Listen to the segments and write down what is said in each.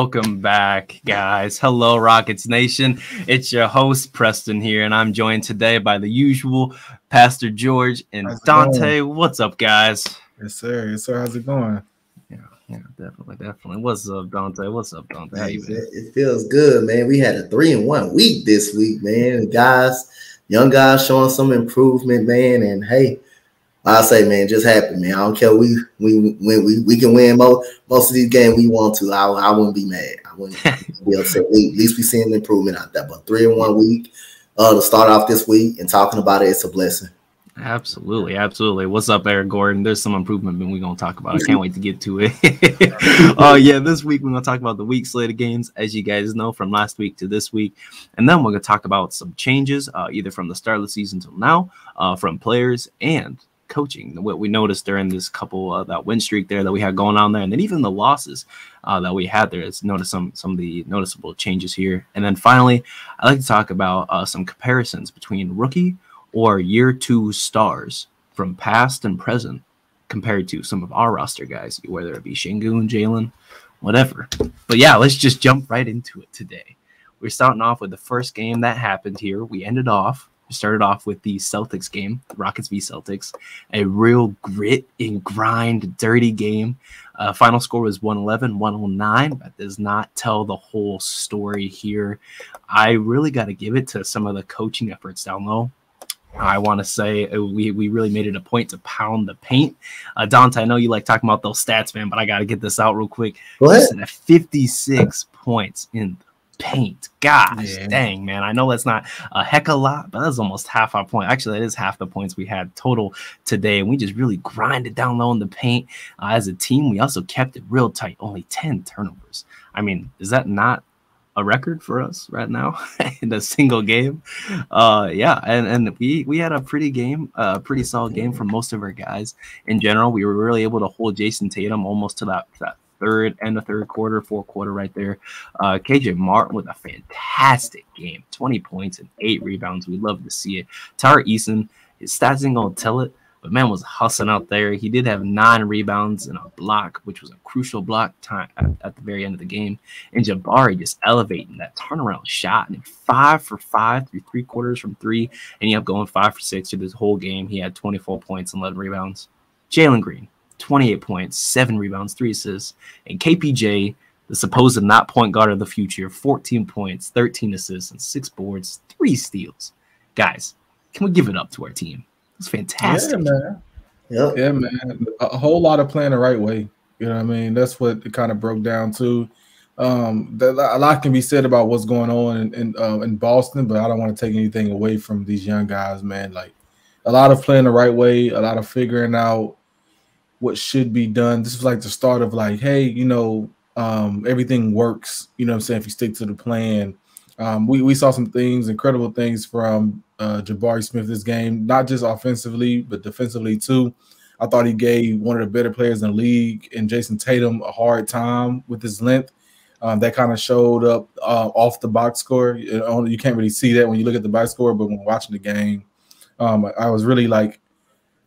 welcome back, guys. Hello, Rockets Nation. It's your host, Preston, here, and I'm joined today by the usual Pastor George and Dante. What's up, guys? Yes, sir. Yes, sir. How's it going? Yeah, definitely. What's up, Dante? How you been? It feels good, man. We had a 3-1 week this week, man. Young guys showing some improvement, man. And hey, I say, man, just happy, man. I don't care. We can win most of these games we want to. I wouldn't be mad. I wouldn't be upset. At least we seeing the improvement out there. But 3-1 week to start off this week and talking about it, it's a blessing. Absolutely. What's up, Eric Gordon? There's some improvement we're going to talk about. I can't wait to get to it. This week we're going to talk about the week slate of games, as you guys know, from last week to this week. And then we're going to talk about some changes, either from the start of the season till now, from players and coaching, what we noticed during this couple that win streak there that we had going on there, and then even the losses that we had there. Let's notice some of the noticeable changes here. And then finally, I'd like to talk about some comparisons between rookie or year two stars from past and present compared to some of our roster guys, whether it be Şengün, Jalen, whatever. But yeah, let's just jump right into it today. We're starting off with the first game that happened here. We started off with the Celtics game, Rockets v Celtics, a real grit and grind, dirty game. Final score was 111-109. That does not tell the whole story here. I really got to give it to some of the coaching efforts down low. I want to say we really made it a point to pound the paint. Dante, I know you like talking about those stats, man, but I got to get this out real quick. Listen, at 56 points in the paint. Gosh, dang, man. I know that's not a heck of a lot, but that's almost half our point. Actually, that is half the points we had total today. And we just really grinded down low in the paint. As a team, we also kept it real tight. Only 10 turnovers. I mean, is that not a record for us right now in a single game? And we had a pretty solid game from most of our guys. In general, we were really able to hold Jason Tatum almost to that third quarter, fourth quarter right there. KJ Martin with a fantastic game, 20 points and 8 rebounds. We love to see it. Tari Eason, his stats ain't gonna tell it, but man was hustling out there. He did have 9 rebounds and a block, which was a crucial block time at the very end of the game. And Jabari just elevating that turnaround shot. And 5 for 5 through 3 quarters from 3. And he up going 5 for 6 through this whole game. He had 24 points and 11 rebounds. Jalen Green, 28 points, 7 rebounds, 3 assists. And KPJ, the supposed not point guard of the future, 14 points, 13 assists, and 6 boards, 3 steals. Guys, can we give it up to our team? It's fantastic. Yeah, man. Yep. Yeah, man. A whole lot of playing the right way. You know what I mean? That's what it kind of broke down to. A lot can be said about what's going on in Boston, but I don't want to take anything away from these young guys, man. Like, a lot of playing the right way, a lot of figuring out what should be done. This was like the start of like, hey, everything works. You know what I'm saying? If you stick to the plan. We saw some things, incredible things from Jabari Smith this game, not just offensively, but defensively too. I thought he gave one of the better players in the league and Jason Tatum a hard time with his length. That kind of showed up off the box score. You can't really see that when you look at the box score, but when watching the game, I was really like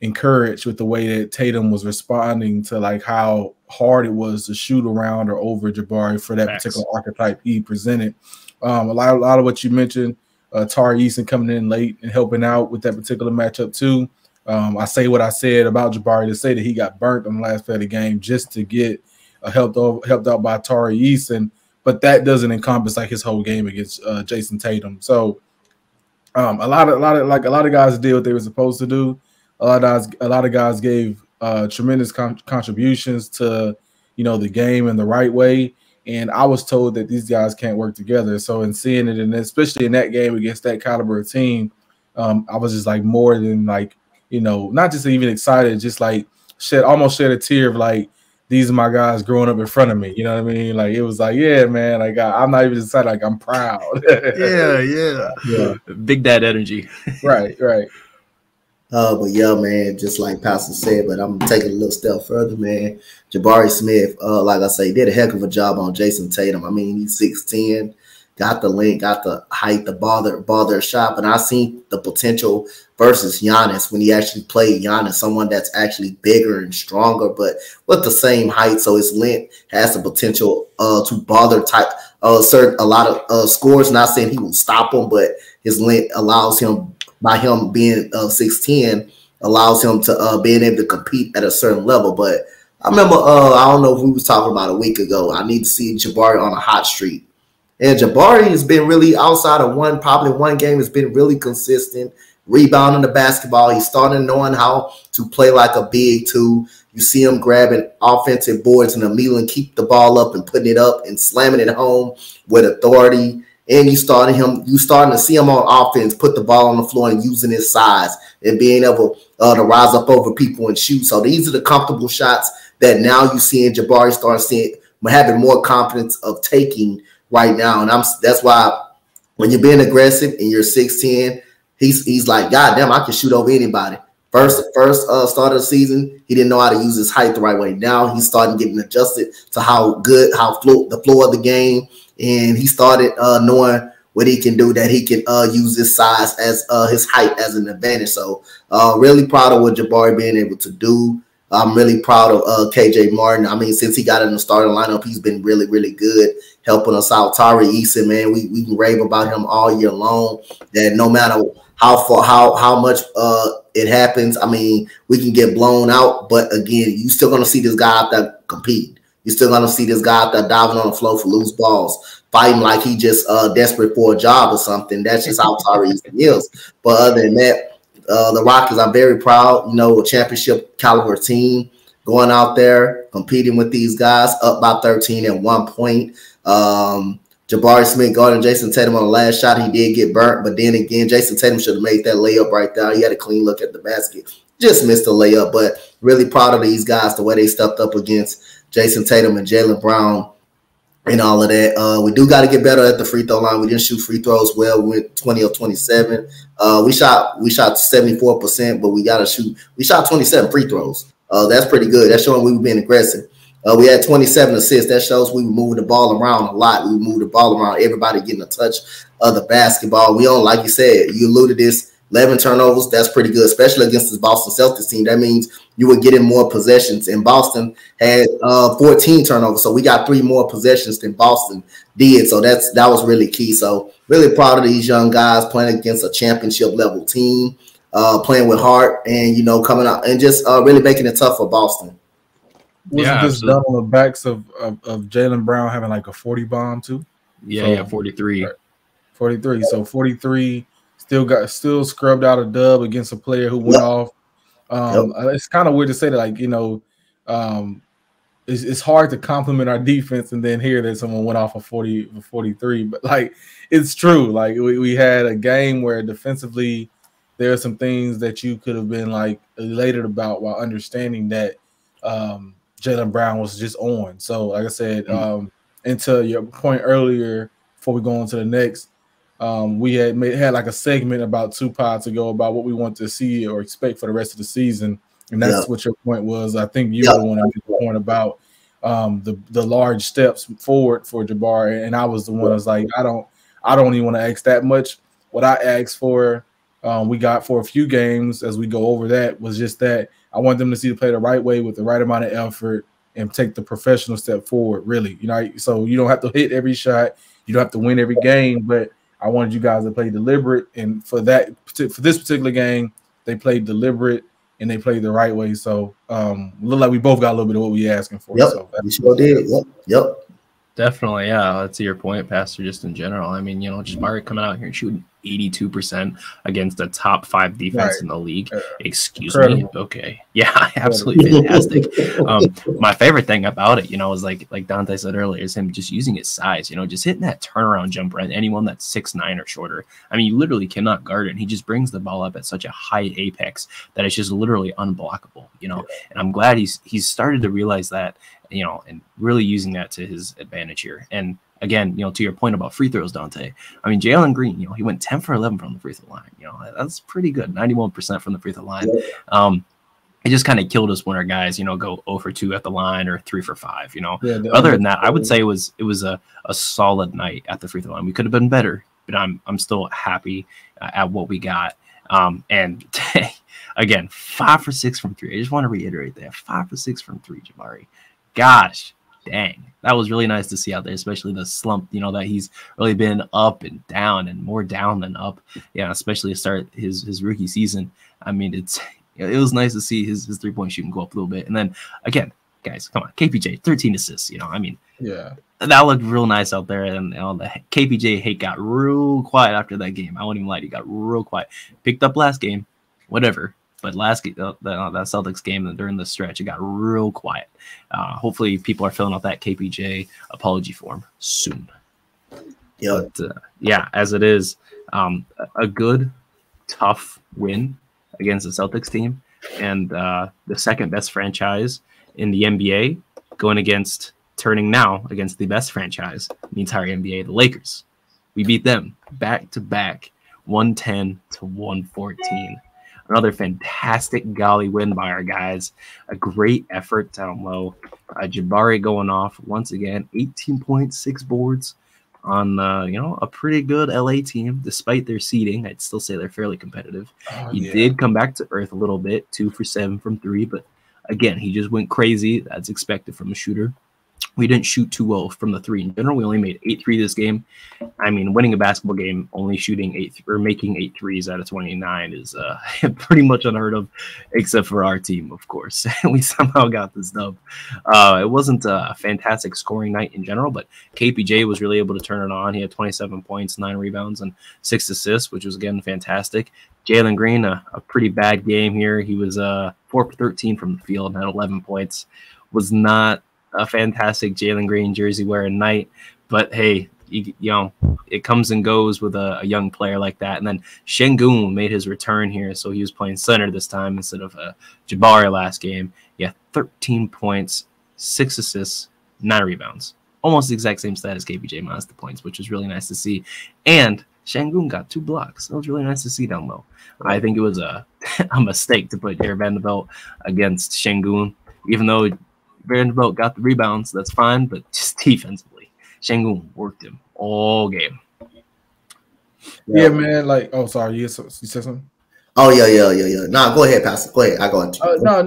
encouraged with the way that Tatum was responding to like how hard it was to shoot around or over Jabari for that particular archetype he presented. A lot of what you mentioned, Tari Eason coming in late and helping out with that particular matchup too. I say what I said about Jabari to say that he got burnt on the last play of the game just to get helped out by Tari Eason, but that doesn't encompass like his whole game against Jason Tatum. So a lot of guys did what they were supposed to do. A lot of guys gave tremendous contributions to the game in the right way. And I was told that these guys can't work together. So in seeing it, and especially in that game against that caliber of team, I was just like more than like, not just even excited, just like almost shed a tear of like, these are my guys growing up in front of me. You know what I mean? Like, it was like, yeah, man, like I'm not even excited, like I'm proud. yeah. Big dad energy. Right. But yeah, man, just like Pastor said, but I'm taking a little step further, man. Jabari Smith, like I say, did a heck of a job on Jason Tatum. I mean, he's 6'10", got the length, got the height, the ball their shot. And I seen the potential versus Giannis when he actually played Giannis, someone that's actually bigger and stronger, but with the same height. So his length has the potential to bother type a lot of scores. Not saying he will stop him, but his length allows him, by him being 6'10", allows him to being able to compete at a certain level. But I remember, I don't know if we was talking about a week ago, I need to see Jabari on a hot streak. And Jabari has been really, outside of probably one game, has been really consistent, rebounding the basketball. He's starting knowing how to play like a big two. You see him grabbing offensive boards and immediately keep the ball up and putting it up and slamming it home with authority. And you starting to see him on offense, put the ball on the floor and using his size and being able to rise up over people and shoot. So these are the comfortable shots that now you see in Jabari having more confidence of taking right now. And that's why when you're being aggressive and you're 6'10", he's like, God damn, I can shoot over anybody. First start of the season, he didn't know how to use his height the right way. Now he's starting getting adjusted to the flow of the game. And he started knowing what he can do, that he can use his size as his height as an advantage. So really proud of what Jabari being able to do. I'm really proud of KJ Martin. I mean, since he got in the starting lineup, he's been really, really good, helping us out. Tari Eason, man, we can rave about him all year long. That no matter how much it happens, I mean, we can get blown out, but again, you still gonna see this guy out there compete. You're still going to see this guy out there diving on the floor for loose balls, fighting like he just desperate for a job or something. That's just how Tyrese is. But other than that, the Rockets are very proud, a championship caliber team going out there, competing with these guys, up by 13 at 1 point. Jabari Smith guarding Jason Tatum on the last shot. He did get burnt, but then again, Jason Tatum should have made that layup right there. He had a clean look at the basket. Just missed the layup, but really proud of these guys, the way they stepped up against Jason Tatum and Jaylen Brown and all of that. We do got to get better at the free throw line. We didn't shoot free throws well. We went 20 of 27. We shot 74%, but we shot 27 free throws. That's pretty good. That's showing we were being aggressive. We had 27 assists. That shows we were moving the ball around a lot. We moved the ball around, everybody getting a touch of the basketball. We on, like you said, you alluded this, 11 turnovers. That's pretty good, especially against this Boston Celtics team. That means you were getting more possessions. And Boston had 14 turnovers. So we got 3 more possessions than Boston did. So that was really key. So really proud of these young guys playing against a championship level team, playing with heart and, coming out and just really making it tough for Boston. Wasn't this done on the backs of Jaylen Brown having like a 40 bomb too? Yeah, 43. Right. 43. So 43 still scrubbed out a dub against a player who went off. It's kind of weird to say that, it's hard to compliment our defense and then hear that someone went off a 43. But it's true. We had a game where defensively there are some things that you could have been elated about while understanding that Jaylen Brown was just on. So like I said, and to your point earlier, before we go on to the next, we had a segment about 2 pods ago about what we want to see or expect for the rest of the season, and that's what your point was. I think you were the one to make the point about the large steps forward for Jabari, and I was the one that was like, I don't even want to ask that much. What I asked for, we got for a few games as we go over that was just that I want them to see the play the right way with the right amount of effort and take the professional step forward. Really, so you don't have to hit every shot, you don't have to win every game, but I wanted you guys to play deliberate, and for this particular game, they played deliberate and they played the right way. So, look like we both got a little bit of what we asking for. Yep, so we sure did. Yep. Definitely, yeah. That's your point, Pastor. Just in general, I mean, Jabari coming out here and shooting 82% against the top 5 defense in the league. Excuse me. Okay, yeah, absolutely fantastic. My favorite thing about it, is like Dante said earlier, is him just using his size. Just hitting that turnaround jumper at anyone that's 6'9" or shorter. I mean, you literally cannot guard it. And he just brings the ball up at such a high apex that it's just literally unblockable. And I'm glad he's started to realize that. And really using that to his advantage here. And again, to your point about free throws, Dante, I mean, Jalen Green, he went 10 for 11 from the free throw line. That's pretty good. 91% from the free throw line. it just kind of killed us when our guys, go 0 for 2 at the line or 3 for 5. Yeah, Other than that, I would say it was a solid night at the free throw line. We could have been better, but I'm still happy at what we got. And again, 5 for 6 from 3. I just want to reiterate that 5 for 6 from 3, Jabari. Gosh, dang, that was really nice to see out there, especially the slump. That he's really been up and down, and more down than up. Yeah, especially to start his rookie season. I mean, it was nice to see his 3-point shooting go up a little bit. And then again, guys, come on, KPJ, 13 assists. Yeah, that looked real nice out there. And the KPJ hate got real quiet after that game. I won't even lie, he got real quiet. Picked up last game, whatever. But last game, that Celtics game during the stretch, it got real quiet. Hopefully, people are filling out that KPJ apology form soon. Yeah, yeah, as it is, a good, tough win against the Celtics team, and the second best franchise in the NBA, going against turning now against the best franchise in the entire NBA, the Lakers. We beat them back to back, 110-114. Another fantastic golly win by our guys. A great effort down low. Jabari going off once again, 18.6 boards on a pretty good LA team, despite their seeding. I'd still say they're fairly competitive. He did come back to earth a little bit, 2 for 7 from 3, but again, he just went crazy. That's expected from a shooter. We didn't shoot too well from the 3 in general. We only made 8 3 this game. I mean, winning a basketball game, only shooting 8 or making 8 threes out of 29 is pretty much unheard of, except for our team, of course. We somehow got this dub. It wasn't a fantastic scoring night in general, but KPJ was really able to turn it on. He had 27 points, 9 rebounds, and 6 assists, which was, again, fantastic. Jalen Green, a pretty bad game here. He was 4 for 13 from the field and had 11 points. Was not a fantastic Jalen Green jersey wearing night, but hey, it comes and goes with a young player like that. And then Şengün made his return here, so he was playing center this time instead of Jabari last game. Yeah, 13 points, 6 assists, 9 rebounds. Almost the exact same stat as KPJ minus the points, which was really nice to see. And Şengün got 2 blocks. That was really nice to see down low. I think it was a mistake to put Jared Vanderbilt against Şengün, even though Vanderbilt got the rebounds. That's fine, but just defensively, Şengün worked him all game. Yeah, man. Like, oh, sorry, you said something. Oh yeah. Nah, go ahead, Pastor. Go ahead. I go on. No.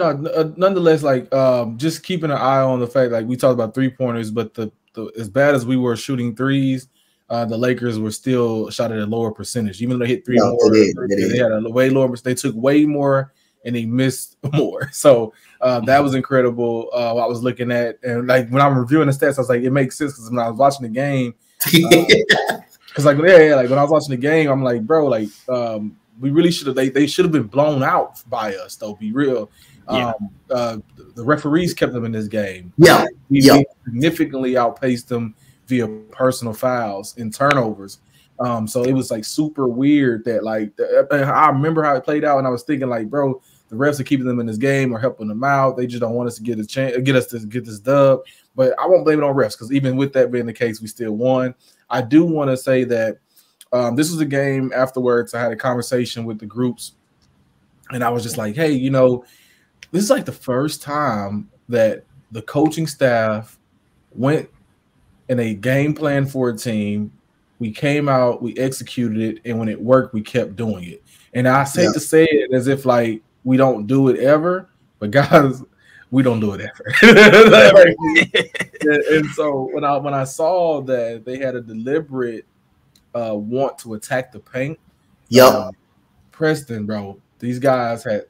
Nonetheless, like, just keeping an eye on the fact, like we talked about 3-pointers, but the as bad as we were shooting threes, the Lakers were still shot at a lower percentage. Even though they hit 3 more, they had a way lower. They took way more and they missed more. So that was incredible. I was looking at, and like when I'm reviewing the stats, I was like, it makes sense because when I was watching the game, because like when I was watching the game, I'm like, bro, like we really should have. They should have been blown out by us, though. Be real. The referees kept them in this game. We significantly outpaced them via personal fouls and turnovers. So it was like super weird that like I remember how it played out, and I was thinking like, bro, the refs are keeping them in this game or helping them out. They just don't want us to get a chance, get us to get this dub. But I won't blame it on refs because even with that being the case, we still won. I do want to say that this was a game afterwards. I had a conversation with the groups, and I was just like, hey, this is like the first time that the coaching staff went in a game plan for a team. We came out, we executed it, and when it worked, we kept doing it. And I hate to say it as if like we don't do it ever, but guys, we don't do it ever. And so when I saw that they had a deliberate want to attack the paint, Preston, bro, these guys had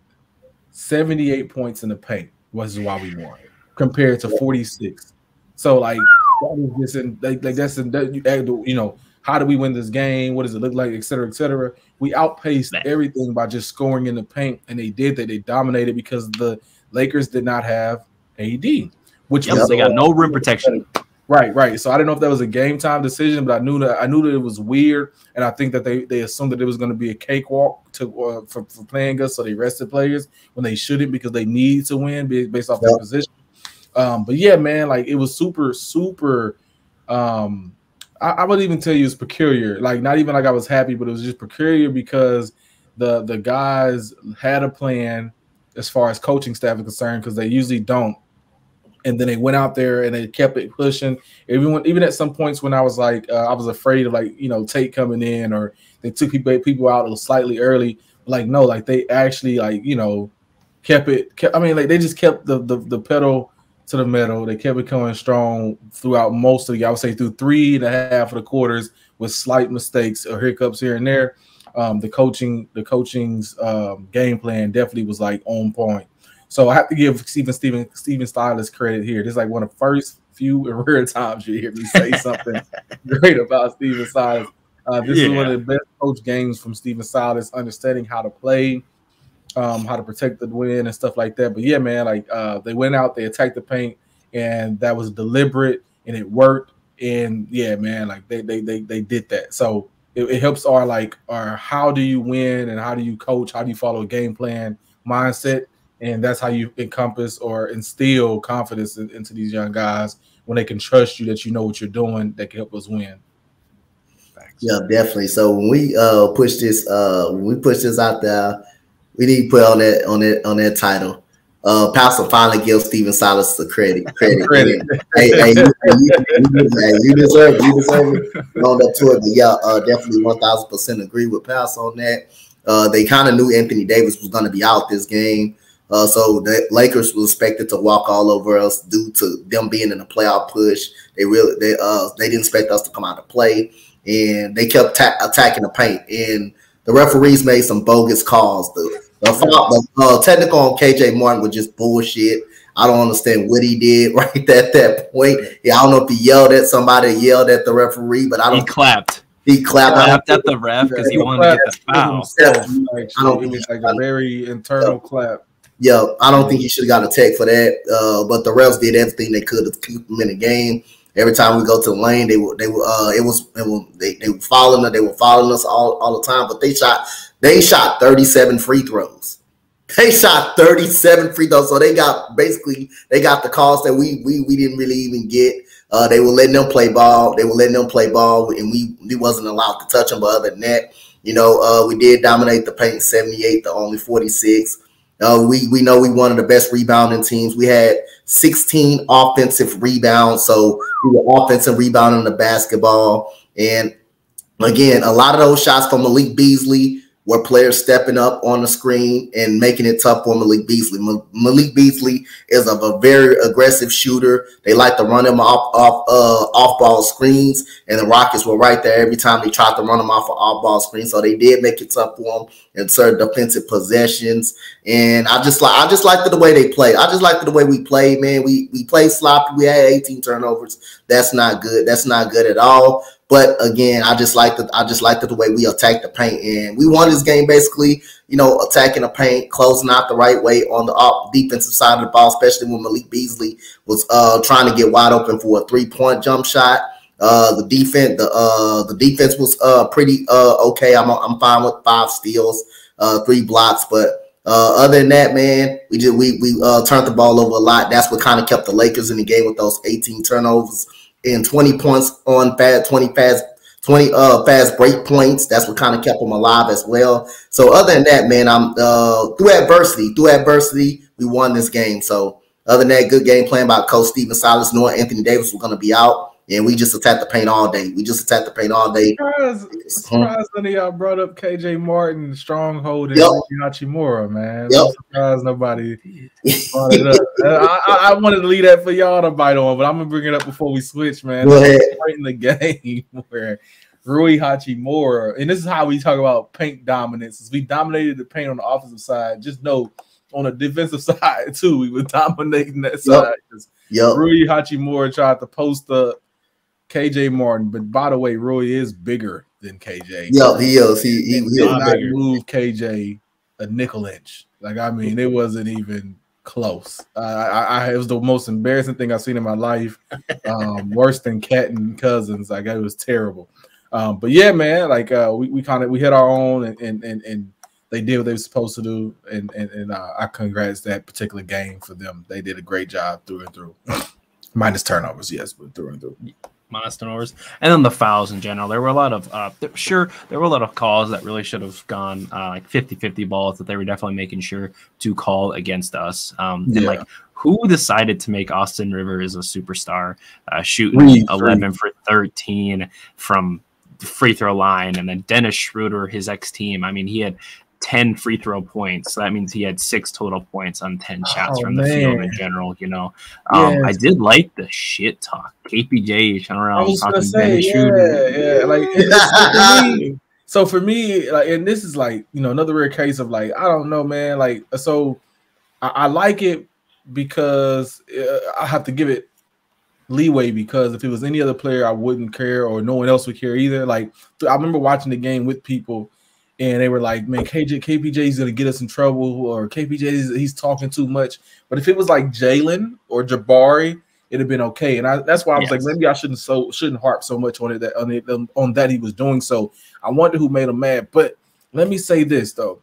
78 points in the paint, which is why we won, compared to 46. So like how do we win this game? What does it look like, et cetera, et cetera? We outpaced everything by just scoring in the paint, and they did that. They dominated because the Lakers did not have AD, which was they got no rim protection. Right. So I don't know if that was a game time decision, but I knew that it was weird, and I think that they assumed that it was going to be a cakewalk for playing us, so they rested players when they shouldn't because they need to win based off their position. But yeah, man, like it was super. I would even tell you it's peculiar. Like not even like I was happy, but it was just peculiar because the guys had a plan. as far as coaching staff is concerned, because they usually don't. And then they went out there and they kept it pushing. Even at some points when I was like, I was afraid of like, Tate coming in, or they took people out slightly early. Like, no, like they actually like, kept it. Like they just kept the pedal to the metal. They kept it coming strong throughout most of I would say through 3.5 of the quarters with slight mistakes or hiccups here and there. The coaching's game plan definitely was like on point. So I have to give Stephen Silas credit here. This is like one of the first few and rare times you hear me say something great about Stephen Silas. This is one of the best coach games from Stephen Silas, understanding how to play, how to protect the win and stuff like that. But yeah, man, like they went out, they attacked the paint, and that was deliberate and it worked. And yeah, man, like they did that. So it helps our how do you win and how do you coach, how do you follow a game plan mindset. And that's how you encompass or instill confidence into these young guys when they can trust you that you know what you're doing that can help us win. Thanks. Yeah, definitely. So when we push this out there, we need to put on that title. Pastor finally gives Stephen Silas the credit. Hey, you deserve it. On up to it, but yeah, definitely 1000% agree with Pastor on that. They kind of knew Anthony Davis was going to be out this game. So the Lakers were expected to walk all over us due to them being in a playoff push. They didn't expect us to come out to play, and they kept attacking the paint. And the referees made some bogus calls. The technical on KJ Martin was just bullshit. I don't understand what he did right at that point. Yeah, I don't know if he yelled at somebody, yelled at the referee, but I don't. He clapped at the ref because he wanted to get the foul. I don't think it was like a very internal clap. Yeah, I don't think he should have got a tech for that. But the refs did everything they could to keep him in the game. Every time we go to the lane, they were following us. They were following us all the time. But they shot 37 free throws. They shot 37 free throws. So they got the calls that we didn't really even get. They were letting them play ball. And we wasn't allowed to touch them. But other than that, we did dominate the paint 78 to only 46. We know we one of the best rebounding teams. We had 16 offensive rebounds, so we were offensive rebounding the basketball. And again, a lot of those shots from Malik Beasley were players stepping up on the screen and making it tough for Malik Beasley. Malik Beasley is a very aggressive shooter. They like to run him off ball screens, and the Rockets were right there every time they tried to run him off an off ball screen. So they did make it tough for him in certain defensive possessions. And I just liked the way they played. I just liked the way we played, man. We played sloppy. We had 18 turnovers. That's not good. That's not good at all. But again, I just liked the way we attacked the paint, and we won this game basically, attacking the paint, closing out the right way on the defensive side of the ball, especially when Malik Beasley was trying to get wide open for a 3-point jump shot. The defense was pretty okay. I'm fine with 5 steals, 3 blocks, but other than that, man, we turned the ball over a lot. That's what kind of kept the Lakers in the game with those 18 turnovers. And 20 points on fast break points. That's what kind of kept them alive as well. So other than that, man, I'm through adversity, we won this game. So other than that, good game plan by Coach Stephen Silas, knowing Anthony Davis was going to be out. And we just attacked the paint all day. Surprised none of y'all brought up KJ Martin, stronghold, and Hachimura, man. I'm surprised nobody brought it up. I wanted to leave that for y'all to bite on, but I'm going to bring it up before we switch, man. Go ahead. Right in the game where Rui Hachimura, and this is how we talk about paint dominance. As we dominated the paint on the offensive side, just know on the defensive side, too, we were dominating that side. Rui Hachimura tried to post up KJ Martin, but by the way, Roy is bigger than KJ. Yeah, he is. He did not move KJ a nickel inch. Like, I mean, it wasn't even close. It was the most embarrassing thing I've seen in my life. Worse than Cat and Cousins. Like, it was terrible. But yeah, man, like we hit our own and they did what they were supposed to do. And I congrats that particular game for them. They did a great job through and through. Minus turnovers, yes, but through and through. Milestone overs, and then the fouls in general. There were a lot of there were a lot of calls that really should have gone like 50-50 balls that they were definitely making sure to call against us. And like, who decided to make Austin Rivers a superstar, shooting 11 for 13 from the free throw line, and then Dennis Schroeder, his ex-team. I mean, he had 10 free throw points, so that means he had 6 total points on 10 shots from the field in general. You know, I did like the shit talk. KPJ showing around talking Dennis Schroeder. Like, so for me, like, and this is like, you know, another rare case of like, I don't know, man. Like, so I like it because I have to give it leeway, because if it was any other player, I wouldn't care, or no one else would care either. Like, I remember watching the game with people, and they were like, man, KPJ is going to get us in trouble, or KPJ, he's talking too much. But if it was like Jalen or Jabari, it'd have been okay. And that's why I was like, maybe I shouldn't harp so much on it, on that he was doing so. I wonder who made him mad. But let me say this, though.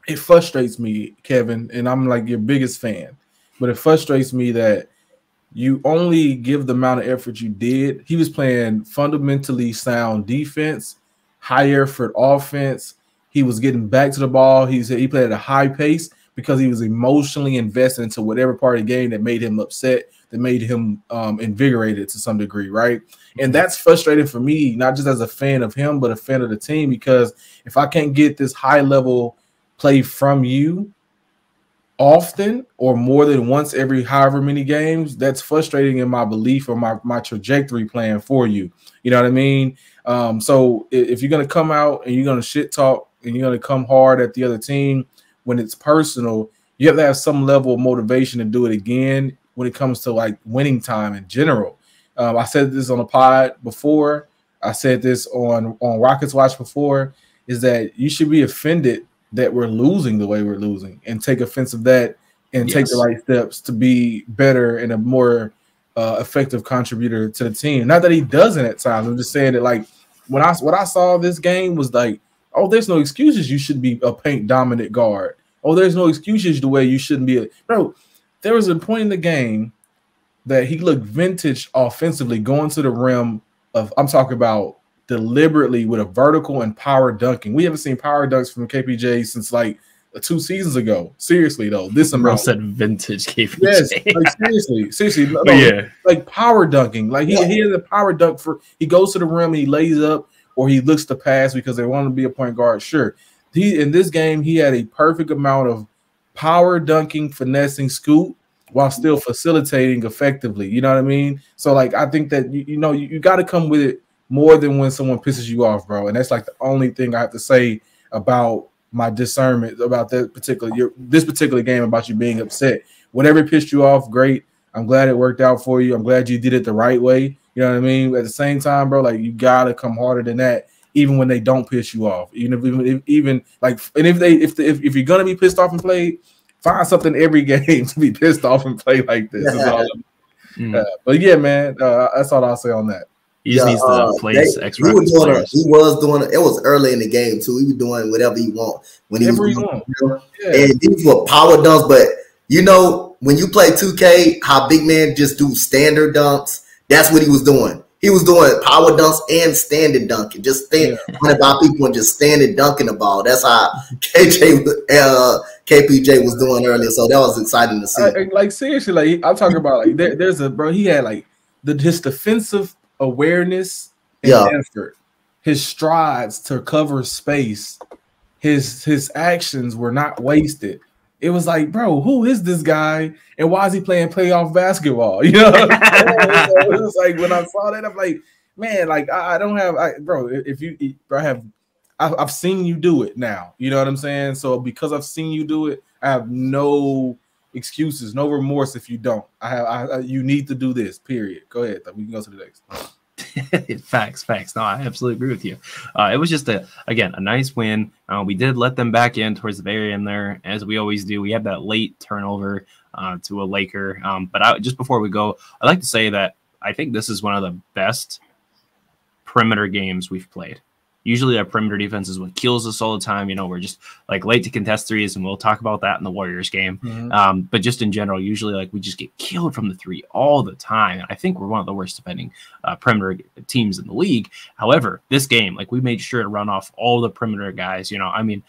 It frustrates me, Kevin, and I'm like your biggest fan, but it frustrates me that you only give the amount of effort you did. He was playing fundamentally sound defense, high effort offense. He was getting back to the ball. He said he played at a high pace because he was emotionally invested into whatever part of the game that made him upset, that made him invigorated to some degree, right? And that's frustrating for me, not just as a fan of him, but a fan of the team, because if I can't get this high level play from you often or more than once every however many games, that's frustrating in my belief or my trajectory plan for you. You know what I mean? So if you're going to come out and you're going to shit talk and you're going to come hard at the other team when it's personal, you have to have some level of motivation to do it again when it comes to like winning time in general. I said this on a pod before. I said this on Rockets Watch before, is that you should be offended that we're losing the way we're losing, and take offense of that and take the right steps to be better and a more effective contributor to the team. Not that he doesn't at times. I'm just saying that, like, what I saw this game was like, oh, there's no excuses you should be a paint dominant guard. Oh, there's no excuses the way you shouldn't be. Bro, there was a point in the game that he looked vintage offensively going to the rim of, I'm talking about deliberately with a vertical and power dunking. We haven't seen power dunks from KPJ since like 2 seasons ago. Seriously though, this amount said vintage KPJ. Yes, like seriously, no, like power dunking. Like he has a power dunk for, he goes to the rim and he lays up, or he looks to pass because they want to be a point guard. Sure, in this game he had a perfect amount of power dunking, finessing, scoot, while still facilitating effectively. You know what I mean? So like, I think that you got to come with it more than when someone pisses you off, bro. And that's like the only thing I have to say about my discernment about this particular game, about you being upset. Whatever pissed you off, great. I'm glad it worked out for you. I'm glad you did it the right way. You know what I mean? At the same time, bro, like, you gotta come harder than that, even when they don't piss you off. Even like, and if you're gonna be pissed off and play, find something every game to be pissed off and play like this. But yeah, man, that's all I'll say on that. He just needs to place extra. He was doing it. It was early in the game too. He was doing whatever he want when he was doing, and these were power dunks. But you know, when you play 2K, how big men just do standard dunks. That's what he was doing. He was doing power dunks and standing dunking, just running by people and just standing dunking the ball. That's how KPJ was doing earlier. So that was exciting to see. Like seriously, like I'm talking about, like there's a bro. He had like his defensive awareness and effort, his strides to cover space, his actions were not wasted. It was like, bro, who is this guy and why is he playing playoff basketball? You know, it was like, when I saw that, I'm like, man, like I don't have, bro. If you, bro, I've seen you do it now. You know what I'm saying? So because I've seen you do it, I have no excuses, no remorse if you don't. You need to do this. Period. Go ahead. We can go to the next. Facts. No, I absolutely agree with you. It was just a nice win. We did let them back in towards the very end there, as we always do. We had that late turnover to a Laker. But just before we go, I'd like to say that I think this is one of the best perimeter games we've played. Usually our perimeter defense is what kills us all the time. You know, we're just like late to contest threes, and we'll talk about that in the Warriors game. But just in general, usually like we just get killed from the three all the time. And I think we're one of the worst defending perimeter teams in the league. However, this game, like we made sure to run off all the perimeter guys. You know, I mean,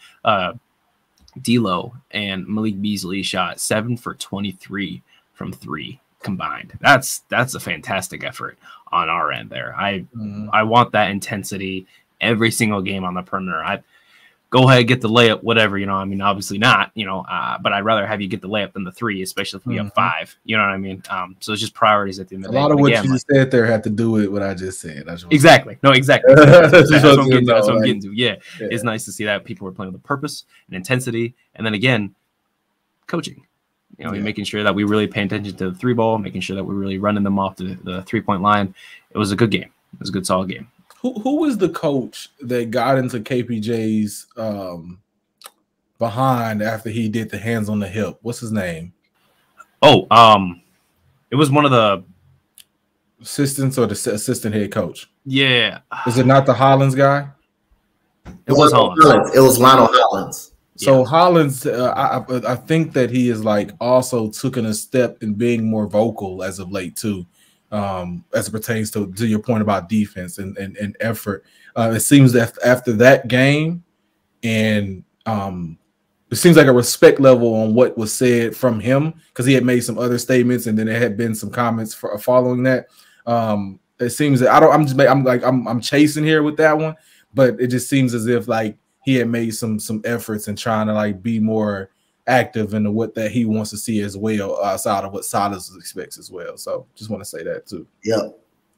D'Lo and Malik Beasley shot 7 for 23 from three combined. That's a fantastic effort on our end there. I want that intensity every single game on the perimeter. I go ahead, get the layup, whatever, you know. I mean, obviously not, you know, but I'd rather have you get the layup than the three, especially if we have 5. You know what I mean? So it's just priorities at the end of the day. A lot of what you just said there had to do with what I just said. Exactly. No, exactly. That's what I'm getting to. Yeah. It's nice to see that people are playing with a purpose and intensity. And then again, coaching. You know, making sure that we really pay attention to the three ball, making sure that we're really running them off the 3-point line. It was a good game. It was a good, solid game. Who was the coach that got into KPJ's behind after he did the hands on the hip? What's his name? Oh, it was one of the assistants or the assistant head coach. Yeah. Is it not the Hollins guy? It was Hollins. It was Lionel Hollins. So Hollins, I think that he is like also taking a step in being more vocal as of late too. As it pertains to your point about defense and effort. It seems that after that game, and it seems like a respect level on what was said from him, because he had made some other statements and then there had been some comments following that. It seems that I'm chasing here with that one, but it just seems as if like he had made some efforts in trying to like be more active into what that he wants to see as well, outside of what Silas expects as well. So just want to say that too. Yeah,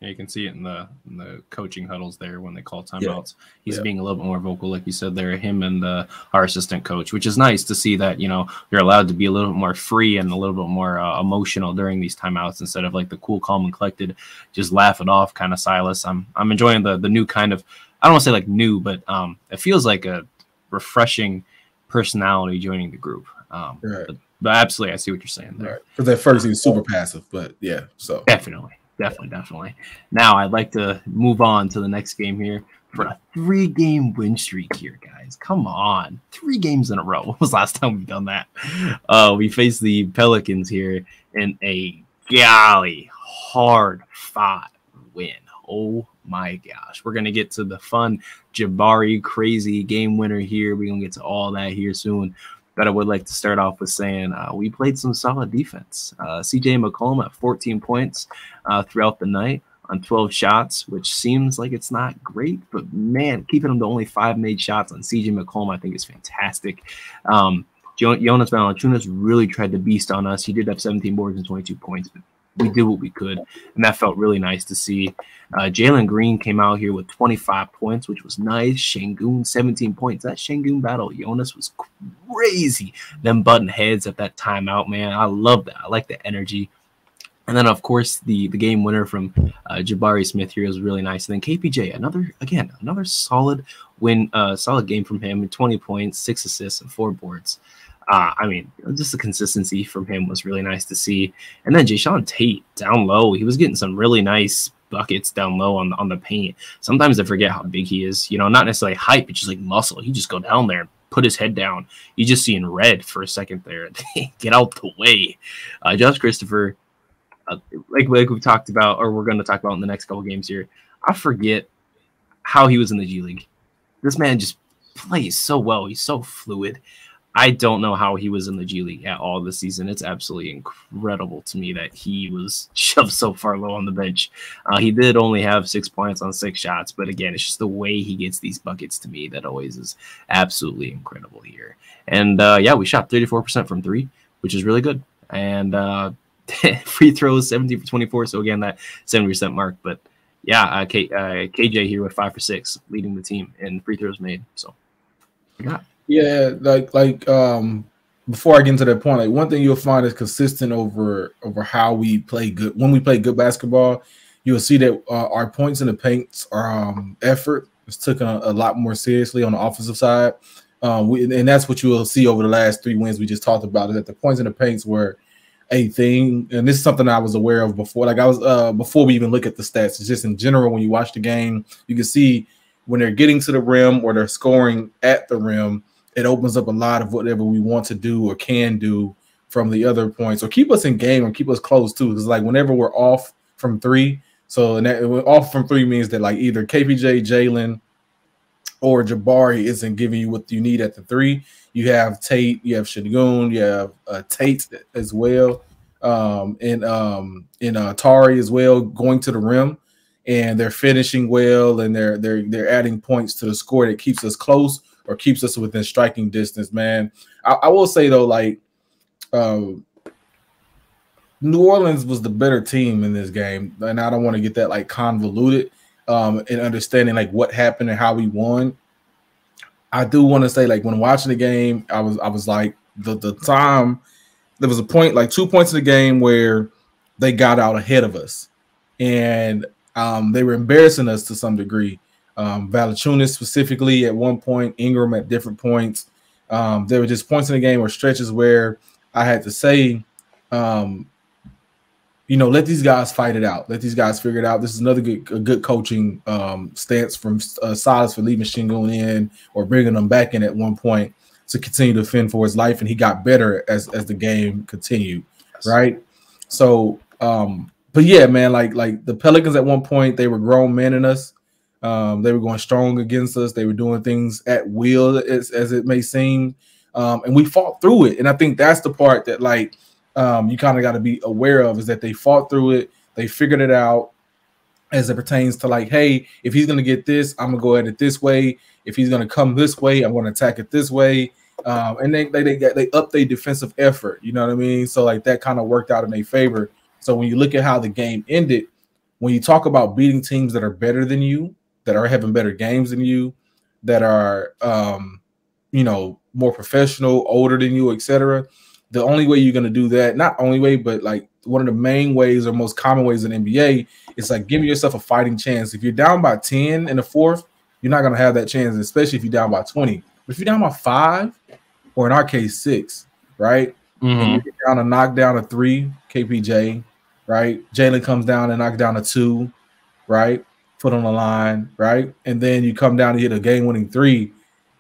you can see it in the coaching huddles there when they call timeouts. He's being a little bit more vocal, like you said there, him and our assistant coach, which is nice to see that, you know, you're allowed to be a little bit more free and a little bit more emotional during these timeouts instead of like the cool, calm, and collected, just laugh it off kind of Silas. I'm enjoying the new kind of, I don't want to say like new, but it feels like a refreshing personality joining the group. But absolutely, I see what you're saying there. Because at first he was super passive, but yeah, so definitely. Now I'd like to move on to the next game here for a 3-game win streak here, guys. Come on, 3 games in a row. When was the last time we've done that? We faced the Pelicans here in a golly hard-fought win. Oh my gosh, we're gonna get to the fun Jabari crazy game winner here. We're gonna get to all that here soon. But I would like to start off with saying we played some solid defense. CJ McCollum at 14 points throughout the night on 12 shots, which seems like it's not great, but man, keeping him to only 5 made shots on CJ McCollum, I think is fantastic. Jonas Valanciunas really tried to beast on us. He did have 17 boards and 22 points, but we did what we could, and that felt really nice to see. Jalen Green came out here with 25 points, which was nice. Şengün, 17 points. That Şengün battle, Jonas, was crazy. Them button heads at that timeout, man. I love that. I like the energy. And then, of course, the game winner from Jabari Smith here was really nice. And then KPJ, another solid win, solid game from him. 20 points, 6 assists, and 4 boards. I mean, just the consistency from him was really nice to see. And then Jayshawn Tate down low, he was getting some really nice buckets down low on the paint. Sometimes I forget how big he is. You know, not necessarily height, but just like muscle. He just go down there and put his head down. You just see in red for a second there. Get out the way. Josh Christopher, like we've talked about, or we're going to talk about in the next couple games here, I forget how he was in the G League. This man just plays so well. He's so fluid. I don't know how he was in the G League at all this season. It's absolutely incredible to me that he was shoved so far low on the bench. He did only have 6 points on 6 shots, but again, it's just the way he gets these buckets to me that always is absolutely incredible here. And yeah, we shot 34% from 3, which is really good. And free throws 17 for 24. So again, that 70% mark. But yeah, KJ here with 5 for 6, leading the team in free throws made. So yeah. Yeah, like before I get into that point, like one thing you'll find is consistent over how we play good. When we play good basketball, you'll see that our points in the paints, our effort is taken a lot more seriously on the offensive side. And that's what you will see over the last 3 wins we just talked about, is that the points in the paints were a thing. And this is something I was aware of before. Like I was before we even look at the stats. It's just in general, when you watch the game, you can see when they're getting to the rim or they're scoring at the rim, it opens up a lot of whatever we want to do or can do from the other points, or keep us in game or keep us close too. Because like whenever we're off from three, so off from three means that like either KPJ, Jalen, or Jabari isn't giving you what you need at the three. You have Tate, you have Shagun, you have Tate as well, and Tari as well going to the rim, and they're finishing well, and they're adding points to the score that keeps us close or keeps us within striking distance. Man, I will say though, like New Orleans was the better team in this game, and I don't want to get that like convoluted in understanding like what happened and how we won. I do want to say, like, when watching the game, I was like, the time there was a point, like 2 points in the game where they got out ahead of us, and they were embarrassing us to some degree. Valanciunas specifically at one point, Ingram at different points. There were just points in the game or stretches where I had to say, let these guys fight it out. Let these guys figure it out. This is another good coaching stance from Silas for leaving Shingun in or bringing them back in at one point to continue to fend for his life, and he got better as the game continued, right? So, but yeah, man, like the Pelicans at one point, they were grown men in us. They were going strong against us. They were doing things at will, as it may seem, and we fought through it. And I think that's the part that like you kind of got to be aware of, is that they fought through it. They figured it out as it pertains to like, hey, if he's going to get this, I'm going to go at it this way. If he's going to come this way, I'm going to attack it this way. And they upped their defensive effort. You know what I mean? So like that kind of worked out in their favor. So when you look at how the game ended, when you talk about beating teams that are better than you, that are having better games than you, that are, more professional, older than you, etc., the only way you're going to do that, not only way, but like one of the main ways or most common ways in NBA is like giving yourself a fighting chance. If you're down by 10 in the fourth, you're not going to have that chance, especially if you're down by 20. But if you're down by 5, or in our case 6, right? Mm-hmm. And you're down to knock down a 3, KPJ, right? Jalen comes down and knocks down a 2, right? Foot on the line, right? And then you come down to hit a game-winning 3.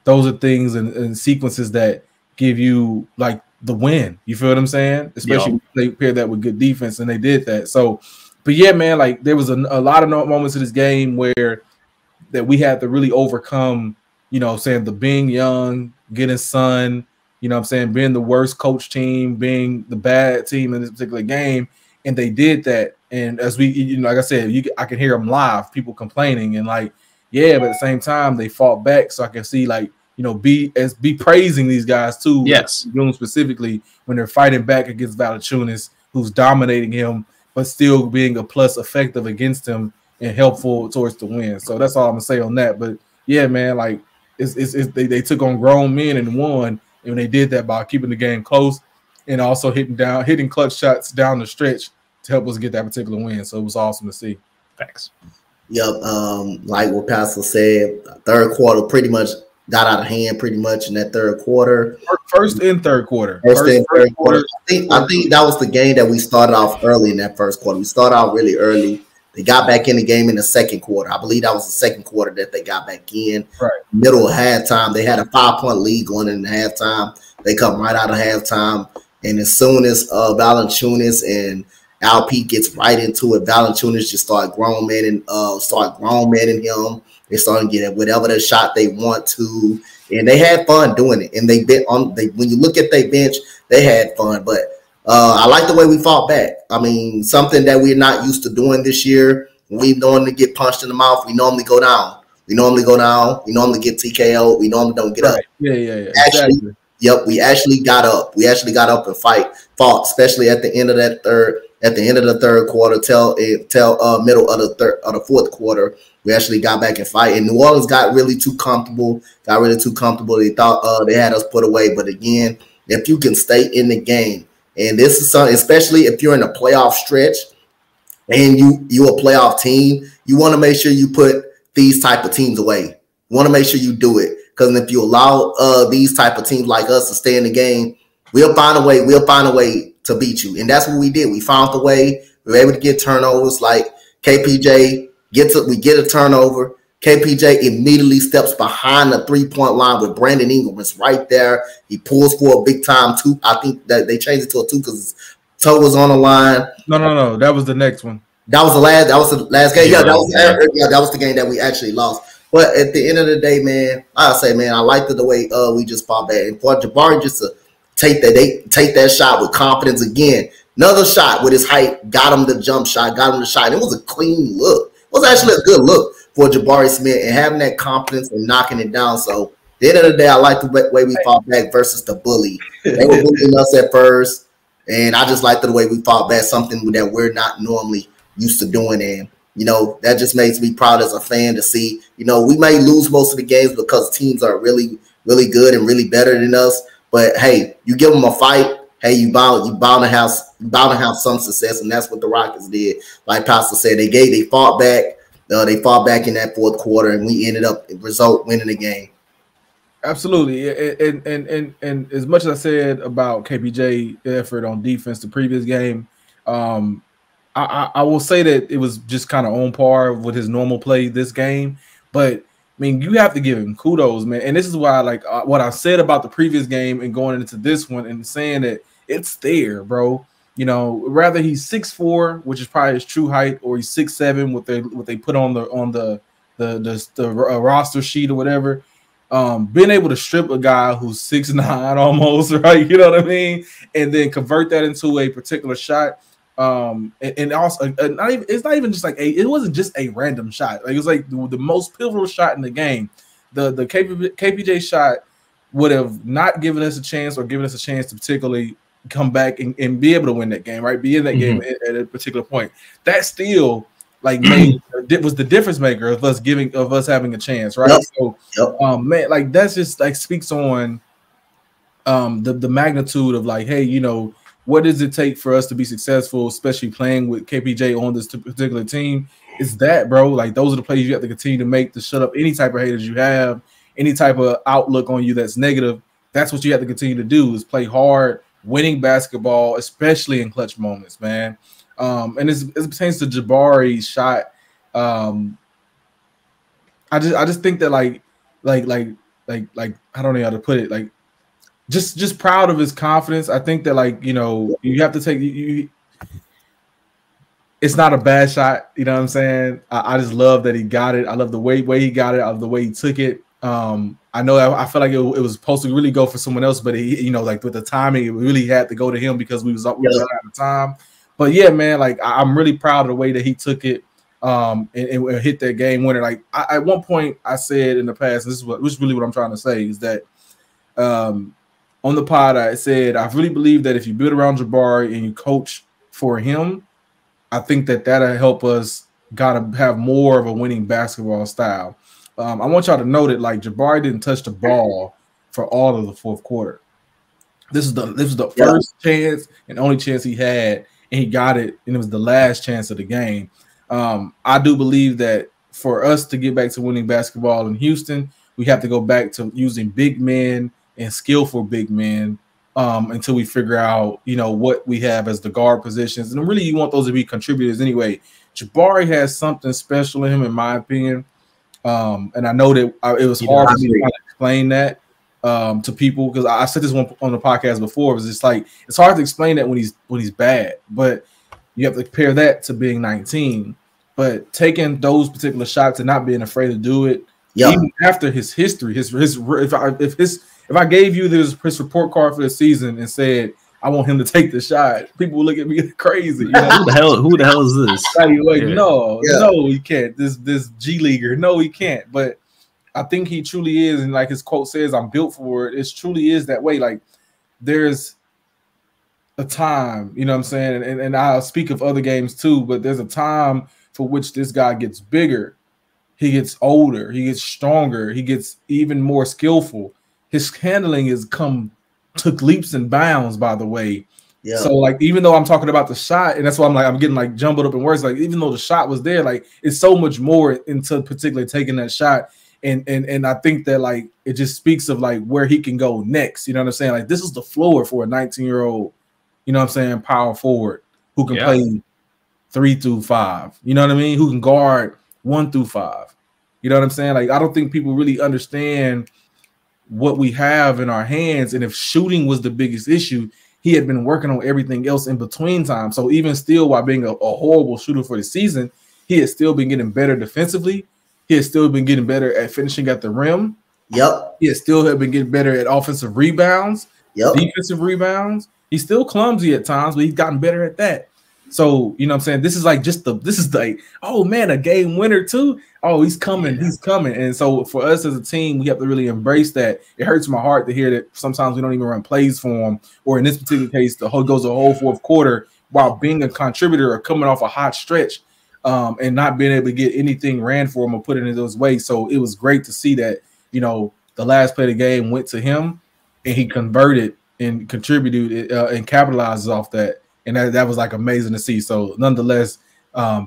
Those are things and sequences that give you like the win. You feel what I'm saying? Especially when they pair that with good defense, and they did that. So, but yeah, man, like there was a lot of moments in this game where that we had to really overcome, saying the being young, getting sun, being the worst coach team, being the bad team in this particular game. And they did that. And as we, like I said, I can hear them live, people complaining and like, yeah, but at the same time, they fought back. So I can see like, be praising these guys too. Yes, doing specifically when they're fighting back against Valanciunas, who's dominating him, but still being a plus effective against him and helpful towards the win. So that's all I'm gonna say on that. But yeah, man, like they took on grown men and won, and they did that by keeping the game close and also hitting clutch shots down the stretch to help us get that particular win. So it was awesome to see. Thanks. Yep. Like what Pastor said, third quarter pretty much got out of hand pretty much in that third quarter. First and third quarter. First and third quarter. I think that was the game that we started off early in that first quarter. We started out really early. They got back in the game in the second quarter. I believe that was the second quarter that they got back in. Right. Middle of halftime, they had a 5-point lead going into halftime. They come right out of halftime. And as soon as Valanciunas and LP gets right into it, Valanciunas just start grown manning him. They started getting whatever the shot they want to, and they had fun doing it. And when you look at their bench, they had fun. But I like the way we fought back. I mean, something that we're not used to doing this year. We normally get punched in the mouth. We normally go down. We normally get TKO. We normally don't get up. Yeah. Actually, exactly. Yep, we actually got up. We actually got up and fought, especially at the end of that third. At the end of the third quarter, till middle of the fourth quarter, we actually got back and fight. And New Orleans got really too comfortable. They thought they had us put away. But again, if you can stay in the game, and this is something, especially if you're in a playoff stretch and you're a playoff team, you want to make sure you put these type of teams away. You want to make sure you do it, because if you allow these type of teams like us to stay in the game, we'll find a way. We'll find a way to beat you, and that's what we did. We found the way. We were able to get turnovers. Like KPJ we get a turnover. KPJ immediately steps behind the 3-point line with Brandon Ingram. It's right there. He pulls for a big time 2. I think that they changed it to a 2 because his toe was on the line. No. That was the next one. That was the last game. Yeah, that was the game that we actually lost. But at the end of the day, man, I say, man, I liked the way we just fought back. And for Jabari just to take that shot with confidence again. Another shot with his height, got him the jump shot, got him the shot. It was a clean look. It was actually a good look for Jabari Smith and having that confidence and knocking it down. So at the end of the day, I like the way we fought back versus the bully. They were bullying us at first, and I just liked the way we fought back, something that we're not normally used to doing. And, you know, that just makes me proud as a fan to see, you know, we may lose most of the games because teams are really, really good and really better than us. But, hey, you give them a fight, hey, you bound to have some success, and that's what the Rockets did. Like Pastor said, they fought back. They fought back in that fourth quarter, and we ended up winning the game. Absolutely, and as much as I said about KPJ effort on defense the previous game, I will say that it was just kind of on par with his normal play this game. But I mean, you have to give him kudos, man. And this is why, like, what I said about the previous game and going into this one, and saying that it's there, bro. You know, rather he's 6'4", which is probably his true height, or he's 6'7", what they put on the roster sheet or whatever. Being able to strip a guy who's 6'9" almost, right? You know what I mean, and then convert that into a particular shot. And also, it's not even just like it wasn't just a random shot. Like, it was like the most pivotal shot in the game. The KPJ shot would have not given us a chance, or given us a chance to particularly come back and be able to win that game, right? Be in that game at a particular point. That still like was the difference maker of us having a chance, right? So, man, like that's just like speaks on the magnitude of like, hey, you know, what does it take for us to be successful, especially playing with KPJ on this particular team? Is that, bro? Like, those are the plays you have to continue to make to shut up any type of haters you have, any type of outlook on you that's negative. That's what you have to continue to do, is play hard, winning basketball, especially in clutch moments, man. And as it pertains to Jabari's shot, I just think that like I don't know how to put it, like just proud of his confidence. I think that, like, you know, you have to take it's not a bad shot, you know what I'm saying? I just love that he got it. I love the way he got it. I love the way he took it. I know I feel like it was supposed to really go for someone else, but he, you know, like with the timing, it really had to go to him because we was out of time. But yeah, man, like I'm really proud of the way that he took it and hit that game winner. Like at one point I said in the past, this is really what I'm trying to say, is that on the pod I said I really believe that if you build around Jabari and you coach for him, I think that that'll help us gotta have more of a winning basketball style. I want y'all to know that, like, Jabari didn't touch the ball for all of the fourth quarter. This is the first chance and only chance he had, and he got it, and it was the last chance of the game. I do believe that for us to get back to winning basketball in Houston, we have to go back to using big men and skillful big men until we figure out, you know, what we have as the guard positions. And really, you want those to be contributors anyway. Jabari has something special in him, in my opinion. And I know that it was hard for me to explain that to people, because I said this one on the podcast before. It was just like, it's hard to explain that when he's bad, but you have to compare that to being 19. But taking those particular shots and not being afraid to do it, even after his history, if I gave you his report card for the season and said I want him to take the shot, people would look at me crazy. You know? Who the hell is this? Like, no, he can't. This G leaguer, no, he can't. But I think he truly is, and like his quote says, "I'm built for it." It truly is that way. Like, there's a time, you know what I'm saying, and I'll speak of other games too. But there's a time for which this guy gets bigger, he gets older, he gets stronger, he gets even more skillful. His handling took leaps and bounds, by the way. Yeah. So, like, even though I'm talking about the shot, and that's why I'm getting like jumbled up in words, like, even though the shot was there, like, it's so much more into particularly taking that shot. And I think that, like, it just speaks of like where he can go next. You know what I'm saying? Like, this is the floor for a 19-year-old, you know what I'm saying, power forward who can play 3 through 5. You know what I mean? Who can guard 1 through 5. You know what I'm saying? Like, I don't think people really understand what we have in our hands. And if shooting was the biggest issue, he had been working on everything else in between time. So even still, while being a horrible shooter for the season, he has still been getting better defensively. He has still been getting better at finishing at the rim. Yep. He has still been getting better at offensive rebounds, defensive rebounds. He's still clumsy at times, but he's gotten better at that. So, you know what I'm saying? This is like oh man, a game winner too. Oh, he's coming. And so for us as a team, we have to really embrace that. It hurts my heart to hear that sometimes we don't even run plays for him, or in this particular case, goes a whole fourth quarter while being a contributor or coming off a hot stretch, and not being able to get anything ran for him or put it in those ways. So it was great to see that, you know, the last play of the game went to him and he converted and contributed and capitalizes off that. And that was like amazing to see. So nonetheless,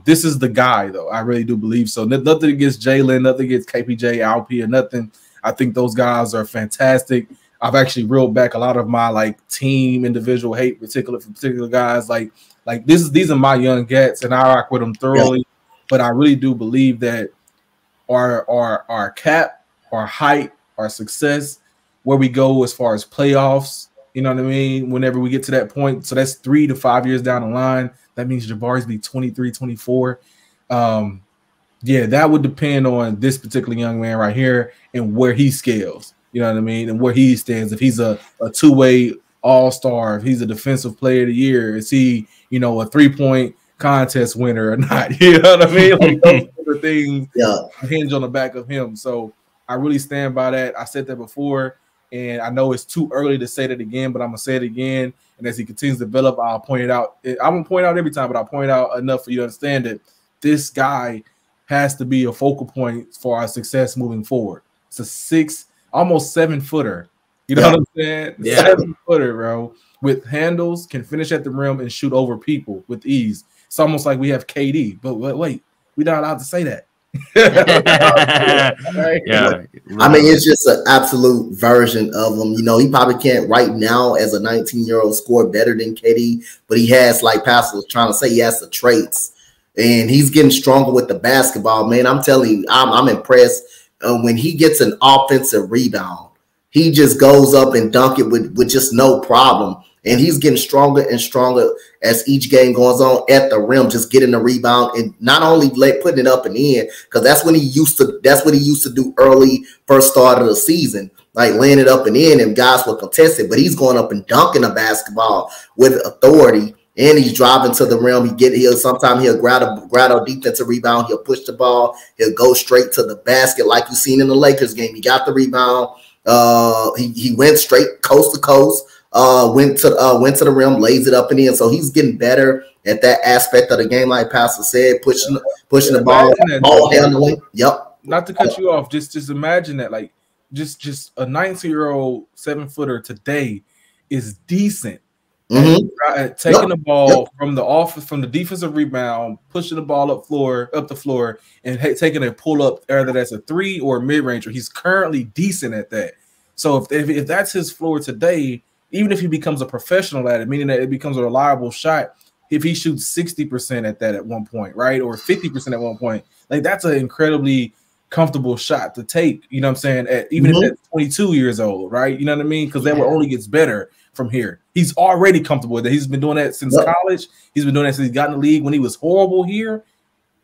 this is the guy, though. I really do believe so. Nothing against Jalen, nothing against KPJ, Alp, or nothing. I think those guys are fantastic. I've actually reeled back a lot of my like team individual hate, for particular guys. Like these are my young gets, and I rock with them thoroughly. Yeah. But I really do believe that our cap, our height, our success, where we go as far as playoffs. You know what I mean? Whenever we get to that point, so that's 3 to 5 years down the line. That means Jabari's be 23, 24. Yeah, that would depend on this particular young man right here and where he scales. You know what I mean? And where he stands. If he's a two-way all-star, if he's a defensive player of the year, is he, you know, a three-point contest winner or not? You know what I mean? Like those sort of things hinge on the back of him. So I really stand by that. I said that before. And I know it's too early to say that again, but I'm going to say it again. And as he continues to develop, I'll point it out. I won't point out every time, but I'll point out enough for you to understand that this guy has to be a focal point for our success moving forward. It's a almost 7-footer. You know what I'm saying? Yeah. 7-footer, bro, with handles, can finish at the rim and shoot over people with ease. It's almost like we have KD, but wait, we're not allowed to say that. Yeah, I mean, it's just an absolute version of him. You know, he probably can't right now as a 19-year-old score better than KD, but he has, like Pastor was trying to say, he has the traits, and he's getting stronger with the basketball. Man, I'm telling you, I'm impressed. When he gets an offensive rebound, he just goes up and dunk it with just no problem. And he's getting stronger and stronger as each game goes on at the rim, just getting the rebound and not only putting it up and in, because that's what he used to do early first start of the season, like laying it up and in, and guys were contested. But he's going up and dunking the basketball with authority, and he's driving to the rim. Sometimes he'll grab a defensive rebound, he'll push the ball, he'll go straight to the basket, like you seen in the Lakers game. He got the rebound. He went straight coast to coast. Went to the rim, lays it up and in. So he's getting better at that aspect of the game, like Pastor said, pushing the ball handling. Yep. Not to cut you off, just imagine that, like, just a 19-year-old 7-footer today is decent. At taking the ball from the defensive rebound, pushing the ball up the floor, and taking a pull up, either that's a 3 or a mid ranger. He's currently decent at that. So if that's his floor today, even if he becomes a professional at it, meaning that it becomes a reliable shot, if he shoots 60% at that at one point, right, or 50% at one point, like that's an incredibly comfortable shot to take. You know what I'm saying? Even if that's 22 years old, right? You know what I mean? Because that will only gets better from here. He's already comfortable with it. He's been doing that since college. He's been doing that since he got in the league. When he was horrible here,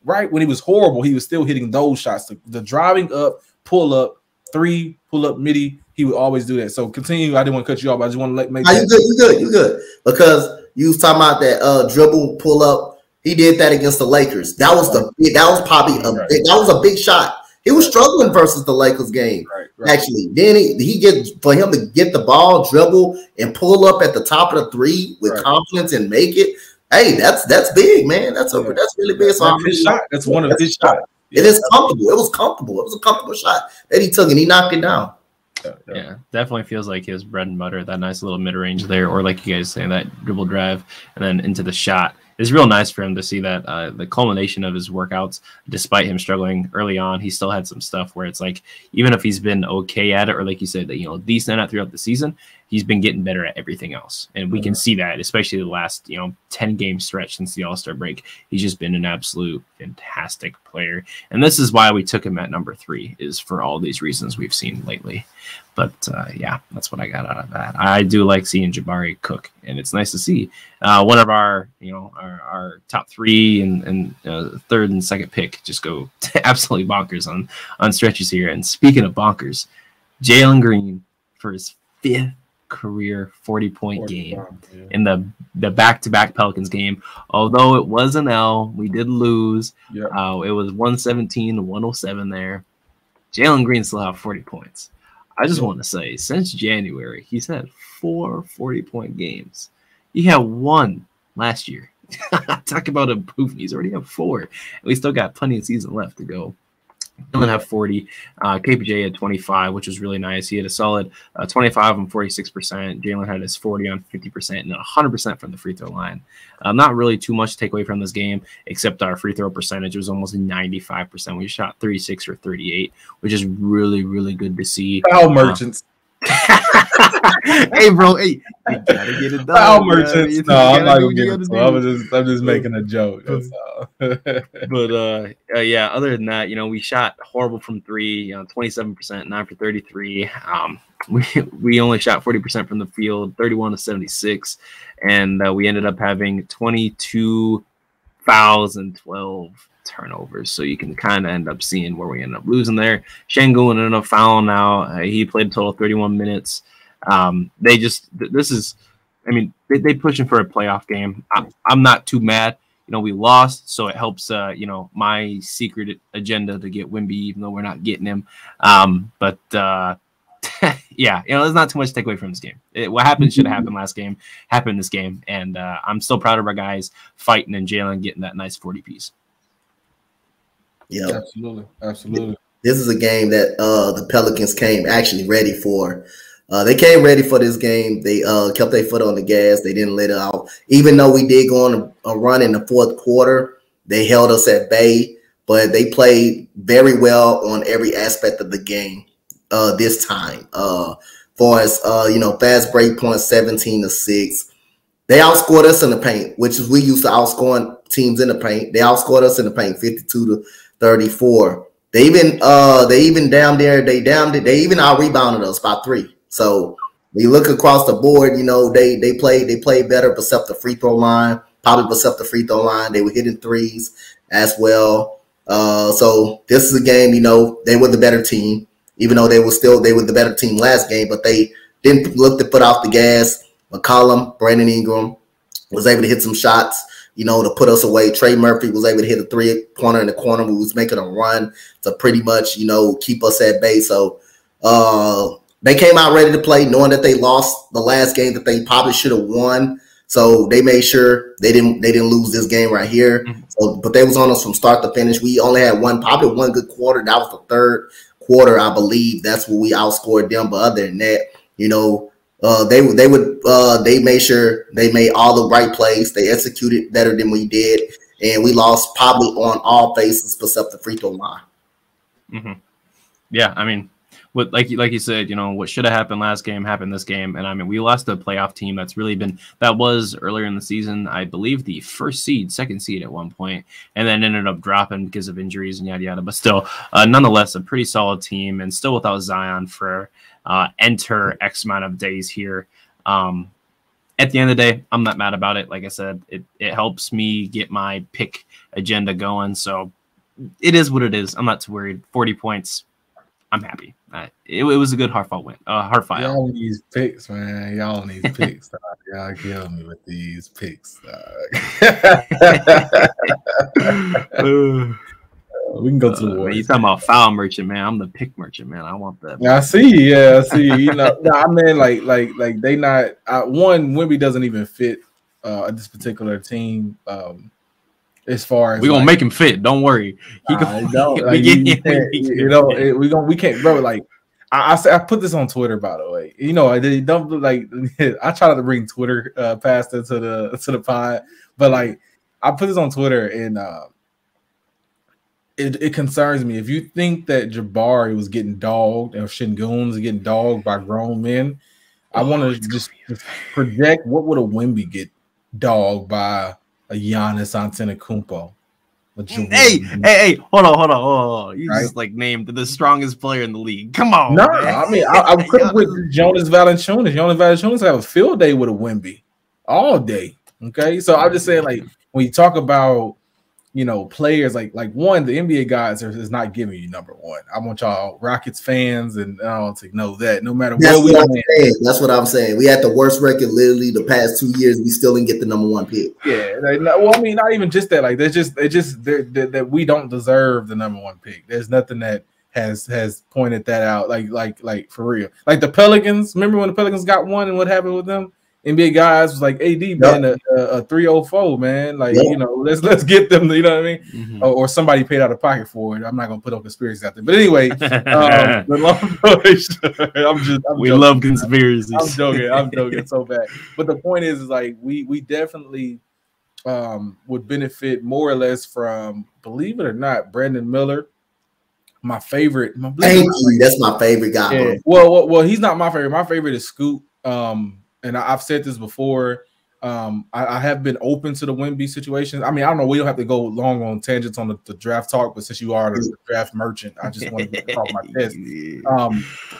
right? When he was horrible, he was still hitting those shots. The driving up, pull up, 3, pull up, midi. He would always do that. So continue. I didn't want to cut you off, but I just want to make you good. Because you was talking about that dribble pull up. He did that against the Lakers. That was that was a big shot. He was struggling versus the Lakers game. Right. Actually, then for him to get the ball, dribble, and pull up at the top of the 3 with confidence and make it. Hey, that's big, man. That's really big. So that's one of his shots. It is comfortable. It was comfortable. It was a comfortable shot that he took, and he knocked it down. Yeah, definitely feels like his bread and butter, that nice little mid-range there, or like you guys saying, that dribble drive and then into the shot. it's real nice for him to see that the culmination of his workouts, despite him struggling early on, he still had some stuff where it's like, even if he's been okay at it, or like you said, that, you know, decent at throughout the season, he's been getting better at everything else. And we can see that, especially the last, you know, 10 game stretch since the All-Star break. He's just been an absolute fantastic player. And this is why we took him at number 3, is for all these reasons we've seen lately. But yeah, that's what I got out of that. I do like seeing Jabari cook, and it's nice to see one of our, you know, our top 3 and third and second pick just go absolutely bonkers on stretches here. And speaking of bonkers, Jalen Green for his 5th career 40-point game in the back-to-back Pelicans game. Although it was an L, we did lose. It was 117-107 there. Jalen Green still have 40 points. I just want to say, since January, he's had 4 40-point games. He had 1 last year. Talk about improvement. He's already had 4. And we still got plenty of season left to go. Dylan had 40. KPJ had 25, which was really nice. He had a solid 25 on 46%. Jalen had his 40 on 50% and 100% from the free throw line. Not really too much to take away from this game, except our free throw percentage was almost 95%. We shot 36 or 38, which is really, really good to see. Foul merchants. Hey, bro, hey, you gotta get it done. Foul merchants. No, I'm not gonna get it. I'm just making a joke. That's all. But yeah, other than that, you know, we shot horrible from 3, you know, 27%, 9 for 33. We only shot 40% from the field, 31-76, and we ended up having 22 fouls and 12 turnovers. So you can kind of end up seeing where we end up losing there. Şengün ended up fouling out. He played a total of 31 minutes. They just, this is, I mean, they pushing for a playoff game. I'm not too mad. You know, we lost, so it helps, you know, my secret agenda to get Wemby, even though we're not getting him. But yeah, you know, there's not too much to take away from this game. What happened should have happened last game, happened this game. And I'm still proud of our guys fighting and Jalen getting that nice 40 piece. Yeah, absolutely. This is a game that the Pelicans came actually ready for. They came ready for this game. They kept their foot on the gas. They didn't let it out. Even though we did go on a run in the 4th quarter, they held us at bay. But they played very well on every aspect of the game this time. For us, you know, fast break points 17-6. They outscored us in the paint, which is we used to outscoring teams in the paint. They outscored us in the paint 52-34. They even out rebounded us by 3. So when you look across the board, you know, they played better, except the free throw line, probably except the free throw line. They were hitting 3s as well. So this is a game, you know, they were the better team, even though they were the better team last game, but they didn't look to put out the gas. McCollum, Brandon Ingram was able to hit some shots, you know, to put us away. Trey Murphy was able to hit a 3-pointer in the corner. We was making a run to pretty much, you know, keep us at bay. So they came out ready to play, knowing that they lost the last game that they probably should have won. So they made sure they didn't lose this game right here. So, but they was on us from start to finish. We only had probably one good quarter. That was the 3rd quarter, I believe. That's where we outscored them. But other than that, you know, they made sure they made all the right plays. They executed better than we did, and we lost probably on all phases except the free throw line. Yeah, I mean, what like you said, you know, what should have happened last game happened this game, and I mean, we lost a playoff team that was earlier in the season, I believe the 1st seed, 2nd seed at one point, and then ended up dropping because of injuries and yada yada. But still, nonetheless, a pretty solid team, and still without Zion for enter X amount of days here. At the end of the day, I'm not mad about it. Like I said, it helps me get my pick agenda going. So it is what it is. I'm not too worried. 40 points. I'm happy. It was a good hard-fought win. Hard-fought. Y'all need these picks, man. Y'all need picks. Y'all kill me with these picks. We can go to the war. You talking about foul merchant, man? I'm the pick merchant, man. I want that. I see. Yeah, I see. You know, I mean, like they not. One, Wemby doesn't even fit this particular team. As far as we're gonna make him fit, don't worry. We can't, bro. Like I put this on Twitter, by the way. You know, they don't like. I try to bring Twitter past into the pod, but like I put this on Twitter, and it concerns me. If you think that Jabari was getting dogged, or Şengün was getting dogged by grown men, I want to just project what would a Wemby get dogged by a Giannis Antetokounmpo. Hey, hold on. You just like named the strongest player in the league. Come on. No, I mean, I could with Jonas Valanciunas. Jonas Valanciunas have a field day with a Wemby all day. Okay, so I'm just saying, like, when you talk about, you know, players like one, the NBA guys is not giving you number one. I want y'all Rockets fans and all to know that no matter where we are. That's what I'm saying. We had the worst record literally the past 2 years. We still didn't get the number one pick. Yeah, well, I mean, not even just that. Like, that we don't deserve the number one pick. There's nothing that has pointed that out. Like for real. Like the Pelicans. Remember when the Pelicans got one and what happened with them? NBA guys was like, AD man, a 304, man. Like, you know, let's get them. You know what I mean? Mm-hmm. Or somebody paid out of pocket for it. I'm not gonna put on conspiracies out there. But anyway, the long story short, we love conspiracies. I'm joking so bad. But the point is like we definitely would benefit more or less from, believe it or not, Brandon Miller. My favorite. That's my favorite guy. Yeah. Well, he's not my favorite. My favorite is Scoot. And I've said this before. I have been open to the Wemby situation. I mean, I don't know. We don't have to go long on tangents on the draft talk, but since you are the draft merchant, I just want to get it off my chest.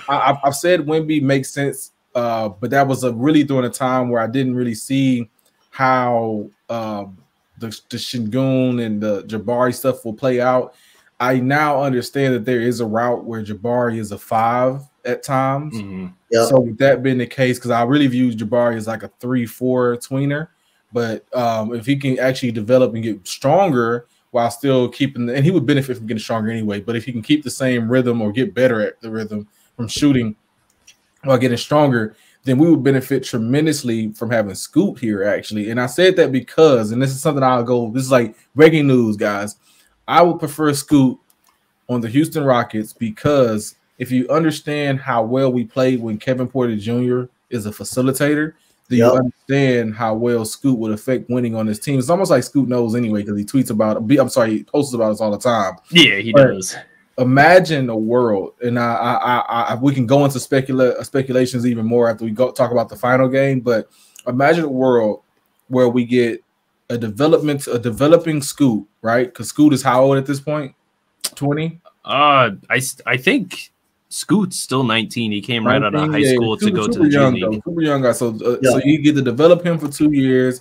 I've said Wemby makes sense, but that was really during a time where I didn't really see how the Şengün and the Jabari stuff will play out. I now understand that there is a route where Jabari is a 5 at times. Mm-hmm. Yep. So with that being the case, because I really view Jabari as like a 3-4 tweener, but if he can actually develop and get stronger while still keeping, and he would benefit from getting stronger anyway, but if he can keep the same rhythm or get better at the rhythm from shooting while getting stronger, then we would benefit tremendously from having Scoot here, actually. And I said that because, and this is something this is like breaking news, guys. I would prefer Scoot on the Houston Rockets because if you understand how well we played when Kevin Porter Jr. is a facilitator, then you understand how well Scoot would affect winning on this team. It's almost like Scoot knows anyway because he tweets about it. He posts about us all the time. Yeah, he does. Imagine a world, and we can go into speculations even more after we talk about the final game. But imagine a world where we get a developing Scoot, right? Because Scoot is how old at this point? 20? I think Scoot's still 19. He came right out of high school to go to the young league. Super young guy. So you get to develop him for 2 years.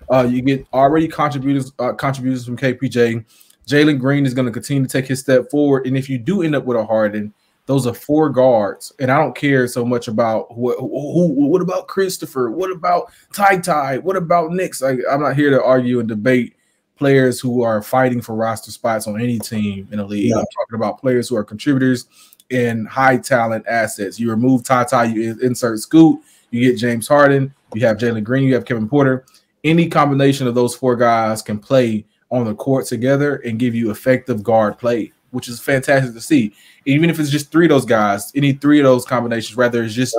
You get already contributions from KPJ. Jalen Green is going to continue to take his step forward. And if you do end up with a Harden, those are 4 guards. And I don't care so much about what about Christopher? What about Ty? What about Knicks? I'm not here to argue and debate players who are fighting for roster spots on any team in the league. I'm talking about players who are contributors and high talent assets. You remove Ty, you insert Scoot, you get James Harden, you have Jalen Green, you have Kevin Porter. Any combination of those 4 guys can play on the court together and give you effective guard play, which is fantastic to see. Even if it's just 3 of those guys, any 3 of those combinations, whether it's just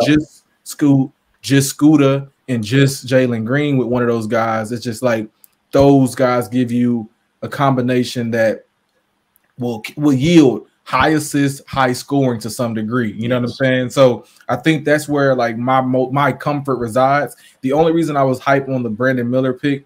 Scoot, just Scooter, and just Jalen Green with one of those guys, it's just like those guys give you a combination that will yield high assists, high scoring to some degree. You know what I'm saying? So I think that's where like my comfort resides. The only reason I was hyped on the Brandon Miller pick,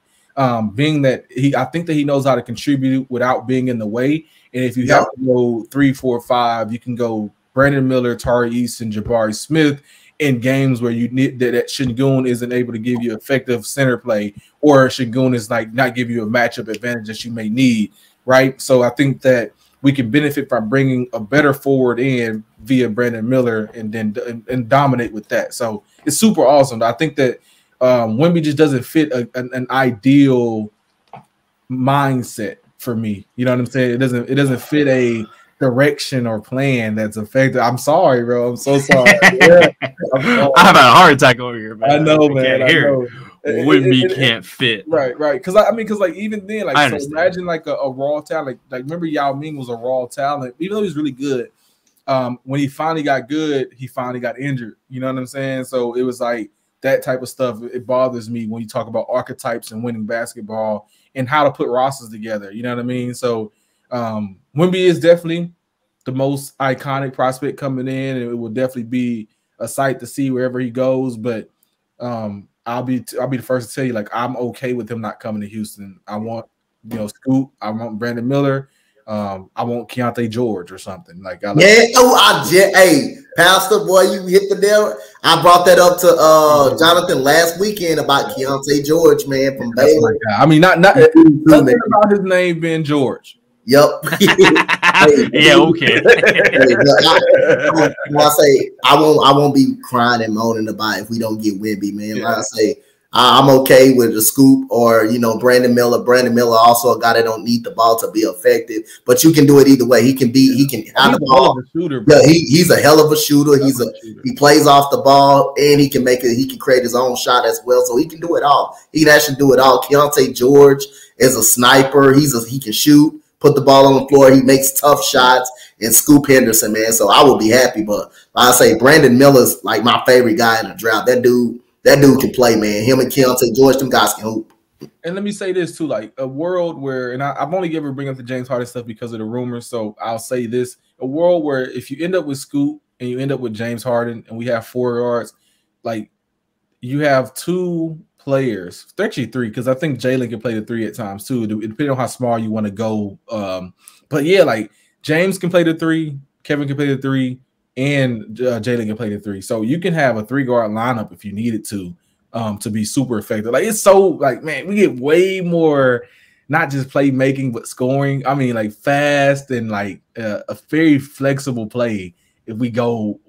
being that I think that he knows how to contribute without being in the way. And if you have to go 3, 4, 5, you can go Brandon Miller, Tari Eason, Jabari Smith in games where you need that Şengün isn't able to give you effective center play, or Şengün is like not give you a matchup advantage that you may need, right? So I think that we can benefit by bringing a better forward in via Brandon Miller and then and dominate with that. So it's super awesome. I think that Wemby just doesn't fit an ideal mindset for me. You know what I'm saying? It doesn't fit a direction or plan that's effective. I'm sorry, bro. I'm so sorry. I'm having a heart attack over here, man. I know, man. I know. Wemby can't fit. Right. Because like even then, like so imagine like a raw talent. Like remember Yao Ming was a raw talent, even though he was really good. When he finally got good, he finally got injured. You know what I'm saying? So it was like that type of stuff, it bothers me when you talk about archetypes and winning basketball and how to put rosters together. You know what I mean? So Wemby is definitely the most iconic prospect coming in, and it will definitely be a sight to see wherever he goes. But I'll be the first to tell you, like, I'm okay with him not coming to Houston. I want, Scoot. I want Brandon Miller. I want Keontae George or something. Like, hey, Pastor, boy, you hit the nail. I brought that up to Jonathan last weekend about Keontae George, man, from Baylor. I mean, not nothing about his name being George. Yep. Yeah, okay. I say I won't be crying and moaning about it if we don't get Wemby, man. Yeah. Like I say, I'm okay with the Scoop or Brandon Miller. Brandon Miller also a guy that don't need the ball to be effective, but you can do it either way. He can have the ball. Shooter, yeah, he's a hell of a shooter. He plays off the ball and he can create his own shot as well. So he can do it all. He can actually do it all. Keontae George is a sniper. He can shoot, put the ball on the floor. He makes tough shots. And Scoop Henderson, man. So I will be happy. But like I say, Brandon Miller's like my favorite guy in the draft. That dude can play, man. Him and Keontae George, them guys can hoop. And let me say this too, like a world where, and I've only ever bring up the James Harden stuff because of the rumors, so I'll say this: a world where if you end up with Scoot and you end up with James Harden, and we have 4 guards, like you have 2 players, actually 3, because I think Jalen can play the 3 at times too, depending on how small you want to go. But yeah, like James can play the 3, Kevin can play the 3. And Jalen can play the 3, so you can have a 3-guard lineup if you needed to be super effective. Like it's so like, man, we get way more, not just playmaking but scoring. I mean, like fast and like a very flexible play. If we go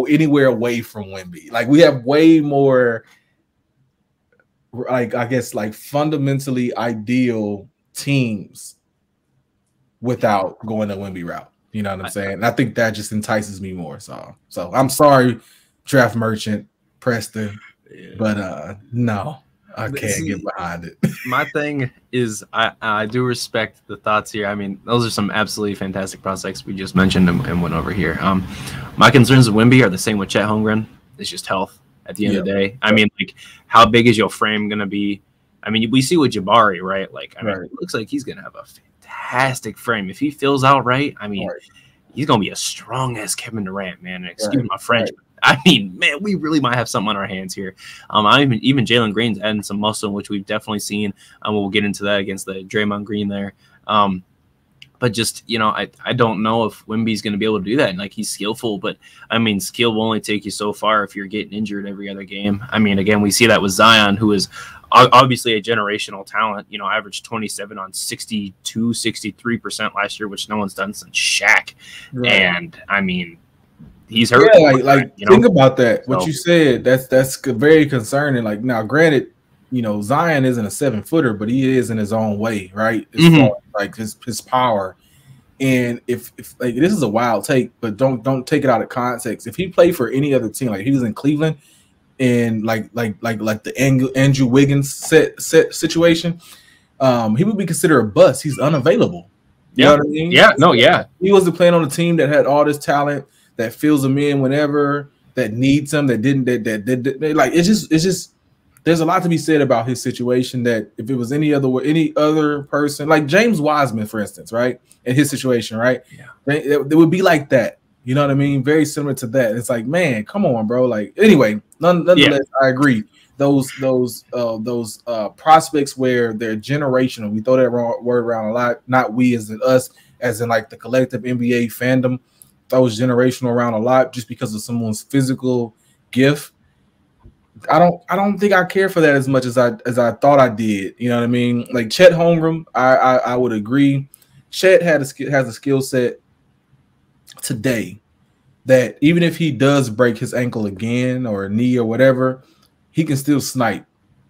anywhere away from Wemby, like we have way more, like I guess like fundamentally ideal teams without going the Wemby route. You know what I'm saying? And I think that just entices me more. So I'm sorry, Draft Merchant, Preston, but no, I can't get behind it. My thing is I do respect the thoughts here. I mean, those are some absolutely fantastic prospects we just mentioned and went over here. My concerns with Wemby are the same with Chet Holmgren. It's just health at the end of the day. I mean, like, how big is your frame going to be? I mean, we see with Jabari, right? Like, I mean, it looks like he's going to have a fantastic frame. If he fills out right, I mean, he's going to be a strong-ass Kevin Durant, man. Excuse my French. I mean, man, we really might have something on our hands here. Even Jalen Green's adding some muscle, which we've definitely seen. We'll get into that against the Draymond Green there. But just, I don't know if Wemby's going to be able to do that. And, like, he's skillful, but, I mean, skill will only take you so far if you're getting injured every other game. I mean, again, we see that with Zion, who is obviously a generational talent, averaged 27 on 62, 63% last year, which no one's done since Shaq. Right. And, I mean, he's hurt. Yeah, think about that. What you said, that's very concerning. Like, now, granted, Zion isn't a 7-footer, but he is in his own way, right? As far as, like, his power. And if like, this is a wild take, but don't take it out of context. If he played for any other team, like he was in Cleveland, and like the Andrew Wiggins set situation, he would be considered a bust. He's unavailable. You know what I mean? Yeah, no, yeah. He wasn't playing on a team that had all this talent, that fills him in whenever, that needs him, that didn't, that like, it's just there's a lot to be said about his situation. That if it was any other person, like James Wiseman, for instance, right, in his situation, right, it would be like that. You know what I mean? Very similar to that. It's like, man, come on, bro. Like, anyway, nonetheless, I agree. Those prospects where they're generational. We throw that word around a lot. Not we, as in us, as in like the collective NBA fandom. Throws generational around a lot just because of someone's physical gift. I don't think I care for that as much as I thought I did. You know what I mean? Like Chet Holmgren, I would agree. Chet has a skill set today that even if he does break his ankle again or knee or whatever, he can still snipe,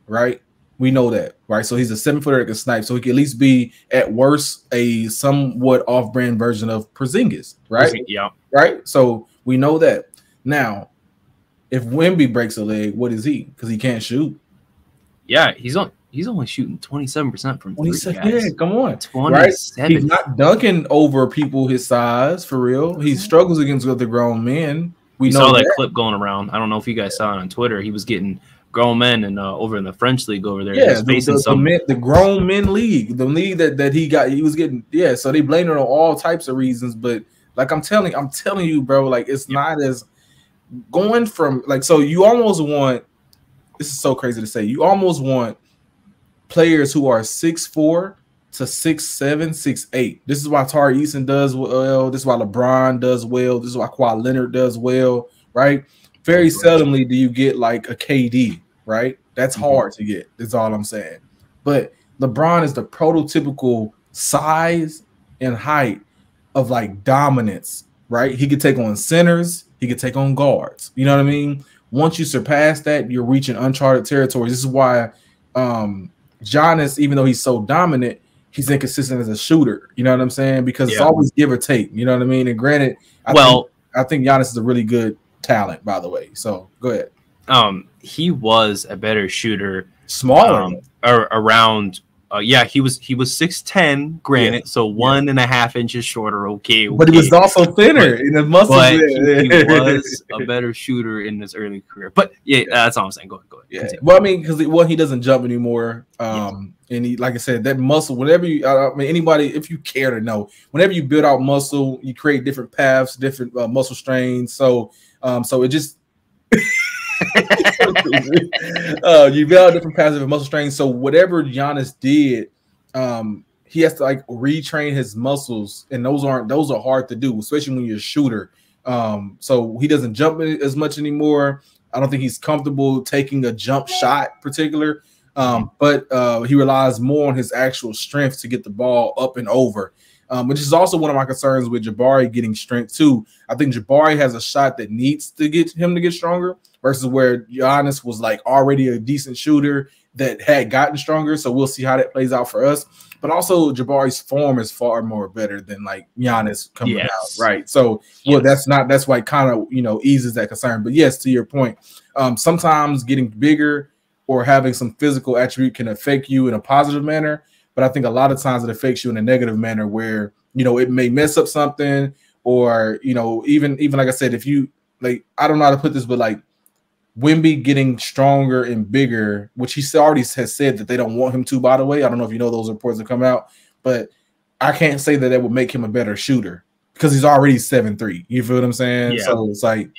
right? We know that, right? So he's a 7-footer that can snipe. So he can at least be, at worst, a somewhat off-brand version of Porzingis, right? Yeah. Right? So we know that. Now, if Wemby breaks a leg, what is he? Because he can't shoot. Yeah, he's only shooting 27% from 3, guys. Yeah, come on. 27. Right? He's not dunking over people his size, for real. He struggles against other grown men. We know saw that clip going around. I don't know if you guys saw it on Twitter. He was getting grown men and over in the French league over there. Yeah, the grown men league, the league that he was getting. Yeah, so they blame it on all types of reasons. But like I'm telling you, bro, like it's not as going from like, so you almost want, this is so crazy to say, you almost want players who are 6'4" to 6'7", 6'8". This is why Tari Eason does well. This is why LeBron does well. This is why Kawhi Leonard does well, right? Very seldomly do you get like a KD, right? That's hard to get. That's all I'm saying. But LeBron is the prototypical size and height of like dominance, right? He could take on centers. He could take on guards. You know what I mean? Once you surpass that, you're reaching uncharted territories. This is why Giannis, even though he's so dominant, he's inconsistent as a shooter. You know what I'm saying? Because it's always give or take. You know what I mean? And granted, I think Giannis is a really good talent, by the way. So go ahead. He was a better shooter, smaller around. He was 6'10", granted, so 1.5 inches shorter. Okay, but he was also thinner in the muscles. But he was a better shooter in his early career. But that's all I'm saying. Go ahead. Yeah. Continue. Well, I mean, because he doesn't jump anymore. And he, like I said, that muscle. Whenever you, anybody, if you care to know, whenever you build out muscle, you create different paths, different muscle strains. So it just. You build different paths of muscle strain. So whatever Giannis did, he has to like retrain his muscles, and those are hard to do, especially when you're a shooter. So he doesn't jump as much anymore. I don't think he's comfortable taking a jump shot, particular. But he relies more on his actual strength to get the ball up and over. Which is also one of my concerns with Jabari getting strength too. I think Jabari has a shot that needs to get him to get stronger versus where Giannis was like already a decent shooter that had gotten stronger. So we'll see how that plays out for us. But also Jabari's form is far more better than like Giannis coming out, right? So that's why it kind of eases that concern. But yes, to your point, sometimes getting bigger or having some physical attribute can affect you in a positive manner. But I think a lot of times it affects you in a negative manner where, it may mess up something or, even like I said, if you like, I don't know how to put this, but like Wemby getting stronger and bigger, which he already has said that they don't want him to, by the way. I don't know if you know those reports that come out, but I can't say that would make him a better shooter because he's already 7'3". You feel what I'm saying? Yeah. So it's like,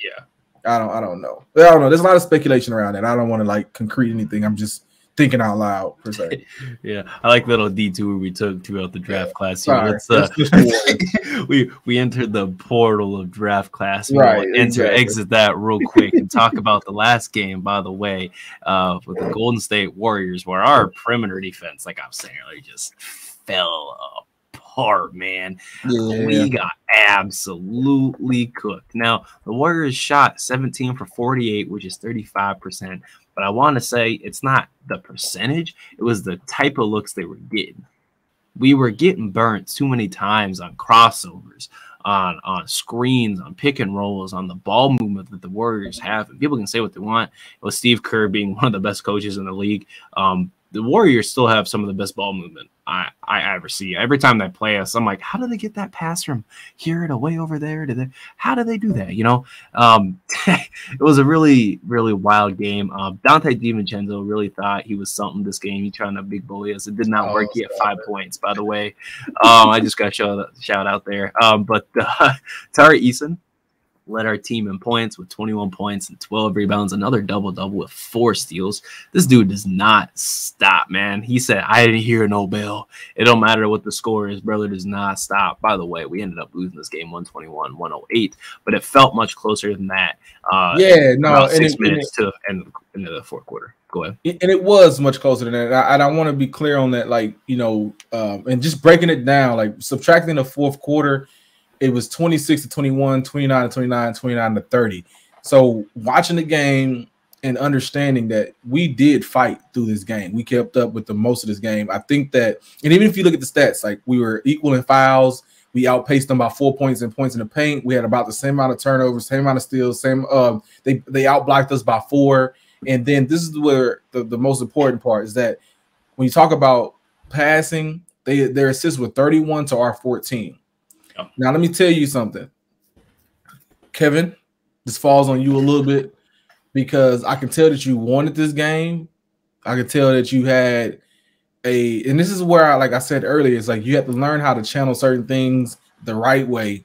I don't know. There's a lot of speculation around it. I don't want to like concrete anything. I'm just thinking out loud per se. I like little detour we took throughout the draft class here. We entered the portal of draft class. Exit that real quick and talk about the last game, by the way, with the Golden State Warriors, where our perimeter defense, like I was saying earlier, just fell apart, man. We got absolutely cooked. Now, the Warriors shot 17 for 48, which is 35%. But I want to say it's not the percentage. It was the type of looks they were getting. We were getting burnt too many times on crossovers, on screens, on pick and rolls, on the ball movement that the Warriors have. And people can say what they want. With Steve Kerr being one of the best coaches in the league, the Warriors still have some of the best ball movement I ever see. Every time they play us, I'm like, how do they get that pass from here to way over there? How do they do that? It was a really, really wild game. Dante DiVincenzo really thought he was something this game. He trying to big bully us. It did not work. He had 5 points, by the way. I just got to shout out there. But Tari Eason led our team in points with 21 points and 12 rebounds, another double-double with 4 steals. This dude does not stop, man. He said, I didn't hear no bell. It don't matter what the score is. Brother does not stop. By the way, we ended up losing this game 121-108, but it felt much closer than that. 6 minutes to end of the fourth quarter. Go ahead. And it was much closer than that. And I want to be clear on that, and just breaking it down, like subtracting the fourth quarter, it was 26-21, 29-29, 29-30. So watching the game and understanding that we did fight through this game. We kept up with the most of this game. I think that, and even if you look at the stats, like we were equal in fouls. We outpaced them by 4 points in points in the paint. We had about the same amount of turnovers, same amount of steals, they outblocked us by 4. And then this is where the most important part is that when you talk about passing, their assists were 31 to our 14. Now, let me tell you something. Kevin, this falls on you a little bit. because I can tell that you wanted this game. I can tell that you had and this is where like I said earlier, it's like you have to learn how to channel certain things the right way.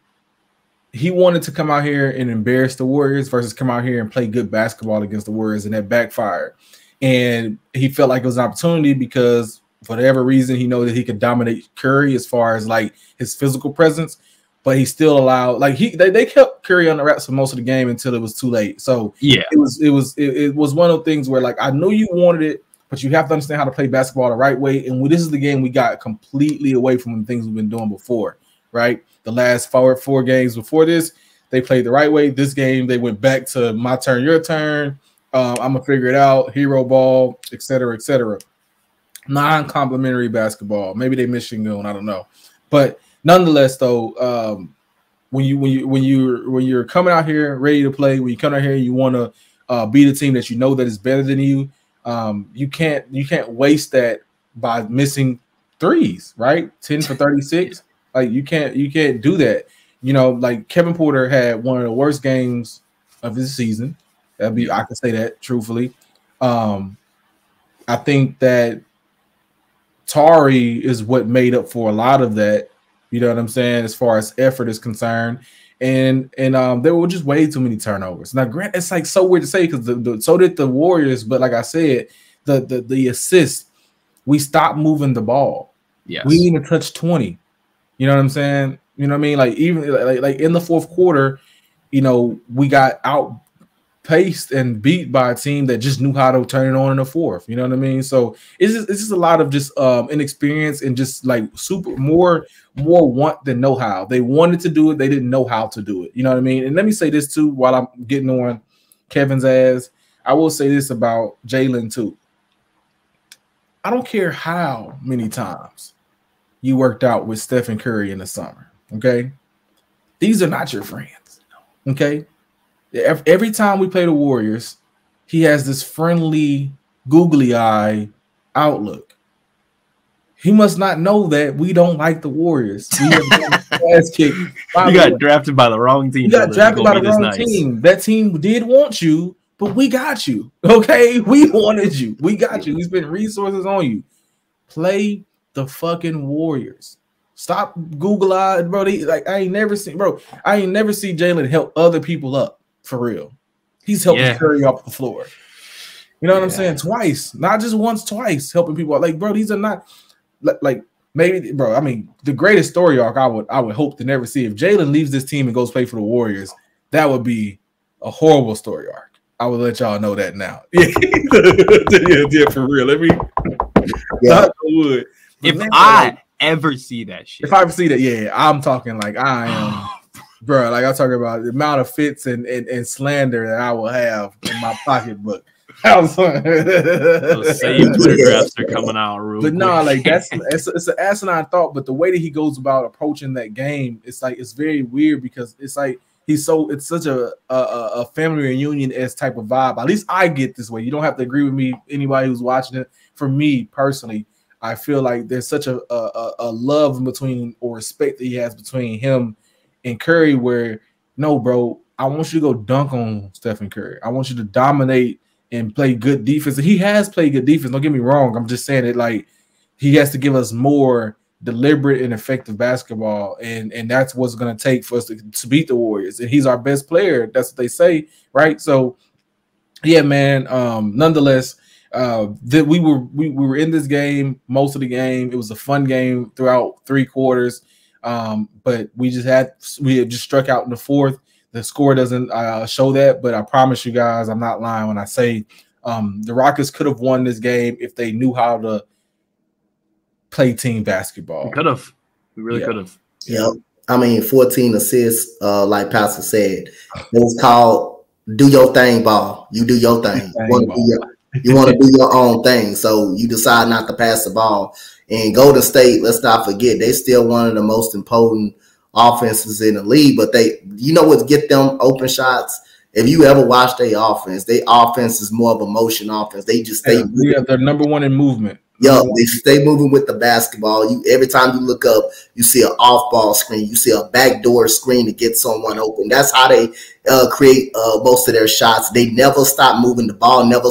He wanted to come out here and embarrass the Warriors versus come out here and play good basketball against the Warriors, and that backfired. And he felt like it was an opportunity because for whatever reason, he knows that he could dominate Curry as far as like his physical presence, but he still allowed like they kept Curry on the wraps for most of the game until it was too late. So yeah, it was one of those things where like I know you wanted it, but you have to understand how to play basketball the right way. And this is the game we got completely away from the things we've been doing before, right? The last four games before this, they played the right way. This game, they went back to my turn, your turn. I'm going to figure it out, hero ball, et cetera, et cetera. Non-complimentary basketball. Maybe they miss Shingun, I don't know. But nonetheless, though, when you're coming out here ready to play, when you come out here, you want to beat a team that you know that is better than you. You can't waste that by missing threes, right? 10 for 36. Like you can't do that. You know, like Kevin Porter had one of the worst games of his season. I can say that truthfully. I think that Tari is what made up for a lot of that. You know what I'm saying? As far as effort is concerned. And there were just way too many turnovers. Now, Grant, it's like so weird to say because so did the Warriors, but like I said, the assists, we stopped moving the ball. Yes. We didn't even touch 20. You know what I'm saying? You know what I mean? Like even like in the fourth quarter, you know, we got outpaced and beat by a team that just knew how to turn it on in the fourth. You know what I mean? So it's just a lot of just inexperience and just like more want than know how. They wanted to do it, they didn't know how to do it. You know what I mean? And let me say this too, while I'm getting on Kevin's ass, I will say this about Jalen too. I don't care how many times you worked out with Stephen Curry in the summer. Okay, these are not your friends. Okay, every time we play the Warriors, he has this friendly, googly eye outlook. He must not know that we don't like the Warriors. We have ass kicked. You got drafted by the wrong team. You got drafted by the wrong team. That team did want you, but we got you. Okay, we wanted you. We got you. We spent resources on you. Play the fucking Warriors. Stop Google eyed, bro. I ain't never seen Jalen help other people up for real. He's helping Curry off the floor. You know what I'm saying? Twice, not just once, twice helping people out. Like, bro, these are not like maybe, bro. I mean, the greatest story arc I would hope to never see if Jalen leaves this team and goes play for the Warriors. That would be a horrible story arc. I would let y'all know that now. Yeah, for real. Let me. Yeah. If I ever see that shit, if I ever see that, yeah, I'm talking like I am, bro. Like I'm talking about the amount of fits and slander that I will have in my pocketbook. Those same Twitter drafts are coming out real quick. But no, like it's an asinine thought. But the way that he goes about approaching that game, it's like it's very weird because it's like it's such a family reunion-esque type of vibe. At least I get this way. You don't have to agree with me. Anybody who's watching it, for me personally, I feel like there's such a love between or respect that he has between him and Curry. Where no, bro, I want you to go dunk on Stephen Curry. I want you to dominate and play good defense. And he has played good defense. Don't get me wrong. I'm just saying it like he has to give us more deliberate and effective basketball, and that's what's going to take for us to beat the Warriors. And he's our best player. That's what they say, right? So, yeah, man. Nonetheless, that we were in this game most of the game. It was a fun game throughout 3 quarters, but we had just struck out in the fourth. The score doesn't show that, but I promise you guys, I'm not lying when I say the Rockets could have won this game if they knew how to play team basketball. We could have. We really could have. Yep. I mean, 14 assists, like Pastor said. It was called do your thing ball. You do your thing. You want to do your own thing. So you decide not to pass the ball. And Golden State, let's not forget, they still one of the most important offenses in the league, but you know what get them open shots? If you ever watch their offense is more of a motion offense. They just they're number one in movement. Yo, they stay moving with the basketball. Every time you look up, you see an off-ball screen. You see a backdoor screen to get someone open. That's how they create most of their shots. They never stop moving. The ball never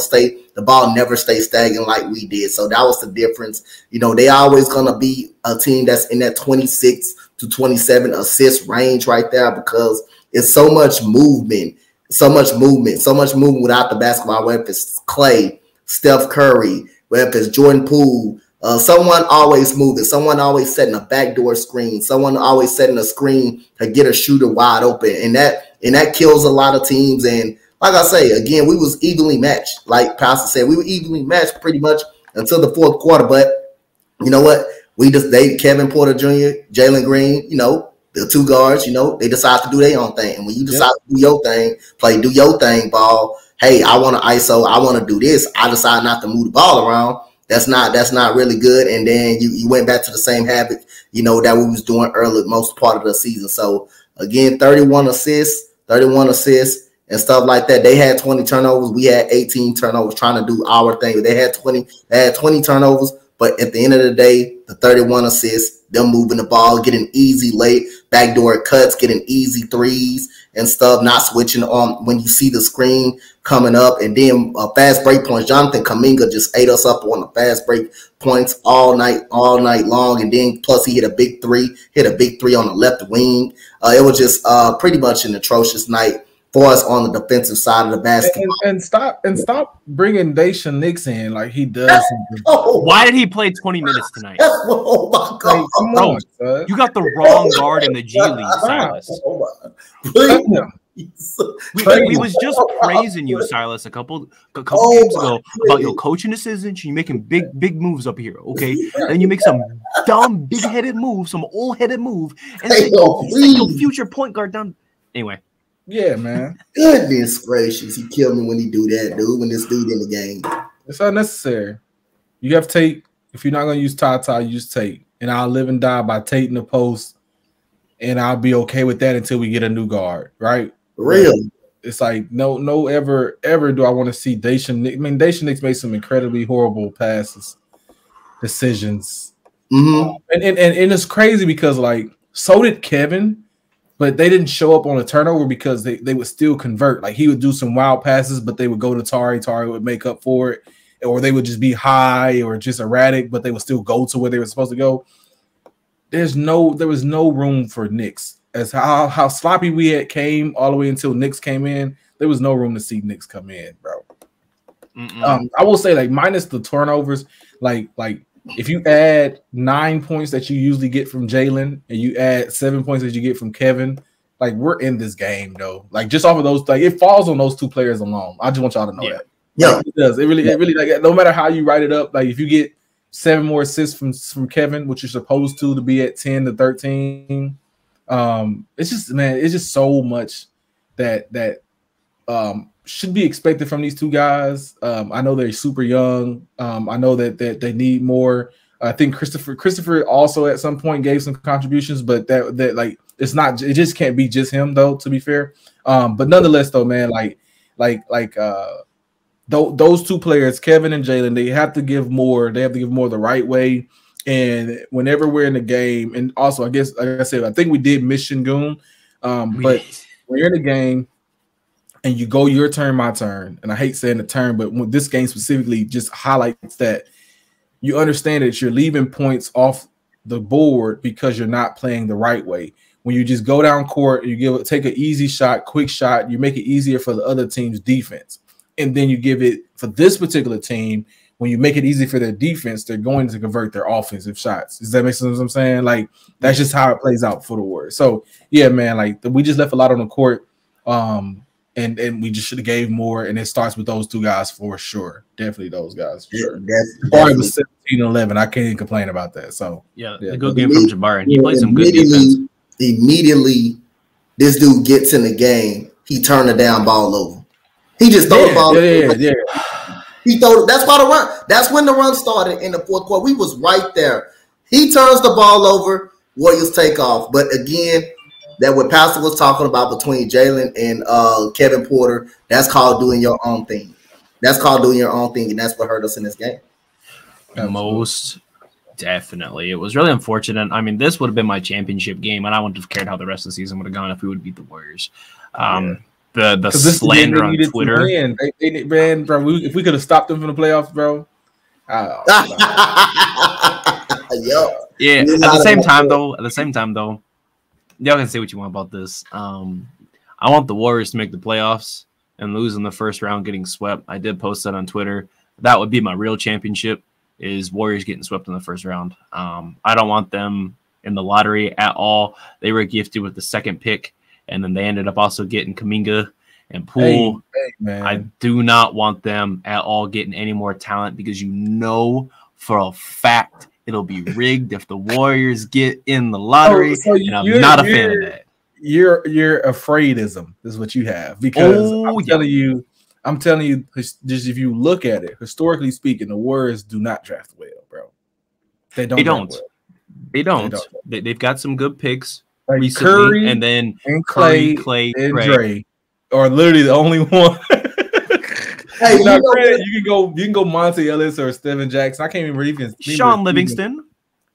stays stagnant like we did. So that was the difference. You know, they always gonna be a team that's in that 26 to 27 assist range right there because it's so much movement without the basketball. Whether it's Clay, Steph Curry, whether it's Jordan Poole, someone always moving, someone always setting a backdoor screen, someone always setting a screen to get a shooter wide open, and that kills a lot of teams. And like I say, again, we was evenly matched. Like Pastor said, we were evenly matched pretty much until the fourth quarter. But you know what? Kevin Porter Jr., Jalen Green, you know, the two guards, you know, they decide to do their own thing. And when you decide to do your thing, do your thing, ball. Hey, I want to ISO. I want to do this. I decide not to move the ball around. That's not really good. And then you went back to the same habit, you know, that we was doing early, most part of the season. So again, 31 assists and stuff like that. They had 20 turnovers. We had 18 turnovers trying to do our thing. They had 20 turnovers. But at the end of the day, the 31 assists, them moving the ball, getting easy late backdoor cuts, getting easy threes and stuff, not switching on when you see the screen coming up. And then fast break points. Jonathan Kuminga just ate us up on the fast break points all night long. And then plus he hit a big three on the left wing. It was just pretty much an atrocious night for us on the defensive side of the basketball. And stop bringing Daishan Nix in like he does. Why did he play 20 minutes tonight? Oh my God! Come on, son. You got the wrong guard in the G League, Silas. We was just praising you, Silas, a couple games ago about your coaching decisions. You making big moves up here, okay? Then you make some dumb big-headed move, some old-headed move, and then your future point guard down. Anyway. Yeah, man. Goodness gracious. He killed me when he do that, dude. When this dude in the game. It's unnecessary. You have Tate. If you're not going to use Tata, use Tate. And I'll live and die by Tate in the post. And I'll be okay with that until we get a new guard, right? Real. It's like, no, ever do I want to see Daishan Nix. I mean, Daishan Nix made some incredibly horrible decisions. Mm-hmm. And it's crazy because, like, so did Kevin. But they didn't show up on a turnover because they would still convert. Like he would do some wild passes, but they would go to Tari. Tari would make up for it. Or they would just be high or just erratic, but they would still go to where they were supposed to go. There was no room for Knicks. As how sloppy we had came all the way until Knicks came in, there was no room to see Knicks come in, bro. I will say, like, minus the turnovers, like if you add 9 points that you usually get from Jalen and you add 7 points that you get from Kevin, like we're in this game though. Like just off of those, like it falls on those two players alone. I just want y'all to know that. Yeah, like, it does. It really like no matter how you write it up, like if you get 7 more assists from Kevin, which you're supposed to be at 10 to 13, it's just so much that should be expected from these two guys. I know they're super young. I know that they need more. I think Christopher also at some point gave some contributions, but that like it just can't be just him though, to be fair. But nonetheless though, man, those two players, Kevin and Jalen, they have to give more. They have to give more the right way. And whenever we're in the game, and also I guess like I said, I think we did miss Şengün, but when you're in the game and you go your turn, my turn, and I hate saying the turn, but when this game specifically just highlights that you understand that you're leaving points off the board because you're not playing the right way. When you just go down court, you take an easy shot, quick shot, you make it easier for the other team's defense. And then you give it for this particular team, when you make it easy for their defense, they're going to convert their offensive shots. Does that make sense what I'm saying? Like, that's just how it plays out for the Warriors. So, yeah, man, like we just left a lot on the court. And we just should have gave more, and it starts with those two guys for sure. Definitely those guys for sure. Jabari was 17-11. I can't even complain about that. So yeah, a good game from Jabari. He played some good defense. Immediately, this dude gets in the game. He turned the down ball over. He just threw the ball. Yeah. He threw. That's why the run. That's when the run started in the fourth quarter. We was right there. He turns the ball over. Warriors take off. But again, that what Pastor was talking about between Jalen and Kevin Porter, that's called doing your own thing. That's called doing your own thing, and that's what hurt us in this game. Absolutely. Most definitely. It was really unfortunate. I mean, this would have been my championship game, and I wouldn't have cared how the rest of the season would have gone if we would beat the Warriors. The slander on Twitter. Man, bro, if we could have stopped them from the playoffs, bro. Yeah. At the same time, though, y'all can say what you want about this. I want the Warriors to make the playoffs and lose in the first round, getting swept. I did post that on Twitter. That would be my real championship, is Warriors getting swept in the first round. I don't want them in the lottery at all. They were gifted with the second pick, and then they ended up also getting Kuminga and Poole. Man. I do not want them at all getting any more talent, because you know for a fact it'll be rigged if the Warriors get in the lottery, and I'm not a fan of that. You're afraidism is what you have, because I'm telling you, just if you look at it, historically speaking, the Warriors do not draft well, bro. They don't. They've got some good picks like recently, Curry and then Clay and Dre are literally the only one. Hey, you can go Monte Ellis or Steven Jackson. I can't even Sean Livingston.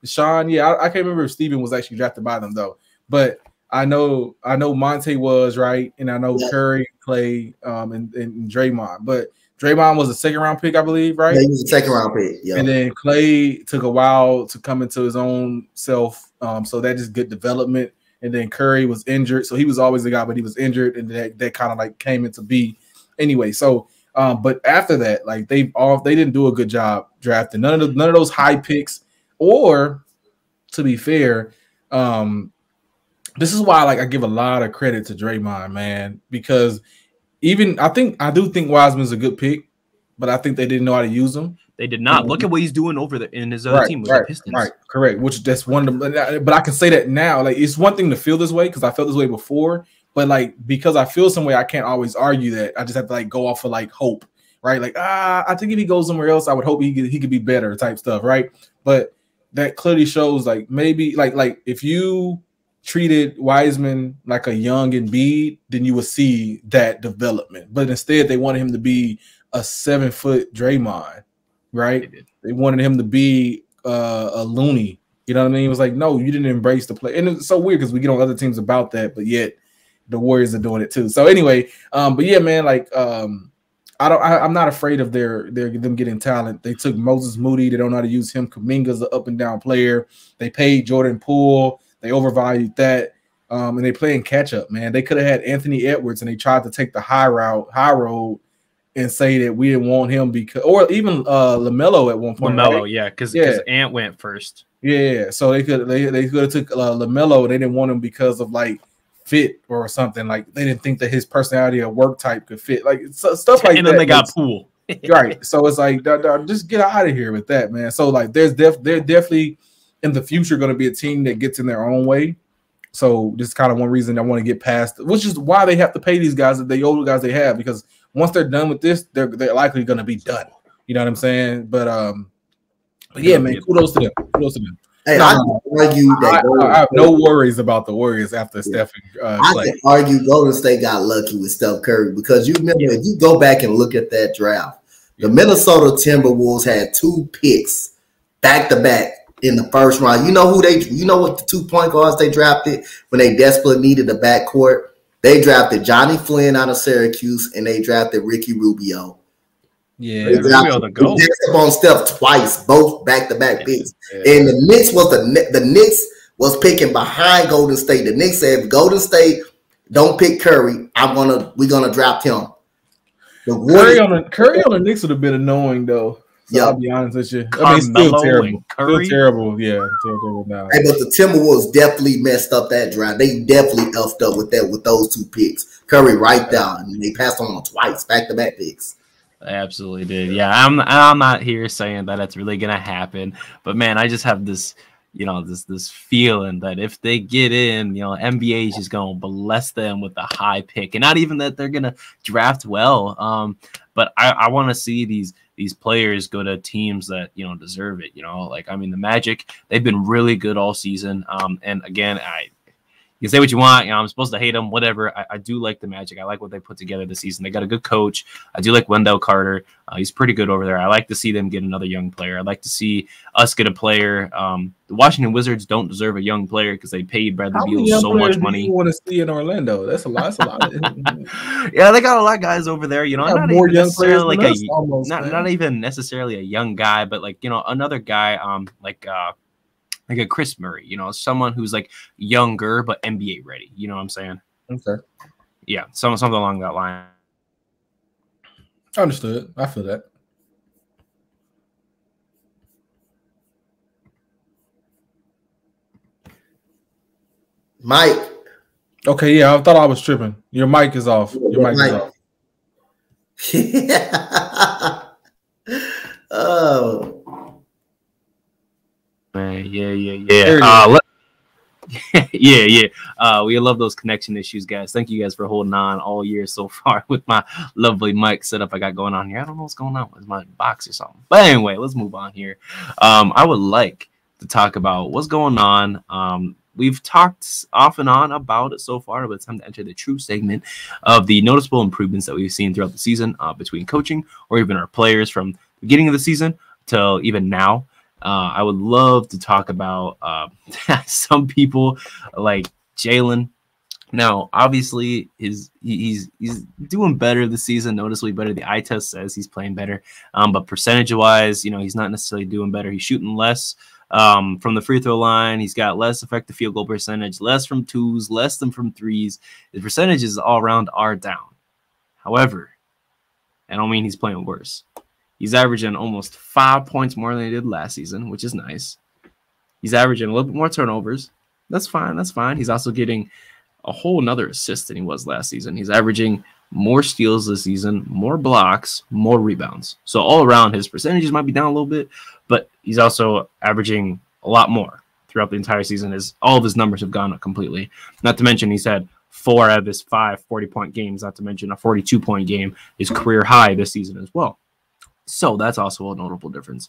Sean, I can't remember if Steven was actually drafted by them though, but I know Monte was, right, and I know Curry, Clay, and Draymond. But Draymond was a second round pick, I believe, right? Yeah, he was a second round pick. Yeah. And then Clay took a while to come into his own self, so that just good development. And then Curry was injured, so he was always the guy, but he was injured, and that kind of like came into be. Anyway, so but after that, like they didn't do a good job drafting none of those high picks. Or to be fair, this is why I give a lot of credit to Draymond, man, because I do think Wiseman's a good pick, but I think they didn't know how to use him. They did not. Look at what he's doing over in his other team with the Pistons. Right, correct. Which that's one of them. But I can say that now. Like, it's one thing to feel this way because I felt this way before, but like because I feel some way, I can't always argue that. I just have to like go off of like hope, right? Like I think if he goes somewhere else, I would hope he could be better type stuff, right? But that clearly shows like maybe like if you treated Wiseman like a young Embiid, then you would see that development. But instead, they wanted him to be a 7-foot Draymond, right? They wanted him to be a loony. You know what I mean? It was like, no, you didn't embrace the play. And it's so weird because we get on other teams about that, but yet the Warriors are doing it too. So anyway, but yeah, man, like I'm not afraid of them getting talent. They took Moses Moody. They don't know how to use him. Kuminga's an up and down player. They paid Jordan Poole. They overvalued that, and they playing catch up, man. They could have had Anthony Edwards, and they tried to take the high road, and say that we didn't want him because, or even LaMelo at one point. LaMelo, right? Yeah, because Ant went first. Yeah, so they could have took LaMelo. They didn't want him because of like fit or something. Like they didn't think that his personality or work type could fit. Like stuff like that. And then they got Poole. Right. So it's like just get out of here with that, man. So like they're definitely in the future going to be a team that gets in their own way. So this is kind of one reason I want to get past, which is why they have to pay these guys, the older guys they have, because once they're done with this, they're likely going to be done. You know what I'm saying? But yeah, man, kudos to them. Hey, I can argue that I have no worries about the Warriors after Stephen. I can argue Golden State got lucky with Steph Curry because you remember if you go back and look at that draft, the Minnesota Timberwolves had 2 picks back to back in the first round. You know what the 2 point guards they drafted when they desperately needed a backcourt? They drafted Johnny Flynn out of Syracuse and they drafted Ricky Rubio. Yeah, they drafted on Steph twice, both back-to-back picks. Yeah. And the Knicks was picking behind Golden State. The Knicks said, if Golden State don't pick Curry, we're gonna draft him. Curry on the Knicks would have been annoying though. So I'll be honest with you. I mean, still terrible. Still terrible. Yeah, terrible now. Hey, but the Timberwolves definitely messed up that draft. They definitely effed up with those 2 picks. Curry right down, and they passed on twice, back-to-back picks. I absolutely did. Yeah, I'm not here saying that it's really gonna happen, but man, I just have this, this feeling that if they get in, NBA is just gonna bless them with a high pick, and not even that they're gonna draft well. But I want to see these players go to teams that deserve it. Like the Magic, they've been really good all season. And again, you say what you want. You know, I'm supposed to hate them, whatever. I do like the Magic. I like what they put together this season. They got a good coach. I do like Wendell Carter. He's pretty good over there. I like to see them get another young player. I'd like to see us get a player. The Washington Wizards don't deserve a young player because they paid Bradley Beal so much money. You want to see in Orlando? That's a lot. That's a lot. Yeah, they got a lot of guys over there. You know, not more even young players like than us, almost, not even necessarily a young guy, but like, you know, another guy like a Chris Murray, you know, someone who's like younger but NBA ready. You know what I'm saying? Okay. Yeah, something along that line. Understood. I feel that. Mike. Okay, yeah, I thought I was tripping. Your mic is off. Your mic is off. Oh. Man, yeah. Yeah. We love those connection issues, guys. Thank you guys for holding on all year so far with my lovely mic setup I got going on here. I don't know what's going on with my box or something. But anyway, let's move on here. I would like to talk about what's going on. We've talked off and on about it so far, but it's time to enter the true segment of the noticeable improvements that we've seen throughout the season between coaching or even our players from the beginning of the season till even now. I would love to talk about some people like Jalen. Now, obviously, he's doing better this season, noticeably better. The eye test says he's playing better, but percentage-wise, you know, he's not necessarily doing better. He's shooting less from the free throw line. He's got less effective field goal percentage, less from twos, less than from threes. His percentages all around are down. However, I don't mean he's playing worse. He's averaging almost 5 points more than he did last season, which is nice. He's averaging a little bit more turnovers. That's fine. That's fine. He's also getting a whole nother assist than he was last season. He's averaging more steals this season, more blocks, more rebounds. So all around, his percentages might be down a little bit, but he's also averaging a lot more throughout the entire season. All of his numbers have gone up completely. Not to mention he's had 4 out of his 5 40-point games, not to mention a 42-point game, his career high this season as well. So that's also a notable difference.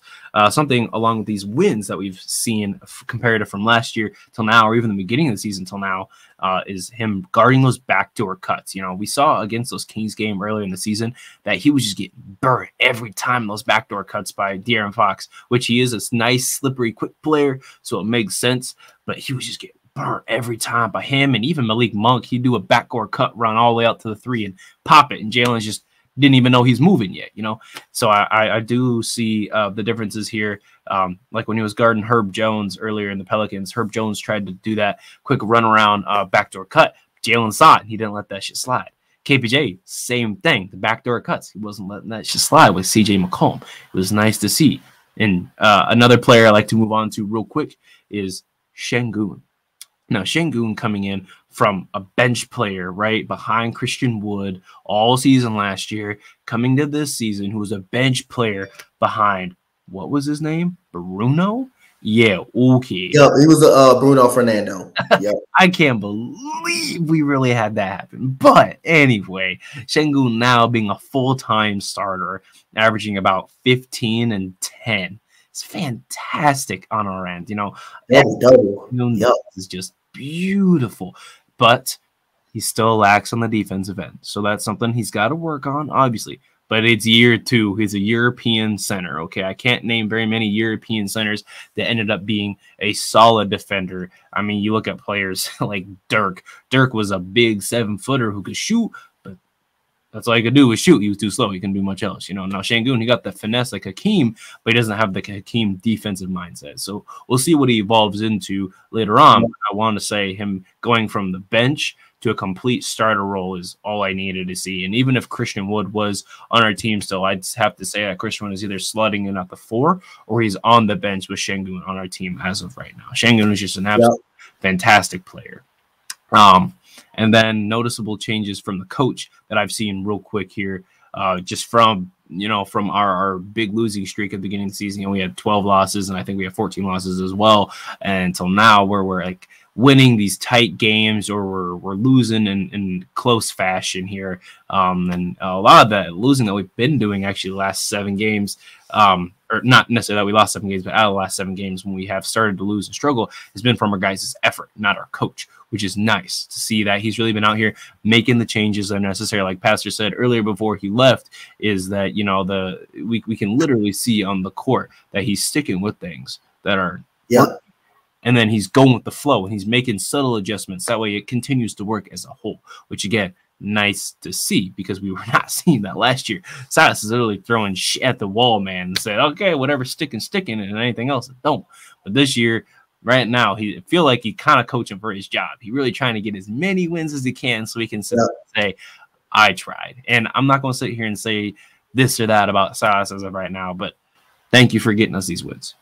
Something along with these wins that we've seen comparative from last year till now, or even the beginning of the season till now, is him guarding those backdoor cuts. You know, we saw against those Kings game earlier in the season that he was just getting burnt every time those backdoor cuts by De'Aaron Fox, which he is a nice, slippery, quick player, so it makes sense. But he was just getting burnt every time by him, and even Malik Monk. He'd do a backdoor cut run all the way out to the 3 and pop it, and Jalen's just didn't even know he's moving yet, you know. So I do see the differences here. Like when he was guarding Herb Jones earlier in the Pelicans, Herb Jones tried to do that quick run around backdoor cut. Jalen saw it. He didn't let that shit slide. KPJ, same thing. The backdoor cuts. He wasn't letting that shit slide with CJ McCollum. It was nice to see. And another player I like to move on to real quick is Şengün. Now, Şengün coming in from a bench player, right, behind Christian Wood all season last year, coming to this season, who was a bench player behind, what was his name? Bruno? Yeah, okay. Yep, he was Bruno Fernando. Yep. I can't believe we really had that happen. But anyway, Şengün now being a full-time starter, averaging about 15 and 10. It's fantastic on our end, you know. Yep. Is just beautiful, but he still lacks on the defensive end. So that's something he's got to work on, obviously. But it's year 2. He's a European center, okay? I can't name very many European centers that ended up being a solid defender. I mean, you look at players like Dirk. Dirk was a big 7-footer who could shoot, but that's all he could do was shoot. He was too slow. He couldn't do much else, you know. Now, Şengün, he got the finesse like Hakeem, but he doesn't have the Hakeem defensive mindset. So we'll see what he evolves into later on. I want to say him going from the bench to a complete starter role is all I needed to see. And even if Christian Wood was on our team still, I'd have to say that Christian Wood is either slotting in at the 4 or he's on the bench with Şengün on our team as of right now. Şengün is just an absolute fantastic player. And then noticeable changes from the coach that I've seen real quick here, just from, you know, from our big losing streak at the beginning of the season. You know, we had 12 losses, and I think we have 14 losses as well. And until now, where we're like winning these tight games, or we're losing in close fashion here. And a lot of that losing that we've been doing actually the last 7 games, or not necessarily that we lost 7 games, but out of the last 7 games when we have started to lose and struggle, has been from our guys' effort, not our coach. which is nice to see that he's really been out here making the changes that are necessary. Like Pastor said earlier before he left, is that, you know, we can literally see on the court that he's sticking with things that are working, and then he's going with the flow and he's making subtle adjustments. That way it continues to work as a whole, which again, nice to see, because we were not seeing that last year. Silas is literally throwing shit at the wall, man, and said, okay, whatever's sticking, and anything else, don't. But this year, right now, he feel like he kind of coaching for his job. He really trying to get as many wins as he can so he can say, I tried. And I'm not going to sit here and say this or that about Silas as of right now, but thank you for getting us these wins.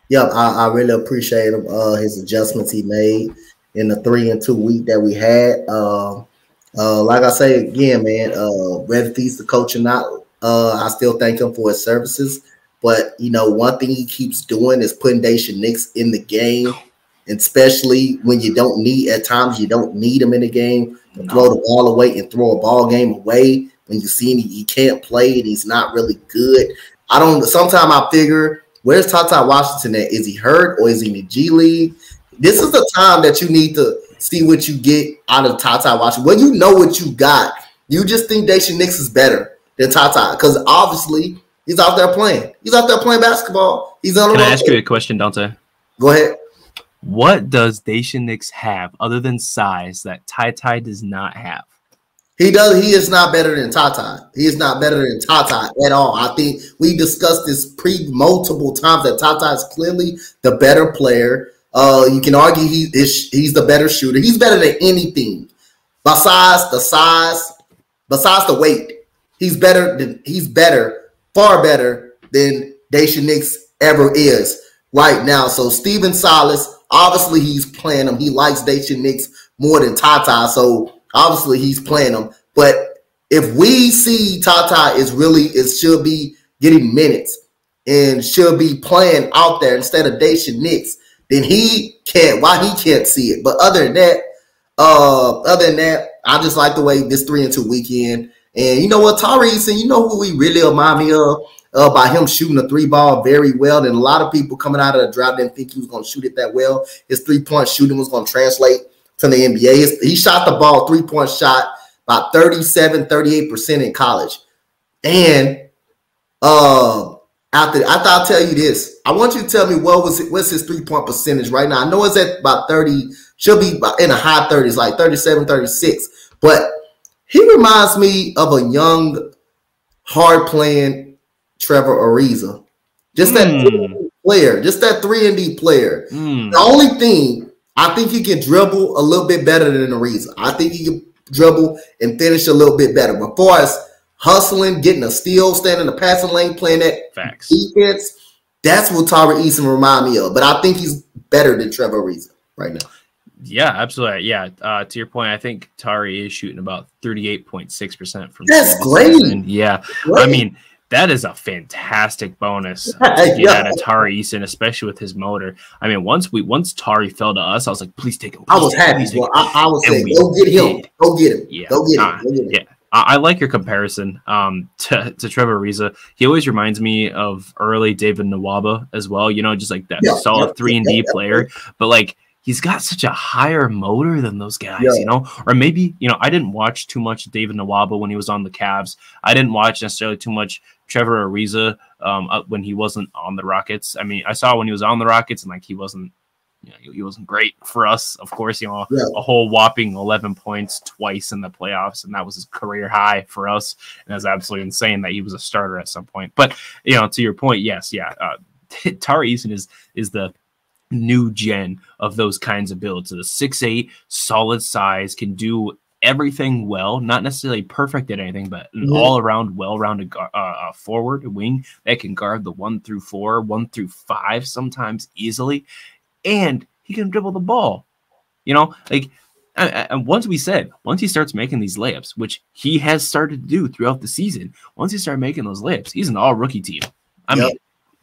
Yeah, I really appreciate him, his adjustments he made in the 3-2 week that we had. Like I say again, man, whether he's the coach or not, I still thank him for his services. But, you know, one thing he keeps doing is putting Daisha Nix in the game, and especially when you don't need, at times you don't need him in the game to throw the ball away and throw a ball game away. When you see him, he can't play and he's not really good. Sometimes I figure, where's Tata Washington at? Is he hurt or is he in the G League? This is the time that you need to see what you get out of Tata Washington. Well, you know what you got. You just think Daisha Nix is better than Tata, because obviously he's out there playing. He's out there playing basketball. He's on the Can I ask you a question, Dante? Go ahead. What does Daisha Nix have other than size that Ty does not have? He is not better than Tata. He is not better than Tata at all. I think we discussed this multiple times that Tata is clearly the better player. You can argue he's the better shooter. He's better than anything besides the size, besides the weight. He's better, far better than Daisha Nix ever is right now. So Steven Silas, obviously he's playing him. He likes Daisha Nix more than Tata, so obviously he's playing him. But if we see Tata should be getting minutes and should be playing out there instead of Daisha Nix, then he can't see it. But other than that, I just like the way this 3-2 weekend. And you know what, Tari Eason, you know who we really remind me of by him shooting the 3-ball very well. And a lot of people coming out of the draft didn't think he was going to shoot it that well. His 3-point shooting was going to translate to the NBA. He shot the ball, 3-point shot, about 38% in college. And after I'll tell you this, I want you to tell me what's his 3-point percentage right now. I know it's at about 30, should be in the high 30s, like 37, 36. But he reminds me of a young, hard-playing Trevor Ariza. Just that 3-and-D player, just that 3-and-D player. The only thing, I think he can dribble a little bit better than Ariza. I think he can dribble and finish a little bit better. But for us, hustling, getting a steal, standing in the passing lane, playing that defense, that's what Tari Eason remind me of. But I think he's better than Trevor Ariza right now. Yeah, absolutely. Yeah, to your point, I think Tari is shooting about 38.6% from. That's great. Yeah, great. I mean, that is a fantastic bonus to get out of Tari Eason, especially with his motor. I mean, once Tari fell to us, I was like, please take him. I was happy. I was saying, go get him. Go get him. Yeah. Go get him. Yeah. I like your comparison to Trevor Ariza. He always reminds me of early David Nwaba as well. You know, just like that solid 3-and-D player. But like, he's got such a higher motor than those guys, you know? Or maybe, you know, I didn't watch too much David Nwaba when he was on the Cavs. I didn't watch necessarily too much Trevor Ariza when he wasn't on the Rockets. I mean, I saw when he was on the Rockets, and like he wasn't great for us, of course. You know, a whole whopping 11 points twice in the playoffs, and that was his career high for us. And that's absolutely insane that he was a starter at some point. But you know, to your point, yes, Tari Eason is the new gen of those kinds of builds. So the 6'8", solid size, can do everything well, not necessarily perfect at anything, but an all-around, well-rounded forward wing that can guard the 1 through 4, 1 through 5 sometimes easily, and he can dribble the ball. You know, like, and once he starts making these layups, which he has started to do throughout the season, once he started making those layups, he's an all-rookie team. I mean,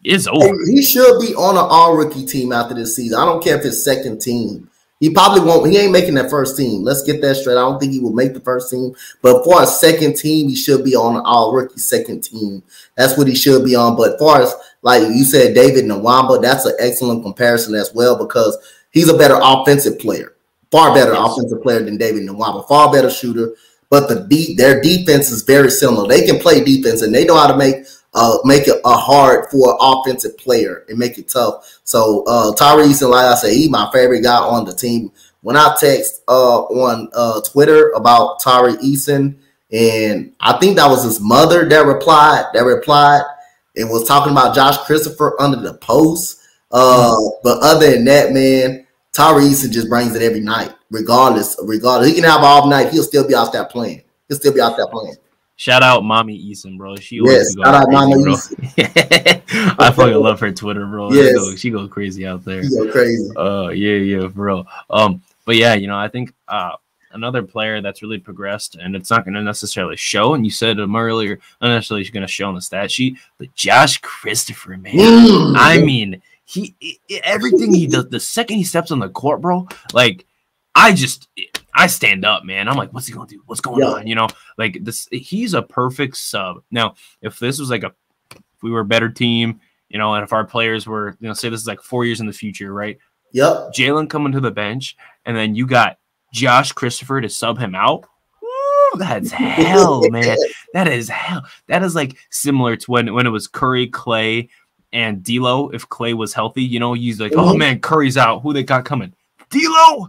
it's over. He should be on an all-rookie team after this season. I don't care if it's second team. He probably won't. He ain't making that first team. Let's get that straight. I don't think he will make the first team. But for a second team, he should be on an all-rookie second team. That's what he should be on. But far as, like you said, David Nwaba, that's an excellent comparison as well, because he's a better offensive player. far better offensive player than David Nwaba, far better shooter. But their defense is very similar. They can play defense, and they know how to make it hard for an offensive player and make it tough. So Tari Eason, like I said, he's my favorite guy on the team. When I text on Twitter about Tari Eason, and I think that was his mother that replied, and was talking about Josh Christopher under the post. But other than that, man, Tari Eason just brings it every night, regardless. He can have all night. He'll still be out there playing. Shout out Mommy Eason, bro. She yes, shout out Mama Eason. I fucking love her Twitter, bro. Yes. She go crazy out there. She go crazy. Yeah, bro. But yeah, I think another player that's really progressed, and it's not going to necessarily show. And you said earlier, not necessarily going to show on the stat sheet, but Josh Christopher, man. I mean, everything he does, the second he steps on the court, bro, like I stand up, man. I'm like, what's he gonna do? What's going on? Like this, he's a perfect sub. Now, if this was if we were a better team, and if our players were, say this is like 4 years in the future, right? Yep. Jalen coming to the bench, and then you got Josh Christopher to sub him out. Woo, that's hell, man. That is hell. That is like similar to when it was Curry, Clay, and D'Lo. If Clay was healthy, he's like, oh man, Curry's out. Who they got coming? D'Lo.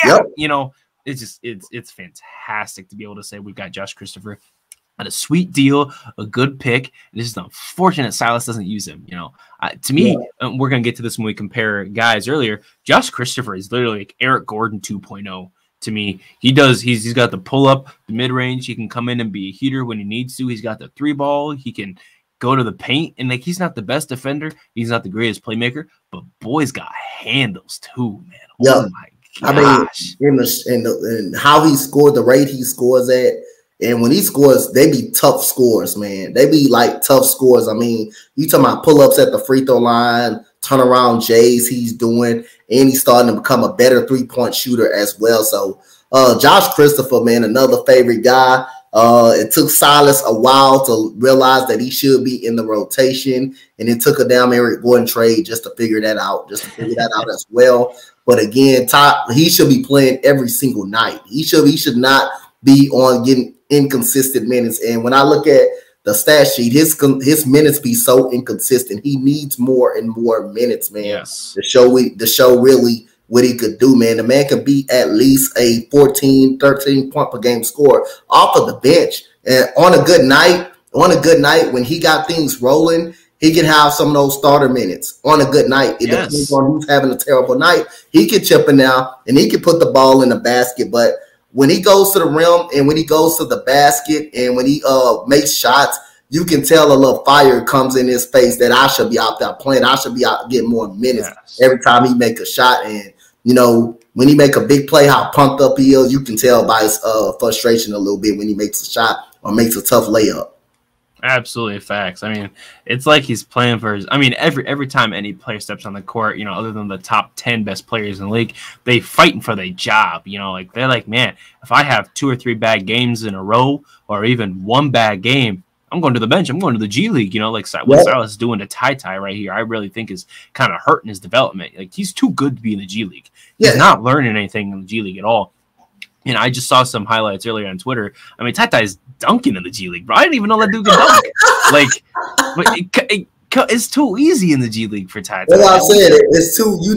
Yeah. It's just it's fantastic to be able to say we've got Josh Christopher at a sweet deal, a good pick. It's just unfortunate Silas doesn't use him. To me, we're gonna get to this when we compare guys earlier. Josh Christopher is literally like Eric Gordon 2.0 to me. He's got the pull up, the mid range. He can come in and be a heater when he needs to. He's got the 3-ball. He can go to the paint, and he's not the best defender. He's not the greatest playmaker, but boy's got handles too, man. Oh my gosh. I mean, in how he scored, the rate he scores at, and when he scores, they be tough scores, man. They be like tough scores. I mean, you talking about pull-ups at the free throw line, turnaround J's he's doing, and he's starting to become a better three-point shooter as well. So Josh Christopher, man, another favorite guy. It took Silas a while to realize that he should be in the rotation, and it took a damn Eric Gordon trade just to figure that out, as well. But again, he should be playing every single night. He should not be on getting inconsistent minutes. And when I look at the stat sheet, his minutes be so inconsistent. He needs more and more minutes, man. Yes. To show really what he could do, man. The man could be at least a 14, 13 point per game scorer off of the bench. And on a good night, when he got things rolling, he can have some of those starter minutes on a good night. It depends on who's having a terrible night. He can chip in now, and he can put the ball in the basket. But when he goes to the rim and when he goes to the basket and when he makes shots, you can tell a little fire comes in his face that I should be out there playing. I should be out getting more minutes every time he make a shot. And, when he make a big play, how pumped up he is, you can tell by his frustration a little bit when he makes a shot or makes a tough layup. Absolutely facts. I mean, it's like he's playing for his. I mean, every time any player steps on the court, other than the top 10 best players in the league, they fighting for their job. Like they're like, man, if I have 2 or 3 bad games in a row, or even one bad game, I'm going to the bench. I'm going to the G League. Like what Silas is doing to Ty right here, I really think is kind of hurting his development. Like he's too good to be in the G League. He's not learning anything in the G League at all. I just saw some highlights earlier on Twitter. I mean, Ty is dunking in the G League, bro. I didn't even know that dude could dunk. It's too easy in the G League for Ty. Well, I said it's too. You're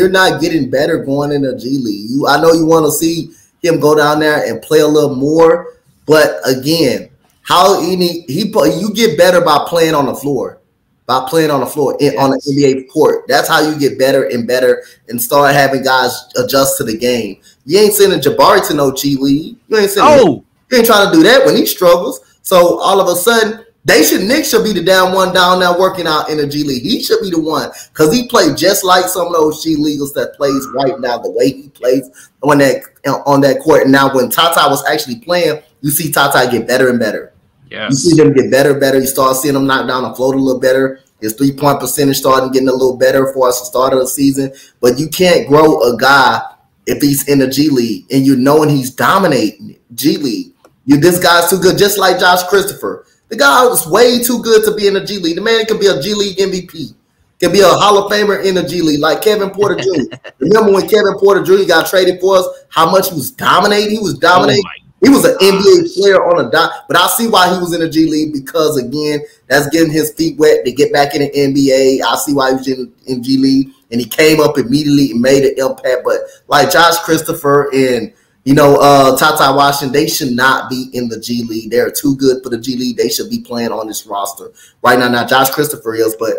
not getting better going in the G League. I know you want to see him go down there and play a little more, but again, you get better by playing on the floor. On the NBA court. That's how you get better and better and start having guys adjust to the game. You ain't sending Jabari to no G League. You ain't trying to do that when he struggles. So all of a sudden, Nick should be the damn one down there working out in the G League. He should be the one because he played just like some of those G Leaguers that plays right now. The way he plays on that court. And now when Tata was actually playing, you see Tata get better and better. Yes. You see them get better and better. You start seeing them knock down the float a little better. His 3-point percentage starting getting a little better for us to start of the season. But you can't grow a guy if he's in the G League and you knowing he's dominating G League. This guy's too good, just like Josh Christopher. The guy was way too good to be in the G League. The man could be a G League MVP. can be a Hall of Famer in the G League, like Kevin Porter Jr. Remember when Kevin Porter Jr. got traded for us, how much he was dominating? He was dominating. He was an NBA player on a dot, but I see why he was in the G League because, again, that's getting his feet wet to get back in the NBA. I see why he was in G League, and he came up immediately and made an impact. But like Josh Christopher and, Ty Washington, they should not be in the G League. They're too good for the G League. They should be playing on this roster right now. Now, Josh Christopher is, but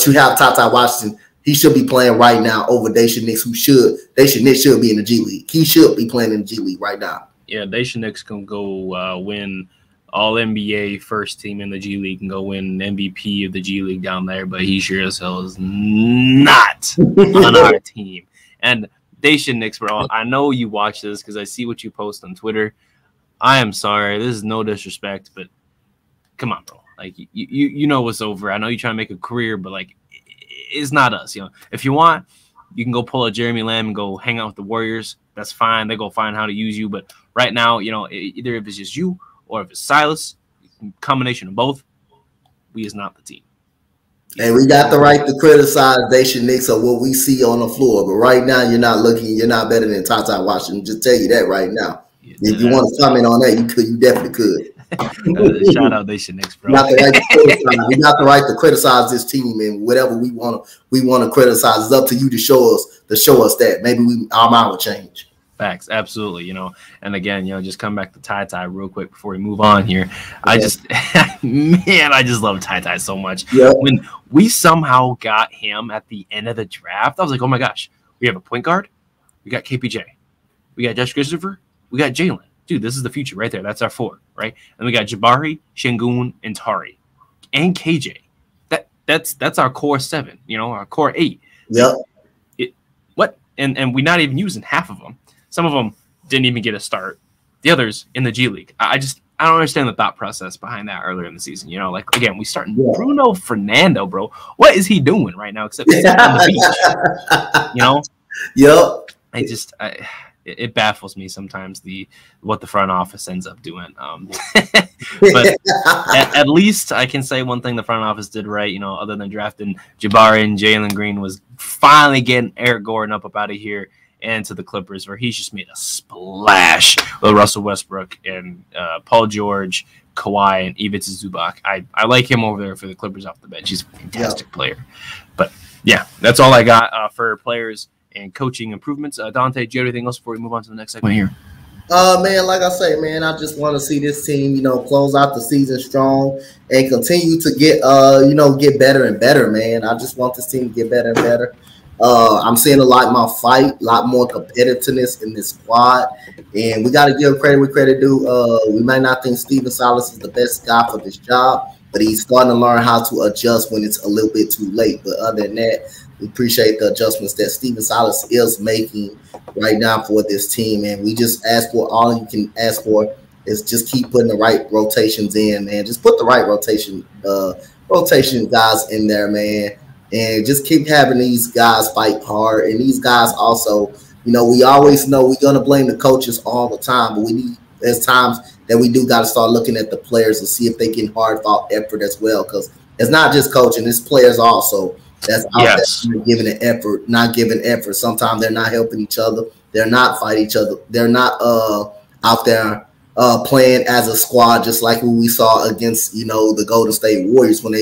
you have Ty Washington. He should be playing right now over Daishen Nix, Nix should be in the G League. He should be playing in the G League right now. Yeah, Daishen Nix can go win All-NBA first team in the G League and go win MVP of the G League down there, but he sure as hell is not on our team. And Daishen Nix, bro, I know you watch this because I see what you post on Twitter. I am sorry. This is no disrespect, but come on, bro. Like, you know what's over. I know you're trying to make a career, but, like, it's not us. If you want, you can go pull a Jeremy Lamb and go hang out with the Warriors. That's fine. They go find how to use you. But right now, either if it's just you or if it's Silas, combination of both, we is not the team. And we got the right to criticize Daishen Nix of what we see on the floor. But right now, you're not better than Ty Washington. Just tell you that right now. If you want to comment on that, you definitely could. Shout out Daishen Nix, bro. We got the right to criticize this team, and whatever we want to criticize. It's up to you to show us that maybe our mind will change. Facts, absolutely. And again, just come back to Ty real quick before we move on here. I just love Ty so much. Yep. When we somehow got him at the end of the draft, I was like, oh my gosh, we have a point guard, we got KPJ, we got Josh Christopher, we got Jalen. Dude, this is the future right there. That's our 4, right? And we got Jabari, Şengün, and Tari, and KJ. That's our core 7. Our core 8. Yep. And we're not even using half of them. Some of them didn't even get a start. The others in the G League. I don't understand the thought process behind that earlier in the season. Again, we starting Bruno Fernando, bro. What is he doing right now except sitting on the beach? Yep. It baffles me sometimes what the front office ends up doing. But at least I can say one thing the front office did right, other than drafting Jabari and Jalen Green, was finally getting Eric Gordon up out of here and to the Clippers, where he's just made a splash with Russell Westbrook and Paul George, Kawhi, and Ivica Zubac. I like him over there for the Clippers off the bench. He's a fantastic player. But, yeah, that's all I got for players and coaching improvements. Dante, do you have anything else before we move on to the next segment here? Man, like I say, man, I just want to see this team, close out the season strong and continue to get, get better and better, man. I just want this team to get better and better. I'm seeing a lot more fight, a lot more competitiveness in this squad, and we got to give credit where credit due. We might not think Steven Silas is the best guy for this job, but he's starting to learn how to adjust when it's a little bit too late. But other than that, we appreciate the adjustments that Steven Silas is making right now for this team, and we just ask for all you can ask for is just keep putting the right rotations in, man. Just put the right rotation guys in there, man. And just keep having these guys fight hard. And these guys also, we always know we're going to blame the coaches all the time, but there's times that we do got to start looking at the players and see if they can hard fought effort as well. Because it's not just coaching, it's players also that's out there giving an effort, not giving effort. Sometimes they're not helping each other. They're not fighting each other. They're not out there playing as a squad, just like what we saw against, the Golden State Warriors when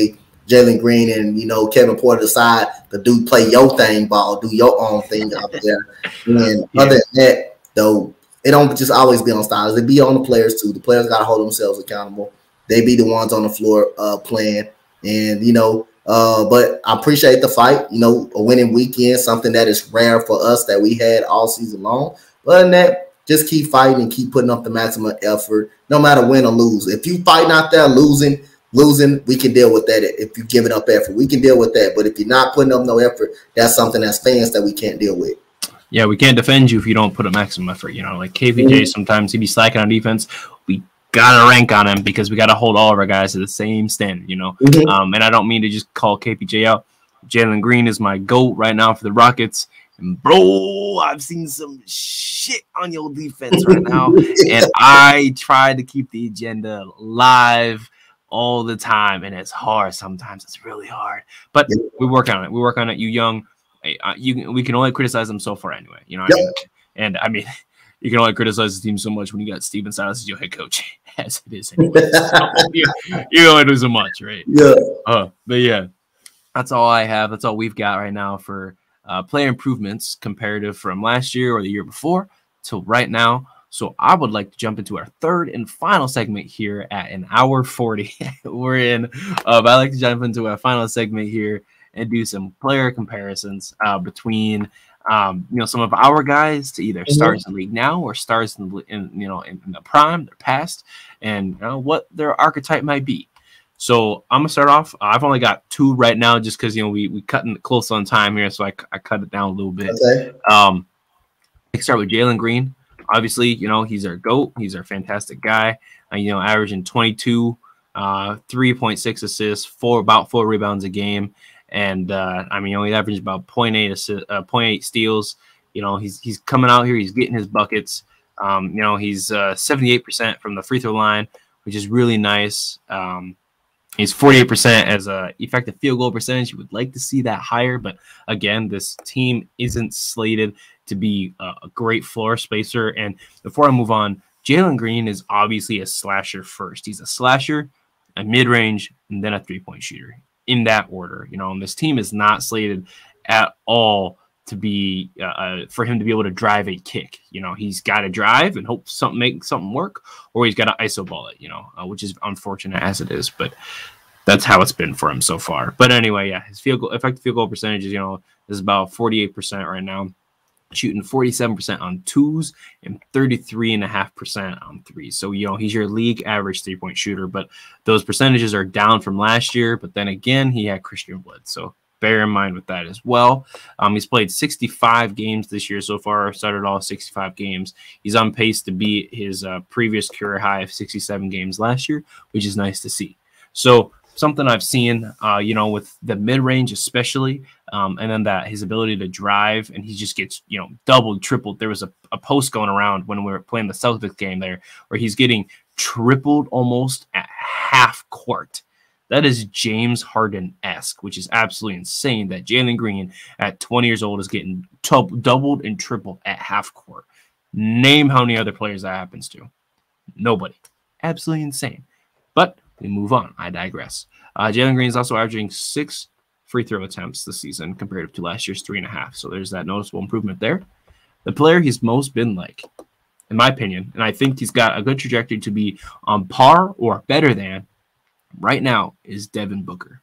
Jalen Green and, Kevin Porter decide to play your thing ball, do your own thing out there. And other than that, though, it don't just always be on styles. They be on the players, too. The players got to hold themselves accountable. They be the ones on the floor playing. And, but I appreciate the fight, a winning weekend, something that is rare for us that we had all season long. But other than that, just keep fighting and keep putting up the maximum effort, no matter win or lose. If you fighting out there losing, we can deal with that. If you're giving up effort, we can deal with that. But if you're not putting up no effort, that's something as fans that we can't deal with. Yeah, we can't defend you if you don't put a maximum effort. Like KPJ, sometimes he be slacking on defense. We got to rank on him because we got to hold all of our guys to the same standard, And I don't mean to just call KPJ out. Jalen Green is my GOAT right now for the Rockets. And, bro, I've seen some shit on your defense right now. And I try to keep the agenda live. all the time, and it's hard. Sometimes it's really hard, but we work on it. We work on it. You young, we can only criticize them so far anyway. You know what I mean? And I mean, you can only criticize the team so much when you got Steven Silas as your head coach, as it is anyway. So you can only do so much, right? Yeah. But yeah, that's all I have. That's all we've got right now for player improvements comparative from last year or the year before till right now. So I would like to jump into our third and final segment here at an hour 40. We're in. I like to jump into our final segment here and do some player comparisons between some of our guys to either stars in the league now or stars in the prime, their past, and what their archetype might be. So I'm gonna start off. I've only got 2 right now, just because we cutting close on time here, so I cut it down a little bit. Okay. Let's start with Jalen Green. Obviously, he's our GOAT. He's our fantastic guy. Averaging 22, 3.6 assists, about 4 rebounds a game, and he averaged about 0.8 steals. He's coming out here. He's getting his buckets. He's 78% from the free throw line, which is really nice. He's 48% as a effective field goal percentage. You would like to see that higher, but again, this team isn't slated to be a great floor spacer. And before I move on, Jalen Green is obviously a slasher first. He's a slasher, a mid-range, and then a three-point shooter in that order. And this team is not slated at all to be for him to be able to drive a kick. He's got to drive and hope make something work, or he's got to iso ball it. Which is unfortunate as it is, but that's how it's been for him so far. But anyway, yeah, his effective field goal percentages, is about 48% right now, shooting 47% on 2s and 33.5% on 3s. So he's your league average 3-point shooter, but those percentages are down from last year. But then again, he had Christian Wood, so bear in mind with that as well. He's played 65 games this year so far, started all 65 games. He's on pace to beat his previous career high of 67 games last year, which is nice to see. So something I've seen, with the mid-range especially, and then that his ability to drive, and he just gets, doubled, tripled. There was a post going around when we were playing the Celtics game there where he's getting tripled almost at half court. That is James Harden-esque, which is absolutely insane that Jalen Green at 20 years old is getting doubled and tripled at half court. Name how many other players that happens to. Nobody. Absolutely insane. But we move on. I digress. Jalen Green is also averaging 6 free throw attempts this season compared to last year's 3.5. So there's that noticeable improvement there. The player he's most been like, in my opinion, and I think he's got a good trajectory to be on par or better than right now, is Devin Booker.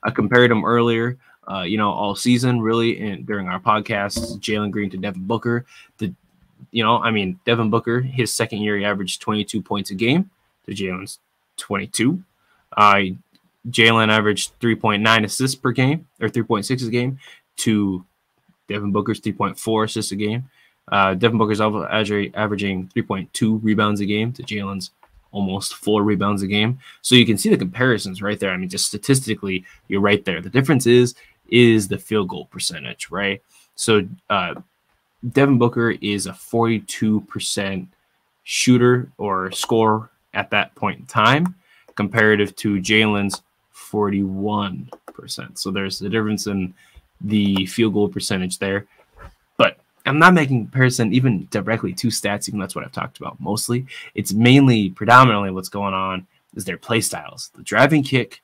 I compared him earlier, all season, really, and during our podcast, Jalen Green to Devin Booker. Devin Booker, his second year, he averaged 22 points a game to Jalen's 22. Jalen averaged 3.9 assists per game, or 3.6 a game, to Devin Booker's 3.4 assists a game. Devin Booker's averaging 3.2 rebounds a game to Jalen's almost 4 rebounds a game. So you can see the comparisons right there. Just statistically, you're right there. The difference is the field goal percentage, right? So Devin Booker is a 42% shooter or scorer at that point in time, comparative to Jalen's 41%. So there's the difference in the field goal percentage there. But I'm not making comparison even directly to stats, even that's what I've talked about mostly. It's predominantly what's going on is their play styles. The driving kick,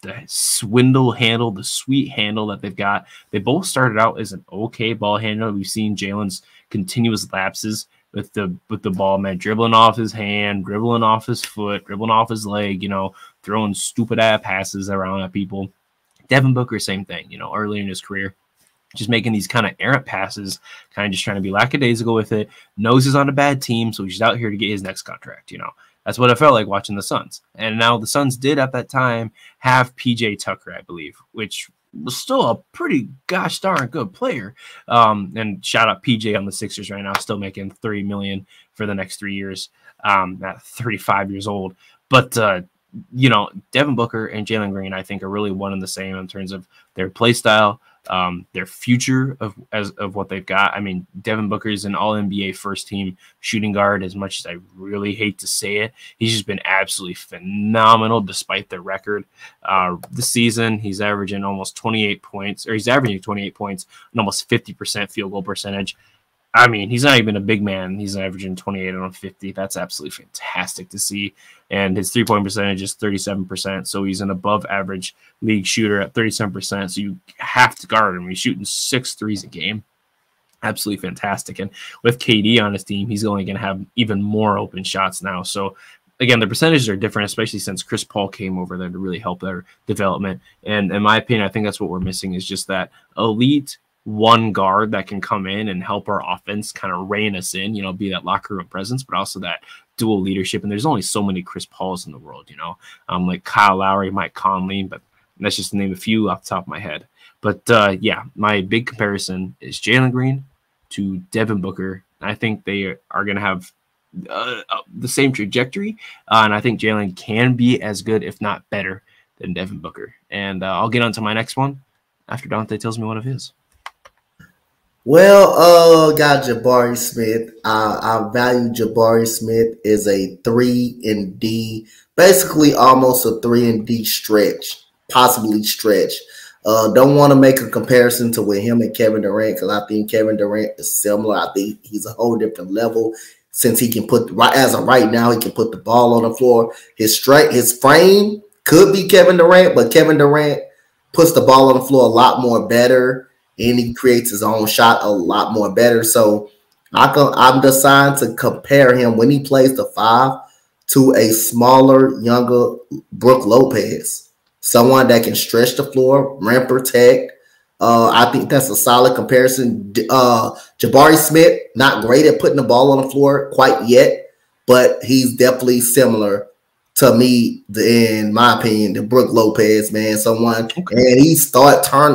the swindle handle, the sweet handle that they've got. They both started out as an okay ball handler. We've seen Jalen's continuous lapses with the ball, man, dribbling off his hand, dribbling off his foot, dribbling off his leg, throwing stupid ass passes around at people. Devin Booker, same thing, early in his career. Just making these kind of errant passes, kind of just trying to be lackadaisical with it. Knows he's on a bad team, so he's out here to get his next contract. That's what it felt like watching the Suns. And now the Suns did at that time have PJ Tucker, I believe, which was still a pretty gosh darn good player. And shout out PJ on the Sixers right now, still making $30 million for the next 3 years at 35 years old. But Devin Booker and Jalen Green, I think, are really one and the same in terms of their play style, their future of what they've got. I mean, Devin Booker is an All-NBA first-team shooting guard. As much as I really hate to say it, he's just been absolutely phenomenal despite their record. This season, he's averaging almost 28 points, or he's averaging 28 points and almost 50% field goal percentage. I mean, he's not even a big man. He's averaging 28 on 50. That's absolutely fantastic to see. And his three-point percentage is 37%. So he's an above-average league shooter at 37%. So you have to guard him. He's shooting 6 threes a game. Absolutely fantastic. And with KD on his team, he's only going to have even more open shots now. So, again, the percentages are different, especially since Chris Paul came over there to really help their development. And in my opinion, I think that's what we're missing is just that elite one guard that can come in and help our offense kind of rein us in, be that locker room presence, but also that dual leadership. And there's only so many Chris Pauls in the world, like Kyle Lowry, Mike Conley, but that's just to name a few off the top of my head. But yeah, my big comparison is Jalen Green to Devin Booker. I think they are going to have the same trajectory. And I think Jalen can be as good, if not better, than Devin Booker. And I'll get on to my next one after Dante tells me one of his. Well, got Jabari Smith. I value Jabari Smith as a 3-and-D, basically almost a 3-and-D stretch, possibly stretch. Don't want to make a comparison to with him and Kevin Durant because I think Kevin Durant is similar. I think he's a whole different level since he can put as of right now he can put the ball on the floor. His frame could be Kevin Durant, but Kevin Durant puts the ball on the floor a lot more better. And he creates his own shot a lot more better. So I'm deciding to compare him when he plays the 5 to a smaller, younger Brook Lopez, someone that can stretch the floor, rim protect. I think that's a solid comparison. Jabari Smith, not great at putting the ball on the floor quite yet, but he's definitely similar to me, in my opinion, to Brook Lopez, man. Someone, and he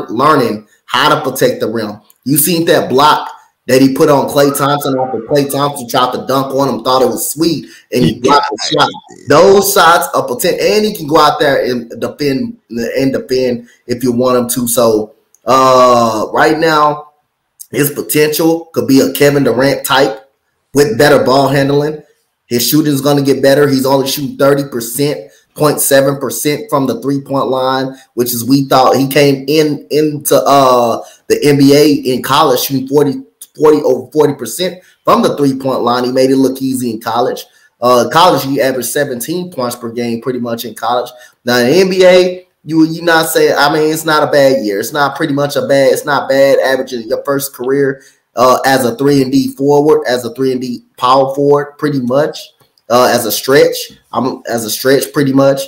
learning how to protect the rim. You seen that block that he put on Klay Thompson after Klay Thompson tried to dunk on him, thought it was sweet, and he blocked the shot. Those shots are potential, and he can go out there and defend if you want him to. So right now, his potential could be a Kevin Durant type with better ball handling. His shooting is going to get better. He's only shooting 30%. 0.7% from the three-point line, which is we thought he came into the NBA in college shooting 40% from the three-point line. He made it look easy in college. College, he averaged 17 points per game pretty much in college. Now in the NBA, you not say, I mean, it's not a bad year. It's not bad averaging your first career as a 3-and-D forward, as a 3-and-D power forward, pretty much. As a stretch, pretty much.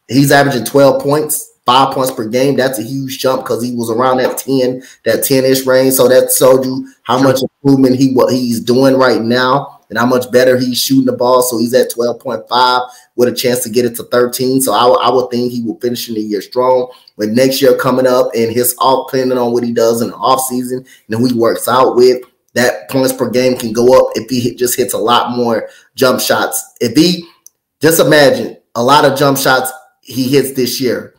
He's averaging 12 points, 5 points per game. That's a huge jump because he was around that 10-ish range. So that showed you how much improvement he's doing right now and how much better he's shooting the ball. So he's at 12.5 with a chance to get it to 13. So I would think he will finish in the year strong. But next year coming up and his off, depending on what he does in the offseason and who he works out with, that points per game can go up if he just hits a lot more jump shots. If he, just imagine, a lot of jump shots he hits this year.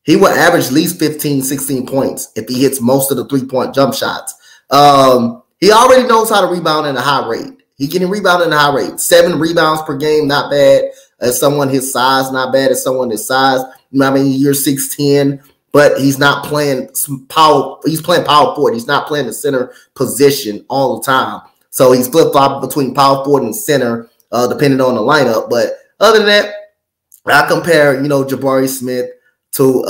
He will average at least 15, 16 points if he hits most of the three-point jump shots. He already knows how to rebound at a high rate. He can rebound at a high rate. 7 rebounds per game, not bad. As someone his size, not bad as someone his size. I mean, you're 6'10", but he's not playing power. He's playing power forward. He's not playing the center position all the time. So he's flip-flopping between power forward and center, depending on the lineup. But other than that, I compare, Jabari Smith to,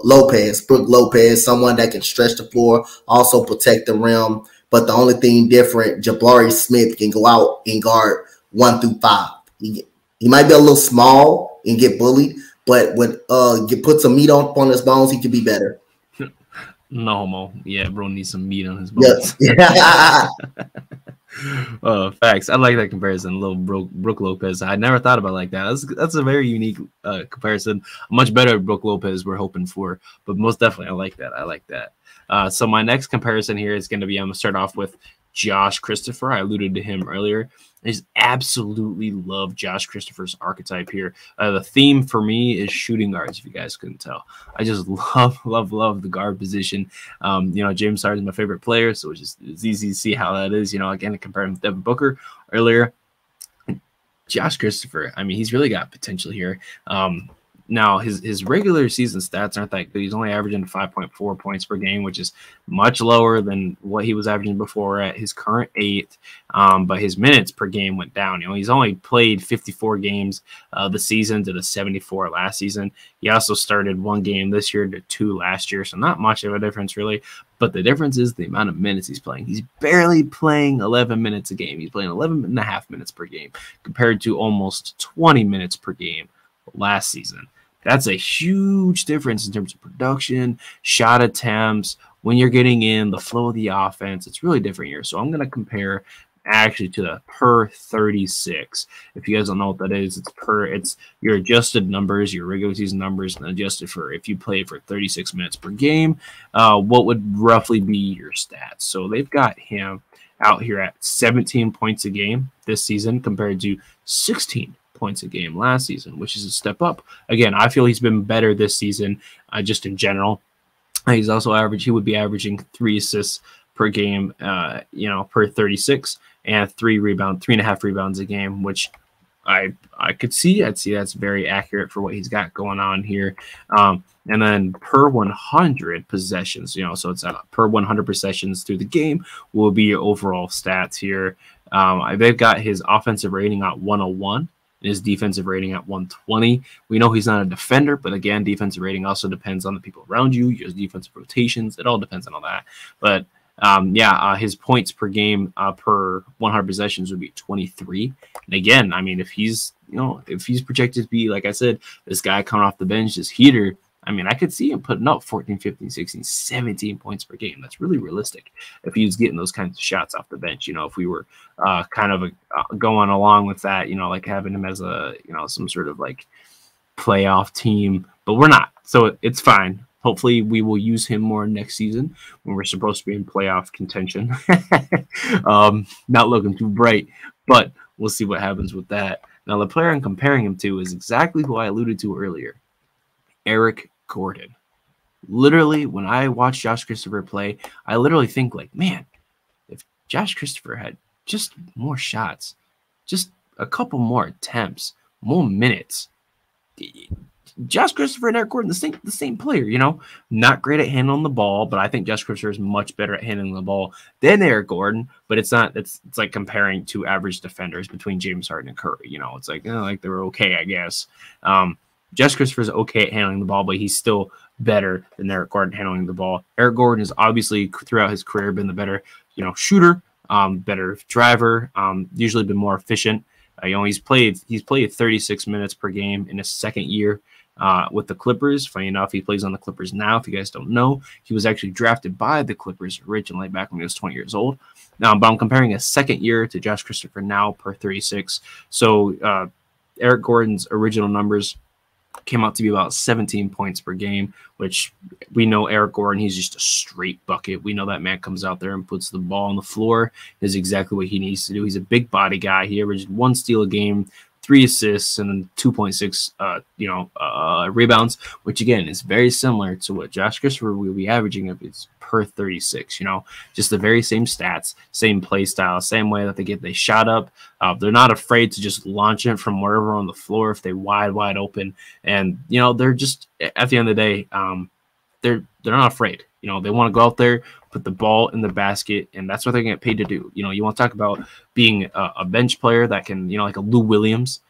Lopez, Brook Lopez, someone that can stretch the floor, also protect the rim. But the only thing different, Jabari Smith can go out and guard 1 through 5. He might be a little small and get bullied, but when you put some meat on his bones, he could be better. No homo. Yeah, bro needs some meat on his bones. Yeah. Facts. I like that comparison. Little Brook Lopez. I never thought about it like that. That's a very unique comparison. Much better Brook Lopez we're hoping for, but most definitely I like that. So my next comparison here is going to be, I'm going to start off with Josh Christopher. I alluded to him earlier. I just absolutely love Josh Christopher's archetype here. The theme for me is shooting guards, if you guys couldn't tell. I just love the guard position. James Harden is my favorite player, so it's easy to see how that is. Again, comparing with Devin Booker earlier. Josh Christopher, I mean, he's really got potential here. Now, his regular season stats aren't that good. He's only averaging 5.4 points per game, which is much lower than what he was averaging before at his current 8th. But his minutes per game went down. He's only played 54 games this season to the 74 last season. He also started 1 game this year to 2 last year, so not much of a difference really. But the difference is the amount of minutes he's playing. He's barely playing 11 minutes a game. He's playing 11 and a half minutes per game compared to almost 20 minutes per game last season. That's a huge difference in terms of production, shot attempts, when you're getting in, the flow of the offense. It's really different here. So I'm going to compare actually to the per 36. If you guys don't know what that is, it's your adjusted numbers, your regular season numbers, and adjusted for if you played for 36 minutes per game, what would roughly be your stats. So they've got him out here at 17 points a game this season compared to 16 points a game last season, which is a step up. Again, I feel he's been better this season, just in general. He's also he would be averaging 3 assists per game, per 36, and 3.5 rebounds a game, which I could see. I'd see that's very accurate for what he's got going on here. And then per 100 possessions, so it's per 100 possessions through the game will be your overall stats here. They've got his offensive rating at 101. His defensive rating at 120. We know he's not a defender, but again, defensive rating also depends on the people around you, your defensive rotations. It all depends on all that. But his points per game per 100 possessions would be 23. And again, I mean, if he's projected to be, like I said, this guy coming off the bench, this heater, I mean, I could see him putting up 14, 15, 16, 17 points per game. That's really realistic if he was getting those kinds of shots off the bench. If we were kind of going along with that, like having him as a, some sort of like playoff team, but we're not. So it's fine. Hopefully we will use him more next season when we're supposed to be in playoff contention. Not looking too bright, but we'll see what happens with that. Now, the player I'm comparing him to is exactly who I alluded to earlier, Eric Gordon. Literally, when I watch Josh Christopher play, I literally think like, man, if Josh Christopher had just more shots, just a couple more attempts, more minutes, Josh Christopher and Eric Gordon, the same player, not great at handling the ball, but I think Josh Christopher is much better at handling the ball than Eric Gordon. But it's like comparing two average defenders between James Harden and Curry. It's like, like they're okay, I guess. Josh Christopher is okay at handling the ball, but he's still better than Eric Gordon handling the ball. Eric Gordon has obviously throughout his career been the better, shooter, better driver, usually been more efficient. He's played 36 minutes per game in his second year with the Clippers. Funny enough, he plays on the Clippers now. If you guys don't know, he was actually drafted by the Clippers originally back when he was 20 years old. But I'm comparing his second year to Josh Christopher now per 36. So Eric Gordon's original numbers came out to be about 17 points per game, which we know Eric Gordon, he's just a straight bucket. We know that man comes out there and puts the ball on the floor, is exactly what he needs to do. He's a big body guy. He averaged 1 steal a game, 3 assists, and 2.6 rebounds, which again is very similar to what Josh Christopher will be averaging if it's per 36. Just the very same stats, same play style, same way that they shot up. They're not afraid to just launch it from wherever on the floor if they wide open, and they're just at the end of the day, they're not afraid. They want to go out there, put the ball in the basket, and that's what they're getting paid to do. You want to talk about being a bench player that can, like a Lou Williams.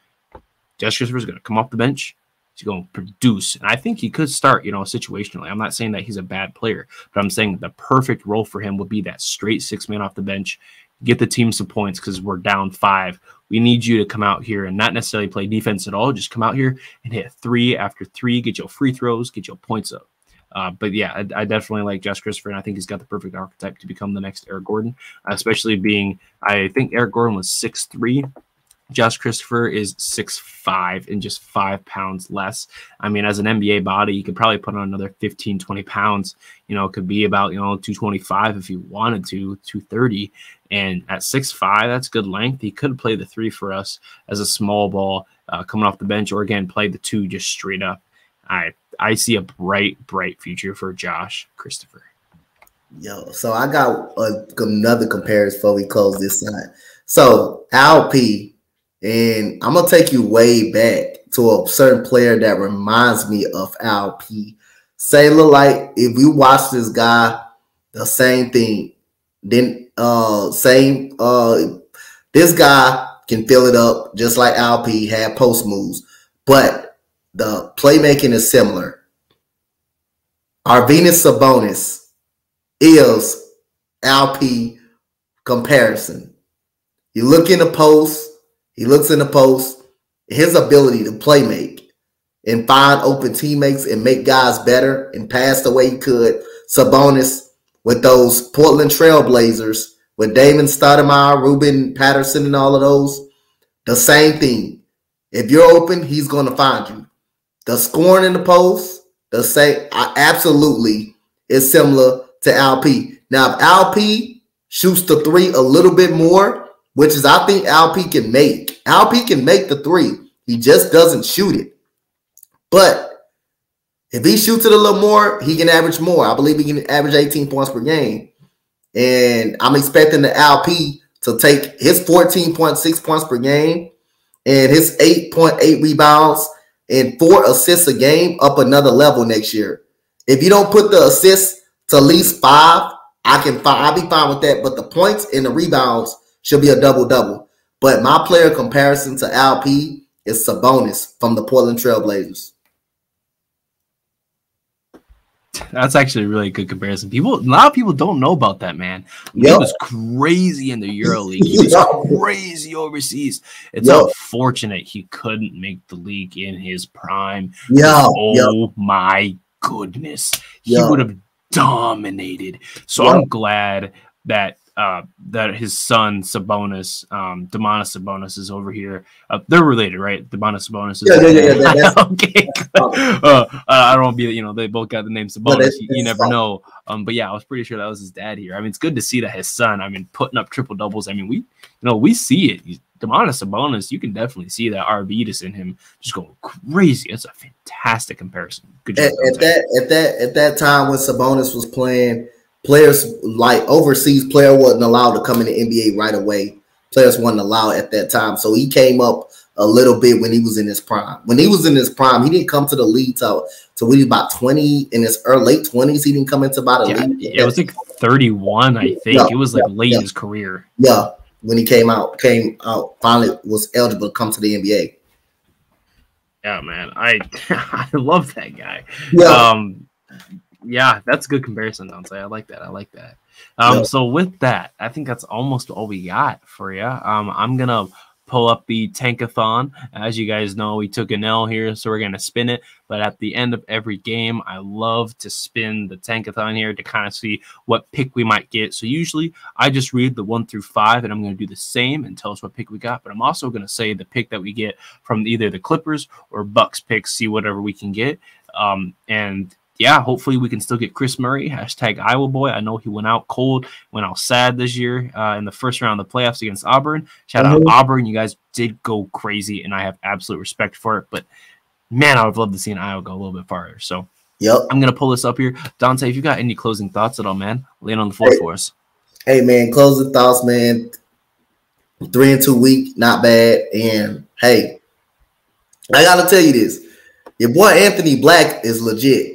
Josh Christopher is going to come off the bench. He's going to produce, and I think he could start, situationally. I'm not saying that he's a bad player, but I'm saying the perfect role for him would be that straight 6-man off the bench, get the team some points because we're down 5. We need you to come out here and not necessarily play defense at all. Just come out here and hit 3 after 3, get your free throws, get your points up. But yeah, I definitely like Josh Christopher, and I think he's got the perfect archetype to become the next Eric Gordon, especially being, I think Eric Gordon was 6'3", Josh Christopher is 6'5" and just 5 pounds less. I mean, as an NBA body, you could probably put on another 15, 20 pounds. You know, it could be about, 225 if you wanted to, 230. And at 6'5", that's good length. He could play the 3 for us as a small ball coming off the bench, or again, play the 2 just straight up. I see a bright future for Josh Christopher. Yo, so I got another comparison before we close this side. So LP, and I'm going to take you way back to a certain player that reminds me of LP. Say, look like if you watch this guy, the same thing. Then this guy can fill it up just like LP had post moves, but the playmaking is similar. Arvydas Sabonis is LP comparison. You look in the post, he looks in the post, his ability to play make and find open teammates and make guys better and pass the way he could. Sabonis with those Portland Trailblazers with Damon Stoudemire, Ruben Patterson, and all of those, the same thing. If you're open, he's going to find you. The scoring in the post, the same, absolutely is similar to LP. Now, if LP shoots the 3 a little bit more, which is I think LP can make. LP can make the 3. He just doesn't shoot it. But if he shoots it a little more, he can average more. I believe he can average 18 points per game. And I'm expecting the LP to take his 14.6 points per game and his 8.8 rebounds and 4 assists a game up another level next year. If you don't put the assists to at least 5, I'll be fine with that. But the points and the rebounds should be a double-double. But my player comparison to LP is Sabonis from the Portland Trailblazers. That's actually a really good comparison. A lot of people don't know about that, man. He was crazy in the EuroLeague. He was crazy overseas. It's unfortunate he couldn't make the league in his prime. My goodness. He would have dominated. So I'm glad that that his son Sabonis, Domantas Sabonis, is over here. They're related, right? Domantas Sabonis is okay. I don't want to be, they both got the name Sabonis. You never know. But yeah, I was pretty sure that was his dad here. I mean, it's good to see that his son, putting up triple doubles. I mean, we see it. Domantas Sabonis, you can definitely see that Arvydas in him just going crazy. It's a fantastic comparison. Good job. At that time when Sabonis was playing, players like overseas player wasn't allowed to come in the NBA right away. Players wasn't allowed at that time. So he came up a little bit when he was in his prime. When he was in his prime, he didn't come to the league till we was about 20, in his late 20s. He didn't come into about a league. It was like 31, I think. It was like late in his career. Yeah, when he came out, finally was eligible to come to the NBA. Yeah, man. I love that guy. Yeah, that's a good comparison, Dante. I like that. So with that, I think that's almost all we got for you. I'm going to pull up the Tankathon. As you guys know, we took an L here, so we're going to spin it. But at the end of every game, I love to spin the Tankathon here to kind of see what pick we might get. So usually I just read the 1 through 5, and I'm going to do the same and tell us what pick we got. But I'm also going to say the pick that we get from either the Clippers or Bucks picks, see whatever we can get. And yeah, hopefully we can still get Chris Murray, hashtag Iowa boy. I know he went out cold, went out sad this year in the first round of the playoffs against Auburn. Shout out Auburn. You guys did go crazy, and I have absolute respect for it. But, man, I would love to see an Iowa go a little bit farther. So I'm going to pull this up here. Dante, if you got any closing thoughts at all, man, lay it on the floor for us. Hey, man, closing thoughts, man. 3-2 week, not bad. And, hey, I got to tell you this. Your boy Anthony Black is legit.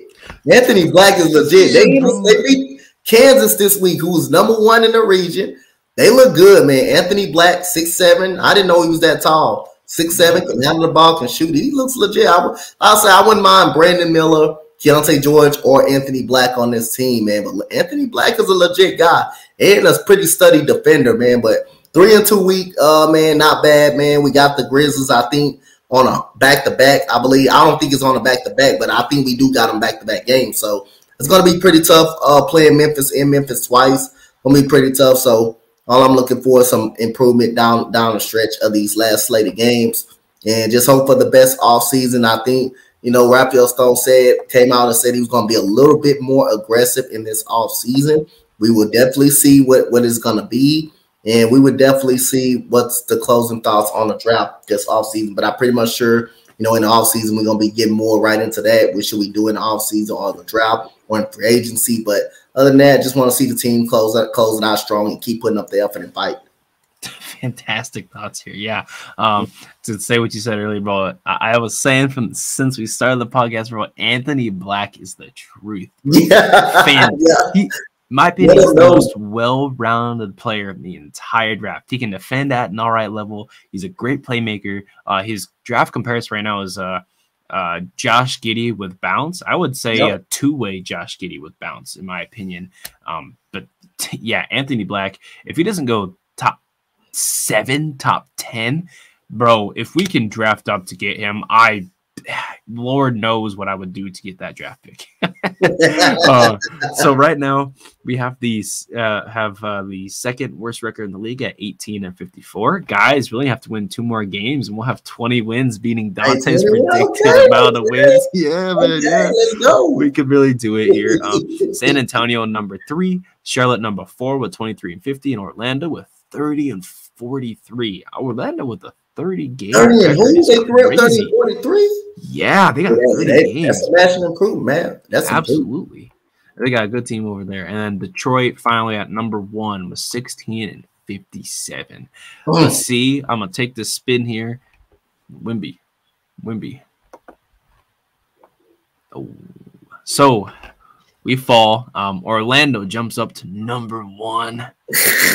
Anthony Black is legit. They beat Kansas this week, who was number 1 in the region. They look good, man. Anthony Black, 6'7". I didn't know he was that tall. 6'7", can handle the ball, can shoot it. He looks legit. I'll say I wouldn't mind Brandon Miller, Keontae George, or Anthony Black on this team, man. But Anthony Black is a legit guy and a pretty steady defender, man. But 3-2 week, man, not bad, man. We got the Grizzlies, I think, on a back-to-back, I believe. I don't think it's on a back-to-back, but I think we do got them back-to-back games. So it's going to be pretty tough playing Memphis in Memphis twice. Going to be pretty tough. So All I'm looking for is some improvement down the stretch of these last slate of games, and just hope for the best off season. I think, Raphael Stone came out and said he was going to be a little bit more aggressive in this off season. We will definitely see what it's going to be, and we would definitely see what's the closing thoughts on the draft this off season. But I'm pretty much sure, in the off season, we're going to be getting more right into that. What should we do in the off season or the draft or in free agency? But other than that, just want to see the team close it out strong and keep putting up the effort and fight. Fantastic thoughts here. Yeah. To say what you said earlier, bro, I was saying since we started the podcast, bro, Anthony Black is the truth. Yeah. My opinion, he's the most well-rounded player in the entire draft. He can defend at an all right level. He's a great playmaker. His draft comparison right now is Josh Giddey with bounce. I would say a two-way Josh Giddey with bounce, in my opinion. But yeah, Anthony Black, if he doesn't go top 7, top 10, bro, if we can draft up to get him, Lord knows what I would do to get that draft pick. So right now we have the second worst record in the league at 18-54. Guys, really have to win 2 more games, and we'll have 20 wins, beating Dante's predicted amount of wins. Yeah, man. Yeah, let's go. We could really do it here. San Antonio number 3, Charlotte number 4 with 23-50, and Orlando with 30-43. Orlando with a 30 game. 30 and who? They 30-43? Yeah, they got 30 games. That's a national improvement, man. That's absolutely. They got a good team over there. And then Detroit finally at number 1 with 16-57. Let's see. I'm gonna take this spin here. Wimby. Oh, so we fall. Orlando jumps up to number 1.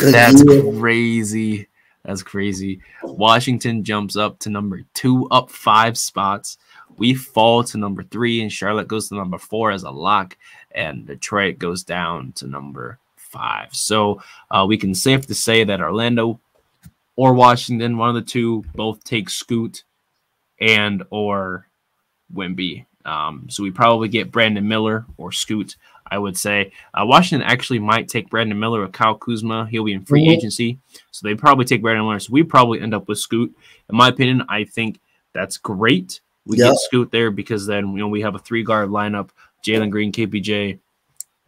That's crazy. That's crazy. Washington jumps up to number 2, up 5 spots. We fall to number 3, and Charlotte goes to number 4 as a lock, and Detroit goes down to number 5. So we can safe to say that Orlando or Washington, one of the two, both take Scoot and or Wimby. So we probably get Brandon Miller or Scoot, I would say. Washington actually might take Brandon Miller with Kyle Kuzma. He'll be in free agency. So they probably take Brandon Miller. So we probably end up with Scoot. In my opinion, I think that's great. We get Scoot there because then we have a 3-guard lineup, Jalen Green, KPJ,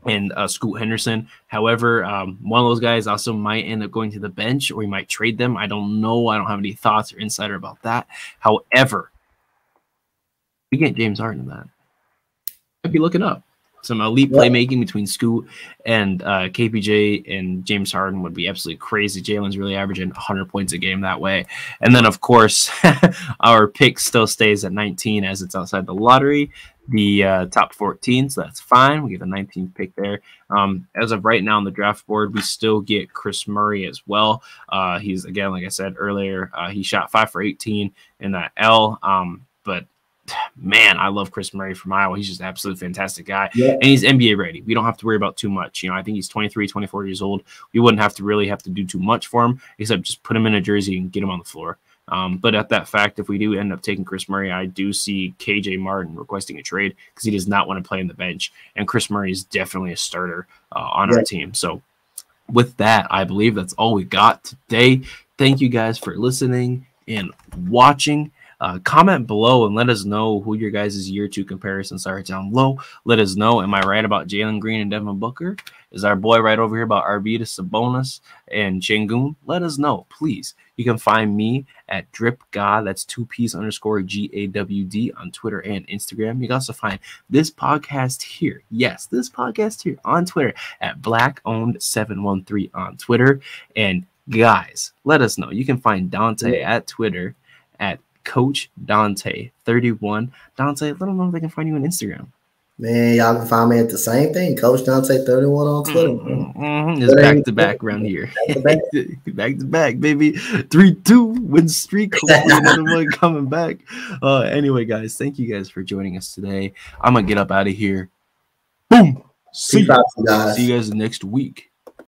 and Scoot Henderson. However, one of those guys also might end up going to the bench, or we might trade them. I don't know. I don't have any thoughts or insider about that. However, we get James Harden in that. I'd be looking up. Some elite playmaking between Scoot and KPJ and James Harden would be absolutely crazy. Jalen's really averaging 100 points a game that way. And then, of course, our pick still stays at 19 as it's outside the lottery, the top 14. So that's fine. We get the 19th pick there. As of right now on the draft board, we still get Chris Murray as well. He's, again, like I said earlier, he shot 5 for 18 in that L. But man, I love Chris Murray from Iowa. He's just an absolute fantastic guy. And he's NBA ready. We don't have to worry about too much. I think he's 23, 24 years old. We wouldn't have to do too much for him, except just put him in a jersey and get him on the floor. But at that fact, if we do end up taking Chris Murray, I do see KJ Martin requesting a trade because he does not want to play in the bench. And Chris Murray is definitely a starter on our team. So with that, I believe that's all we got today. Thank you guys for listening and watching. Comment below and let us know who your guys' year 2 comparisons are down low. Let us know, am I right about Jalen Green and Devin Booker? Is our boy right over here about Arvydas Sabonis and Şengün? Let us know, please. You can find me at DripGawd, that's 2Ps_GAWD on Twitter and Instagram. You can also find this podcast here. Yes, this podcast here on Twitter at BlackOwned713 on Twitter. And guys, let us know. You can find Dante at Twitter at Coach Dante 31. Dante, let them know if they can find you on Instagram. Man, y'all can find me at the same thing, Coach Dante 31 on Twitter. It's back to back around here. Back to back, baby. 3-2 win streak. Hopefully another one coming back. Anyway, guys, thank you guys for joining us today. I'm gonna get up out of here. Boom. See you guys next week.